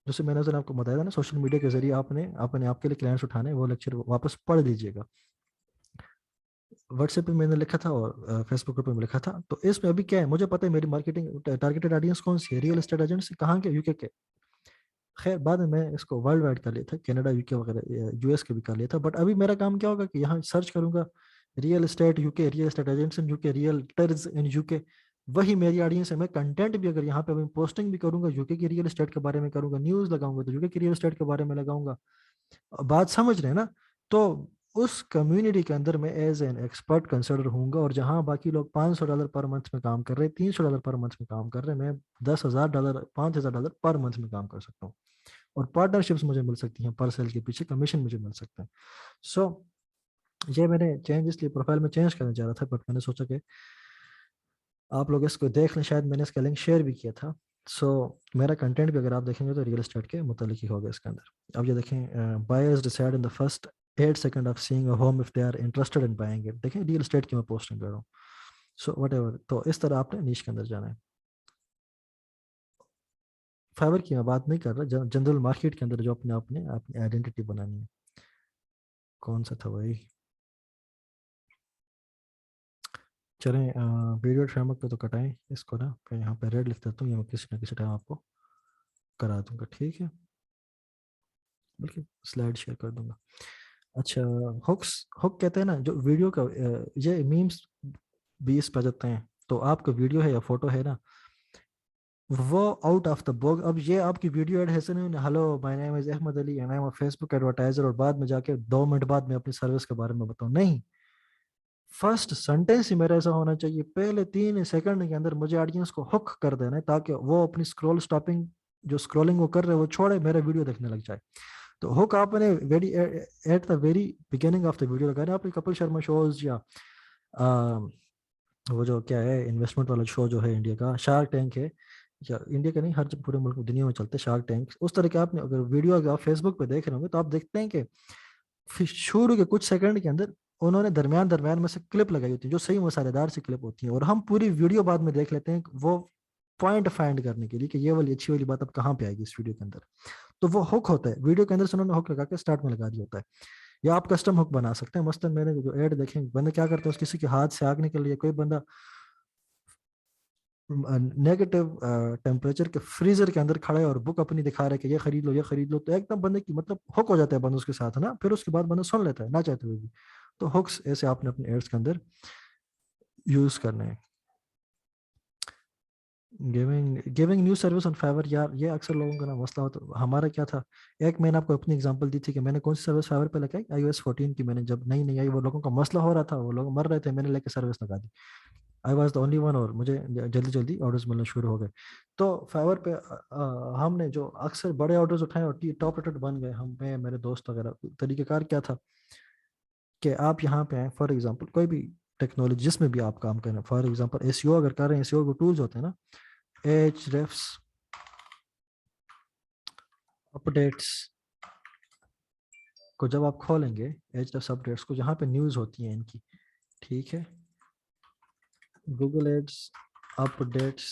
जैसे मैंने सर आपको बताया था ना, सोशल मीडिया के जरिए आपने अपने आपके लिए क्लाइंट्स उठाने, वो लेक्चर वापस पढ़ लीजिएगा। व्हाट्सएप पे मैंने लिखा था और फेसबुक ग्रुप में लिखा था। तो इसमें अभी क्या है, मुझे पता है मेरी मार्केटिंग टारगेटेड ऑडियंस कौन सी है, रियल एस्टेट एजेंट से, कहाँ के, यूके के। खैर बाद में मैं इसको वर्ल्ड वाइड कर लिया था, कनाडा यूके वगैरह यूएस के भी कर लिया था। बट अभी मेरा काम क्या होगा कि यहाँ सर्च करूंगा real estate UK, real estate agents in UK, realtors in UK, वही मेरी ऑडियंस है। मैं कंटेंट भी अगर यहाँ पे अभी पोस्टिंग भी करूंगा यूके की रियल एस्टेट के बारे में करूंगा, न्यूज़ लगाऊंगा तो यूके की रियल एस्टेट के बारे में लगाऊंगा। बात समझ रहे हैं ना? तो उस कम्युनिटी के अंदर मैं एज एन एक्सपर्ट कंसिडर होऊंगा, और जहां बाकी लोग $500 पर मंथ में काम कर रहे हैं, $300 पर मंथ में काम कर रहे हैं, मैं $10,000 $5,000 पर मंथ में काम कर सकता हूँ। और पार्टनरशिप्स मुझे मिल सकती हैं, पर सेल के पीछे कमीशन मुझे मिल सकता है। सो ये मैंने चेंज इसलिए प्रोफाइल में चेंज करना चाह रहा था, बट मैंने सोचा कि आप लोग इसको देख लें, शायद मैंने इसका लिंक शेयर भी किया था। सो मेरा कंटेंट भी अगर आप देखेंगे तो रियल एस्टेट के मुतालिक ही होगा इसके अंदर। अब ये देखें, buyers decide in the first 8 second of seeing a home if they are interested in buying it. देखें रियल एस्टेट की मैं पोस्टिंग कर रहा हूँ। सो वट एवर, तो इस तरह आपने नीश के अंदर जाना है। फाइवर की मैं बात नहीं कर रहा, जनरल मार्केट के अंदर जो अपने अपने अपनी आइडेंटिटी बनानी है। कौन सा था भाई? चलें, वीडियो फ्रेमवर्क पे तो कटाएं इसको ना, मैं यहाँ पे रेड लिख देता हूँ, ये मैं किसी ना किसी टाइम आपको करा दूंगा, ठीक है? बल्कि स्लाइड शेयर कर दूंगा। अच्छा, हुक्स, हुक कहते हैं ना जो वीडियो का, ये मीम्स भी इस पर जाते हैं। तो आपका वीडियो है या फोटो है ना, वो आउट ऑफ द बॉक्स, अब ये आपकी वीडियो एड है नहीं, hello my name is Ahmad Ali and I am a Facebook advertiser, और बाद में जाके 2 मिनट बाद में अपनी सर्विस के बारे में बताऊं, नहीं। फर्स्ट सेंटेंस ही मेरा ऐसा होना चाहिए, पहले 3 सेकंड के अंदर मुझे ऑडियंस को हुक कर देना है, ताकि वो अपनी स्क्रॉल स्टॉपिंग, जो स्क्रॉलिंग वो कर रहे हैं वो छोड़े, मेरा वीडियो देखने लग जाए। तो हुक आपने very at the very beginning of the video लगाना। आपने कपिल शर्मा शोज या वो जो क्या है इन्वेस्टमेंट वाला शो जो है इंडिया का, शार्क टैंक है, या इंडिया का नहीं, हर पूरे मुल्क दुनिया में चलते शार्क टैंक, उस तरह के आपने अगर वीडियो अगर आप फेसबुक पे देख रहे होंगे तो आप देखते हैं कि फिर शुरू के कुछ सेकंड के अंदर उन्होंने दरमियान दरमियान में से क्लिप लगाई होती है जो सही मसालेदार सी क्लिप होती है, और हम पूरी वीडियो बाद में देख लेते हैं वो पॉइंट फाइंड करने के लिए कि ये वाली अच्छी वाली बात अब कहाँ पे आएगी इस वीडियो के अंदर। तो वो हुक होता है, वीडियो के अंदर से उन्होंने हुक लगा के स्टार्ट में लगा दिया होता है। या आप कस्टम हुक बना सकते हैं, मसलन मैंने जो ऐड देखे, बंदे क्या करते हैं, उस किसी के हाथ से आग निकल रही है, कोई बंदा नेगेटिव टेम्परेचर के फ्रीजर के अंदर खड़ा है और बुक अपनी दिखा रहा है कि ये खरीद लो ये खरीद लो, तो एकदम बंदे की मतलब हुक हो जाता है बंदा उसके साथ ना, फिर उसके बाद बंदा सुन लेता है ना चाहते हुए भी। तो हुक्स ऐसे आपने अपने एड्स के अंदर यूज करने हैं। Giving giving new service on Fiverr, यार ये अक्सर लोगों का ना मसला होता है। हमारा क्या था, एक मैंने आपको अपनी एग्जांपल दी थी कि मैंने कौन सी सर्विस फाइवर पे लगाई, iOS 14 की। मैंने जब नई नई आई वो लोगों का मसला हो रहा था, वो लोग मर रहे थे, मैंने लेके सर्विस लगा दी। I was the only one, और मुझे जल्दी जल्दी ऑर्डर्स मिलना शुरू हो गए। तो फाइवर पे हमने जो अक्सर बड़े ऑर्डर्स उठाए और टॉप रेटेड बन गए हम, मैं मेरे दोस्त वगैरह। तरीक़ेकार क्या था कि आप यहाँ पे आए, फॉर एग्जांपल कोई भी टेक्नोलॉजी जिसमें भी आप काम करें, फॉर एग्जांपल एसईओ अगर कर रहे हैं, एसईओ के टूल्स होते हैं ना, एच रेफ्स, अपडेट्स को जब आप खोलेंगे, Ahrefs अपडेट्स को, जहाँ पे न्यूज़ होती है इनकी, ठीक है, गूगल एड्स अपडेट्स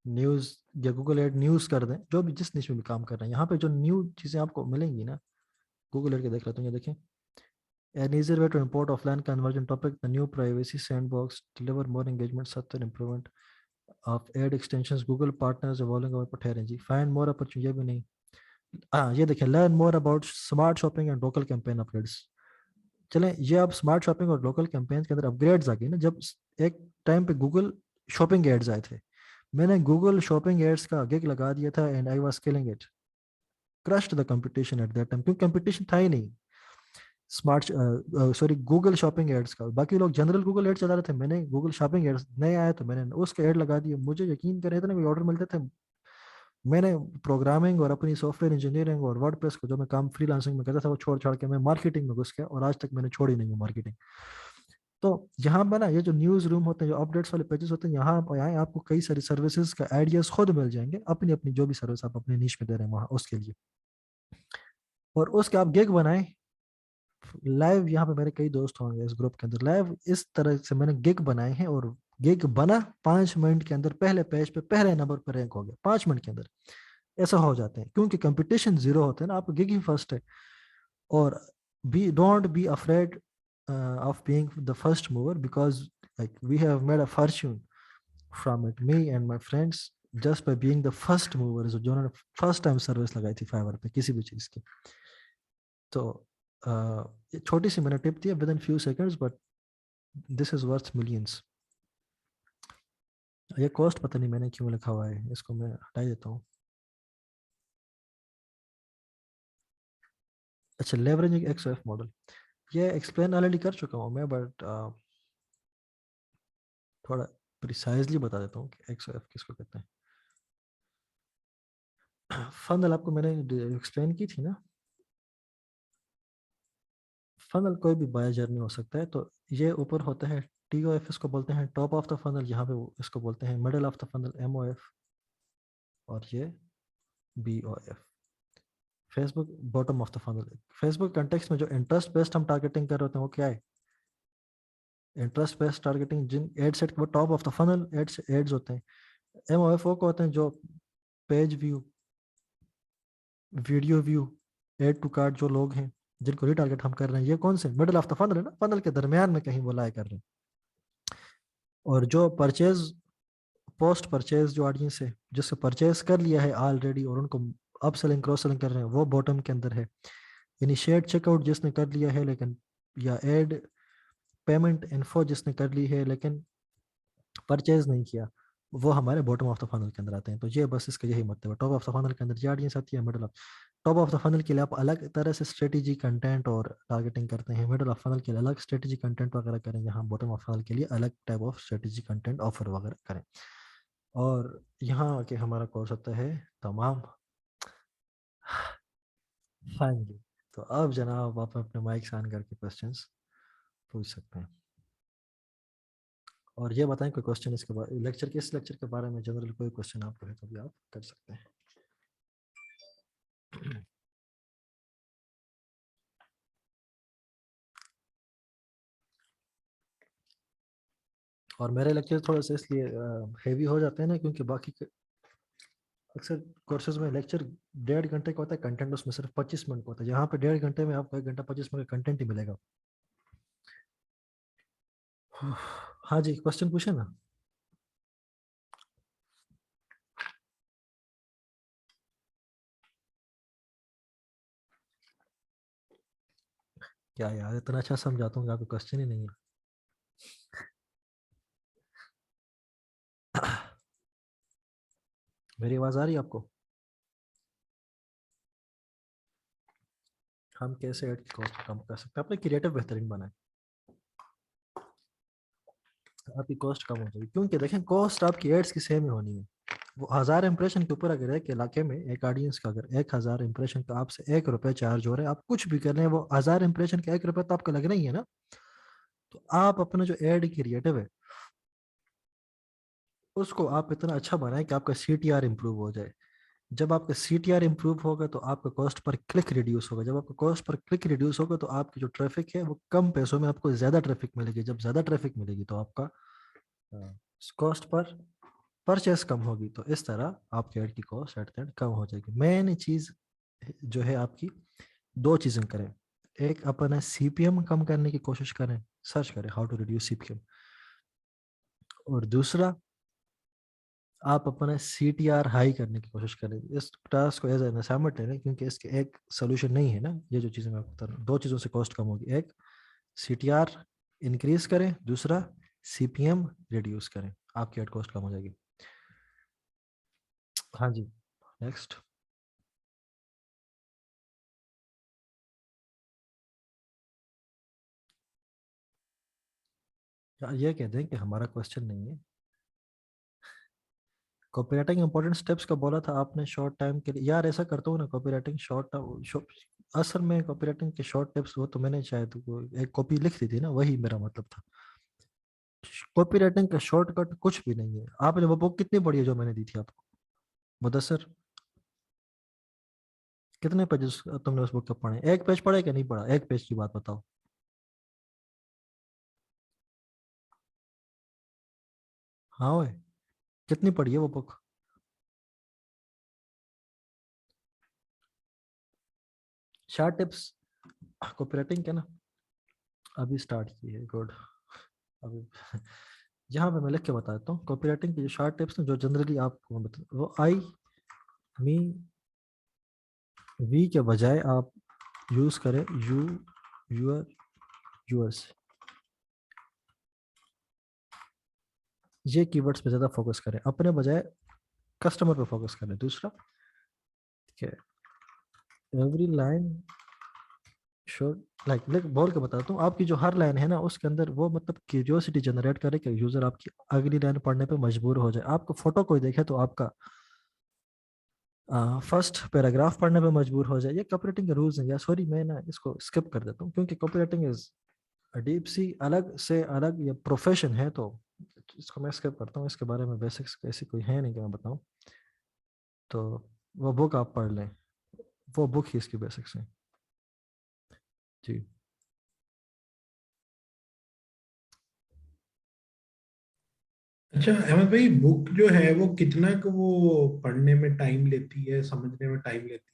न्यूज़ या गूगल एड न्यूज़ कर दें, जो भी जिस निश में भी काम कर रहे हैं, यहाँ पे जो न्यू चीज़ें आपको मिलेंगी ना, गूगल एड के देख लेते हैं, ये देखें, an easier way to import offline conversion topic, the new privacy sandbox, deliver more engagement, subtle improvement of ad extensions, Google partners evolving our ठहरें जी, find more opportunity, ये भी नहीं, हाँ ये देखें, learn more about smart shopping and local campaign upgrades। चलें, ये अब स्मार्ट शॉपिंग और लोकल कैंपेन्स के अंदर अपग्रेड्स आ गई ना। जब एक टाइम पे गूगल शॉपिंग एड्स आए थे, मैंने गूगल शॉपिंग एड्स का गिग लगा दिया था and I was killing it, crushed the competition at that time, क्योंकि कंपटीशन था ही नहीं smart, sorry, Google shopping ads का। बाकी लोग जनरल गूगल एड्स चला रहे थे, मैंने गूगल शॉपिंग एड्स नए आया तो मैंने उसके एड लगा दिए। मुझे यकीन करें, इतने भी ऑर्डर मिलते थे। मैंने प्रोग्रामिंग और अपनी सॉफ्टवेयर इंजीनियरिंग और वर्डप्रेस को जो मैं काम फ्रीलांसिंग में करता था वो छोड़ छाड़ के मैं मार्केटिंग में घुस गया, और आज तक मैंने छोड़ी नहीं है मार्केटिंग। तो यहाँ पर ना ये जो न्यूज़ रूम होते हैं, जो अपडेट्स वाले पेजेस होते हैं, यहाँ आप आए, आपको कई सारी सर्विसेज का आइडियाज खुद मिल जाएंगे, अपनी अपनी जो भी सर्विस आप अपने नीश में दे रहे हैं वहाँ उसके लिए, और उसके आप गिग बनाएं लाइव। यहाँ पे मेरे कई दोस्त होंगे इस ग्रुप के अंदर, लाइव इस तरह से मैंने गिग बनाए हैं, और गिग बना 5 मिनट के अंदर पहले पेज पे पहले नंबर पर रैंक हो गया 5 मिनट के अंदर। ऐसा हो जाते हैं क्योंकि कंपटीशन जीरो होते हैं ना, आपका गिग ही फर्स्ट है। और be don't be afraid of being the first mover, because like we have made a fortune from it, me and my friends, just by being the first movers जो उन्होंने first time service लगाई थी fibre पे किसी भी चीज़ की। तो ये छोटी सी मैंने टिप दी है, with in few seconds, but this is worth millions. ये कॉस्ट पता नहीं मैंने क्यों लिखा हुआ है, इसको मैं हटा देता हूँ। अच्छा, लेवरेजिंग XOF मॉडल, ये एक्सप्लेन ऑलरेडी कर चुका हूँ मैं, बट थोड़ा प्रिसाइजली बता देता हूँ कि XOF किसको कहते हैं। फनल आपको मैंने एक्सप्लेन की थी ना, फनल कोई भी बाय जर्नी हो सकता है। तो ये ऊपर होता है TOF, इसको बोलते हैं टॉप ऑफ द फनल, यहाँ पे इसको बोलते हैं middle of the funnel MOF, और ये BOF, Facebook bottom of the funnel. Facebook context में जो इंटरेस्ट बेस्ड हम टारगेटिंग कर रहे होते हैं वो क्या है, इंटरेस्ट बेस्ड टारगेटिंग। जिन एड सेट वो top of the funnel ads होते हैं। MOF वो को होते हैं जो page view, video view, add to cart जो लोग हैं जिनको रिटारगेट हम कर रहे हैं, ये कौन से मिडल ऑफ द फनल है ना, फनल के दरमियान में कहीं वो लाए कर रहे हैं। और जो परचेज, पोस्ट परचेज जो ऑडियंस है जिससे परचेज कर लिया है ऑलरेडी और उनको अप सेलिंग क्रॉस सेलिंग कर रहे हैं, वो बॉटम के अंदर है। इनिशिएट चेकआउट जिसने कर लिया है लेकिन, या एड पेमेंट इन्फो जिसने कर ली है लेकिन परचेज नहीं किया, वो हमारे बॉटम ऑफ द फनल के अंदर आते हैं। तो ये बस इसका यही मतलब है, टॉप ऑफ द फनल के अंदर ये ऑडियंस आती है, middle of, top of the funnel के लिए आप अलग तरह से स्ट्रेटेजी कंटेंट और टारगेटिंग करते हैं, मिडल ऑफ फनल के लिए अलग स्ट्रेटेजी कंटेंट वगैरह करें, यहाँ बॉटम ऑफ फनल के लिए अलग type of strategy content offer वगैरह करें। और यहाँ आके हमारा कोर्स होता है तमाम। हाँ जी, तो अब जनाब आप अपने माइक ऑन करके क्वेश्चंस पूछ सकते हैं, और ये बताएं कोई क्वेश्चन इसके बारे लेक्चर के, इस लेक्चर के बारे में जनरल कोई क्वेश्चन आपको है तो भी आप कर सकते हैं। और मेरे लेक्चर थोड़े से इसलिए हेवी हो जाते हैं ना, क्योंकि बाकी अक्सर कोर्सेज में लेक्चर 1.5 घंटे का होता है, कंटेंट उसमें सिर्फ 25 मिनट का होता है। यहाँ पे 1.5 घंटे में आपको 1 घंटा 25 मिनट का कंटेंट ही मिलेगा। हाँ जी, क्वेश्चन पूछे ना। क्या यार, इतना अच्छा समझाता हूँ, आपको क्वेश्चन ही नहीं है। मेरी आवाज आ रही है आपको? हम कैसे एड की कॉस्ट कम कर सकते हैं, अपने क्रिएटिव बेहतरीन बनाए, आपकी कॉस्ट कम हो जाएगी। क्योंकि देखें, कॉस्ट आपकी एड्स की सेम ही होनी है। वो 1000 इंप्रेशन के ऊपर अगर एक इलाके में एक ऑडियंस का अगर 1000 इंप्रेशन का आपसे 1 रुपये चार्ज हो रहा है, आप कुछ भी कर रहे हैं, वो 1000 इंप्रेशन का 1 रुपये तो आपका लगना ही है ना। तो आप अपना जो एड क्रिएटिव है उसको आप इतना अच्छा बनाएं कि आपका CTR इंप्रूव हो जाए। जब आपका CTR इंप्रूव होगा तो आपका कॉस्ट पर क्लिक रिड्यूस होगा, जब आपका कॉस्ट पर क्लिक रिड्यूस होगा तो आपकी जो ट्रैफिक है वो कम पैसों में आपको ज़्यादा ट्रैफिक मिलेगी, जब ज़्यादा ट्रैफिक मिलेगी तो आपका कॉस्ट पर परचेस कम होगी, तो इस तरह आपके ऐड की cost at the and come हो जाएगी। मेन चीज़ जो है आपकी, दो चीज़ें करें, एक अपना CPM कम करने की कोशिश करें, सर्च करें हाउ टू रिड्यूस CPM, और दूसरा आप अपना CTR हाई करने की कोशिश करें। इस टास्क को एज एन असाइनमेंट लें, क्योंकि इसके एक सोल्यूशन नहीं है ना, ये जो चीज़ें मैं आपको बता रहा हूँ, दो चीज़ों से कॉस्ट कम होगी, एक CTR इंक्रीज करें, दूसरा CPM रिड्यूस करें, आपकी एड कॉस्ट कम हो जाएगी। हाँ जी, नेक्स्ट। ये कह दें कि हमारा क्वेश्चन नहीं है। कॉपीराइटिंग इंपॉर्टेंट स्टेप्स का बोला था आपने शॉर्ट टाइम के लिए, यार ऐसा करता हूँ ना, कॉपीराइटिंग असल में कॉपीराइटिंग के शॉर्ट टिप्स वो तो मैंने शायद एक कॉपी लिख दी थी ना, वही मेरा मतलब था। कॉपीराइटिंग का शॉर्टकट कुछ भी नहीं है। आपने वो बुक कितनी पढ़ी है जो मैंने दी थी आपको, मुदस्सर? कितने पेजेस तुमने उस बुक के पढ़े? एक पेज पढ़े कि नहीं पढ़ा? एक पेज की बात बताओ। हाँ ओए, कितनी पढ़ी है वो बुक? शॉर्ट टिप्स कॉपीराइटिंग के ना, अभी स्टार्ट की है, गुड। अभी यहाँ पे मैं लिख के बता देता हूँ, कॉपीराइटिंग की जो शॉर्ट टिप्स ना, जो जनरली आपको मैं बता, वो आई मी वी के बजाय आप यूज करें यू, यूर, यूअर्स, ये कीवर्ड्स पे ज्यादा फोकस करें, अपने बजाय कस्टमर पे फोकस करें। दूसरा, ठीक है, एवरी लाइन शुड लाइक बोल के बताता हूँ, आपकी जो हर लाइन है ना उसके अंदर वो मतलब क्यूरियोसिटी जनरेट करे कि यूजर आपकी अगली लाइन पढ़ने पे मजबूर हो जाए। आपको फोटो कोई देखे तो आपका फर्स्ट पैराग्राफ पढ़ने पे मजबूर हो जाए। ये कॉपीराइटिंग के रूल्स हैं, या सॉरी मैं ना इसको स्किप कर देता हूँ, क्योंकि कॉपीराइटिंग इज डीप सी अलग से अलग ये प्रोफेशन है, तो इसको मैं स्किप करता हूँ। इसके बारे में बेसिक्स ऐसी कोई है नहीं कि मैं बताऊँ, तो वो बुक आप पढ़ लें, वो बुक ही इसकी बेसिक्स है जी। अच्छा अहमद भाई, बुक जो है वो कितना को वो पढ़ने में टाइम लेती है, समझने में टाइम लेती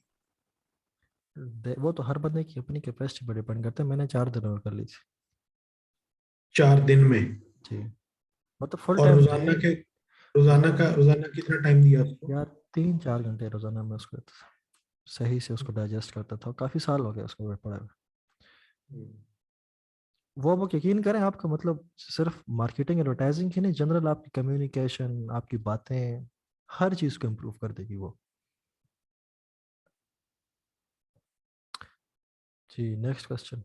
वो तो हर बंदे की अपनी कैपेसिटी पर डिपेंड करता है। मैंने 4 दिनों में कर ली थी। है 4 दिन में? जी, मतलब फुल और टाइम रोजाना नहीं। के रोजाना रोजाना कितना टाइम दिया उसको? यार 3-4 घंटे रोजाना में उसको सही से उसको डाइजेस्ट करता था, काफी साल हो गए उसको पढ़े हुए। हम्म। वो बुक यकीन करें आपका मतलब सिर्फ मार्केटिंग एडवर्टाइजिंग ही नहीं, जनरल आपकी कम्युनिकेशन, आपकी बातें, हर चीज को इम्प्रूव कर देगी वो। जी, नेक्स्ट क्वेश्चन।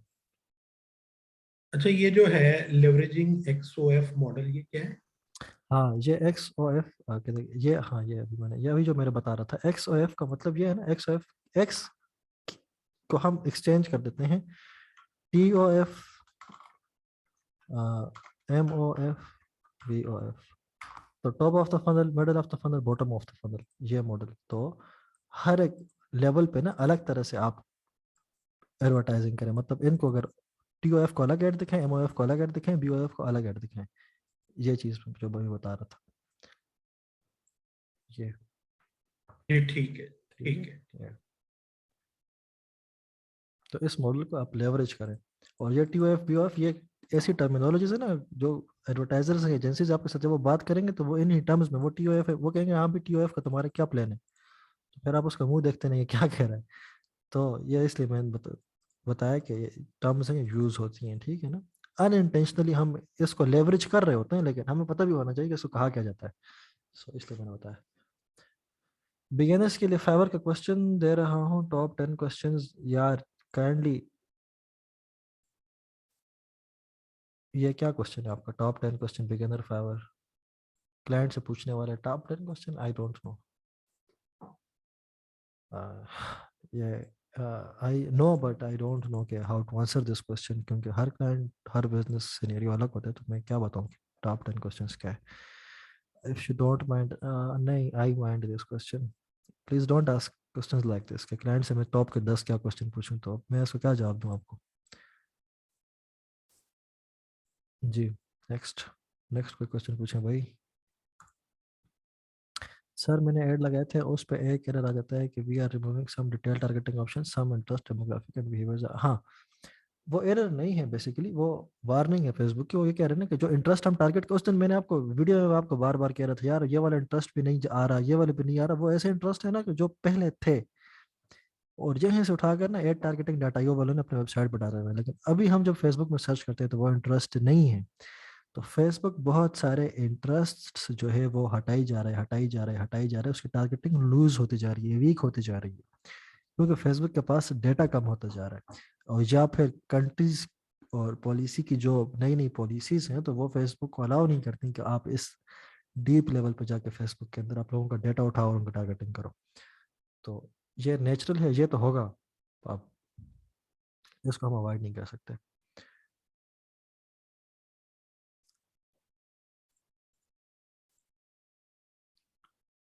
अच्छा, ये जो है लेवरेजिंग XOF मॉडल, ये क्या है? हाँ, ये XOF ये, हाँ ये अभी मैंने, ये अभी जो मेरे बता रहा था, XOF का मतलब ये है ना, XOF, एक्स को हम एक्सचेंज कर देते हैं TOF, MOF, VOF, तो top of the funnel, middle of the funnel, bottom of the funnel, ये मॉडल। तो हर एक लेवल पे ना अलग तरह से आप एडवर्टाइजिंग करें, मतलब इनको अगर TOF को अलग ऐड दिखाएं, MOF को अलग ऐड दिखाएं, BOF को अलग ऐड दिखाएं, ये चीज़ जो मैं बता रहा था ये। ये ठीक है। ठीक ठीक है। है, तो इस मॉडल को आप लेवरेज करें। और ये TOF BOF ये ऐसी टर्मिनोलॉजीज है ना, जो एडवर्टाइजर्स हैं, एजेंसीज आपके साथ जब वो बात करेंगे तो वो इन ही टर्म्स में, वो TOF है, वो कहेंगे हाँ भी TOF का तुम्हारा क्या प्लान है, तो फिर आप उसका मुंह देखते नहीं है क्या कह रहा है। तो ये इसलिए मैंने बताया कि ये टर्म्स हैं, यूज होती हैं, ठीक है ना। अनइंटेंशनली हम इसको लेवरेज कर रहे होते हैं, लेकिन हमें पता भी होना चाहिए कि इसको कहा क्या जाता है। सो इसलिए मैंने बताया। बिगिनर्स के लिए फाइवर का क्वेश्चन दे रहा हूँ, टॉप 10 क्वेश्चंस यार, काइंडली। ये क्या क्वेश्चन है आपका? Top 10 question beginner Fiverr, client से पूछने वाले top 10 question, I don't know. ये I know but I don't know के how to answer this question, क्योंकि हर क्लाइंट, हर बिजनेस सिनेरियो अलग होता है, तो मैं क्या बताऊँ टॉप 10 क्वेश्चंस क्या है। इफ यू डोंट माइंड, नहीं I mind this question. Please don't ask questions like this कि क्लाइंट से मैं टॉप के 10 क्या क्वेश्चन पूछूं, तो अब मैं इसको क्या जवाब दूं आपको। जी, नेक्स्ट नेक्स्ट कोई क्वेश्चन पूछें भाई। सर मैंने ऐड लगाए थे, उस पे एक एरर आ जाता है कि we are removing some detail targeting option, some interest demographic and behaviours. हाँ, वो एरर नहीं है, बेसिकली वो वार्निंग है फेसबुक की। वो ये कह रहे हैं ना कि जो इंटरेस्ट हम टारगेट कर, उस दिन मैंने आपको वीडियो में आपको बार बार कह रहा था यार ये वाला इंटरेस्ट भी नहीं आ रहा, ये वाले भी नहीं आ रहा, वो ऐसे इंटरेस्ट है ना कि जो पहले थे, और यहीं से उठाकर ना एड टारगेटिंग डाटा यो वालों ने अपने वेबसाइट पर डाला हुआ है। लेकिन अभी हम जब फेसबुक में सर्च करते हैं तो वो इंटरेस्ट नहीं है। तो फेसबुक बहुत सारे इंटरेस्ट जो है वो हटाई जा रहा है, हटाई जा रहा है, हटाई जा रहा है, उसकी टारगेटिंग लूज होती जा रही है, वीक होती जा रही है, क्योंकि फेसबुक के पास डेटा कम होता जा रहा है। और या फिर कंट्रीज और पॉलिसी की जो नई नई पॉलिसीज हैं, तो वो फेसबुक को अलाउ नहीं करती कि आप इस डीप लेवल पर जाके फेसबुक के अंदर आप लोगों का डेटा उठाओ और उनका टारगेटिंग करो। तो ये नेचुरल है, ये तो होगा, तो आप इसको हम अवॉइड नहीं कर सकते।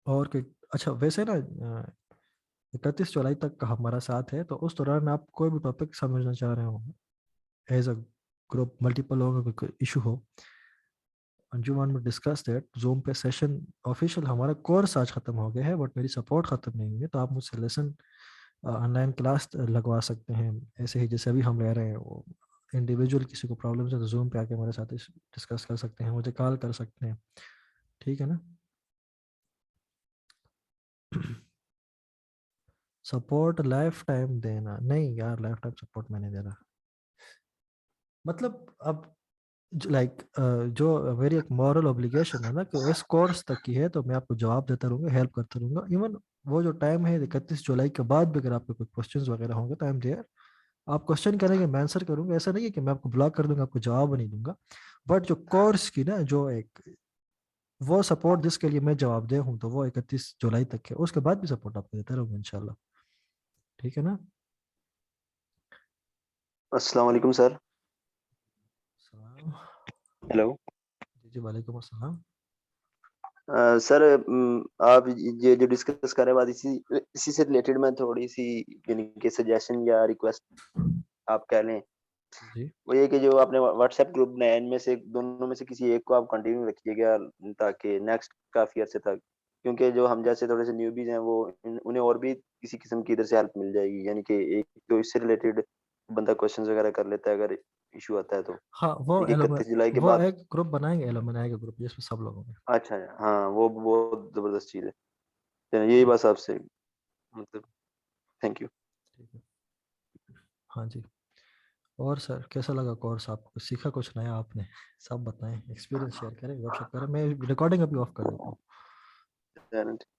और कोई, अच्छा वैसे ना 31 जुलाई तक का हमारा साथ है, तो उस दौरान आप कोई भी टॉपिक समझना चाह रहे हो एज अ ग्रुप, मल्टीपल लोगों का कोई इशू हो, and you want to discuss that, Zoom पे सेशन ऑफिशियल, हमारा कोर्स आज खत्म हो गया है बट मेरी सपोर्ट खत्म नहीं हुई है, तो आप मुझसे लेसन ऑनलाइन क्लास लगवा सकते हैं, ऐसे ही जैसे अभी हम ले रहे हैं। वो इंडिविजुअल किसी को प्रॉब्लम है तो जूम पे आके हमारे साथ डिस्कस कर सकते हैं, मुझे कॉल कर सकते हैं, ठीक है ना। सपोर्ट लाइफ टाइम देना नहीं यार, लाइफ टाइम सपोर्ट मैंने देना, मतलब अब लाइक जो मेरी एक मॉरल ऑब्लिगेशन है ना कि इस कोर्स तक की है, तो मैं आपको जवाब देता रहूंगा, हेल्प करता रहूंगा। इवन वो जो टाइम है 31 जुलाई के बाद भी अगर आपके कोई क्वेश्चंस वगैरह होंगे तो आई एम देयर, आप क्वेश्चन करेंगे मैं आंसर करूंगा, ऐसा नहीं है कि मैं आपको ब्लॉक कर दूंगा, आपको जवाब नहीं दूंगा। बट जो कोर्स की ना जो एक वो सपोर्ट जिसके लिए मैं जवाबदेह हूँ, तो वो 31 जुलाई तक है, उसके बाद भी सपोर्ट आपको देता रहूंगा इंशाल्लाह, ठीक है ना। अस्सलाम वालेकुम सर। सलाम। हेलो। जी जी, वालेकुम अस्सलाम। सर, आप ये जो डिस्कस कर रहे हैं बात इसी इसी से रिलेटेड मैं थोड़ी सी यानी कि सजेशन या रिक्वेस्ट आप कह लें, जी वो ये कि जो आपने व्हाट्सएप ग्रुप बनाया इनमें से दोनों में से किसी एक को आप कंटिन्यू रखिएगा ताकि नेक्स्ट काफी अर्से तक, क्योंकि जो हम जैसे थोड़े से न्यूबीज हैं वो उन्हें और भी किसी किस्म की इधर से हेल्प मिल जाएगी, यानी कि एक तो इससे रिलेटेड बंदा क्वेश्चंस वगैरह कर लेता है अगर इशू आता है तो। हाँ, वो यानी कि एलोमन, 31 जुलाई के वो बाद। एक ग्रुप बनाएंगे, एलोमनाई का ग्रुप जिसमें सब लोग होंगे। अच्छा, हाँ वो बहुत जबरदस्त चीज है। चलिए यही बस आपसे मतलब, थैंक यू। ठीक है, हाँ जी। और सर कैसा लगा कोर्स, आपको सीखा कुछ नया आपने? सब बताएं, एक्सपीरियंस शेयर करें, गपशप करें, मैं रिकॉर्डिंग अभी ऑफ कर देता हूँ।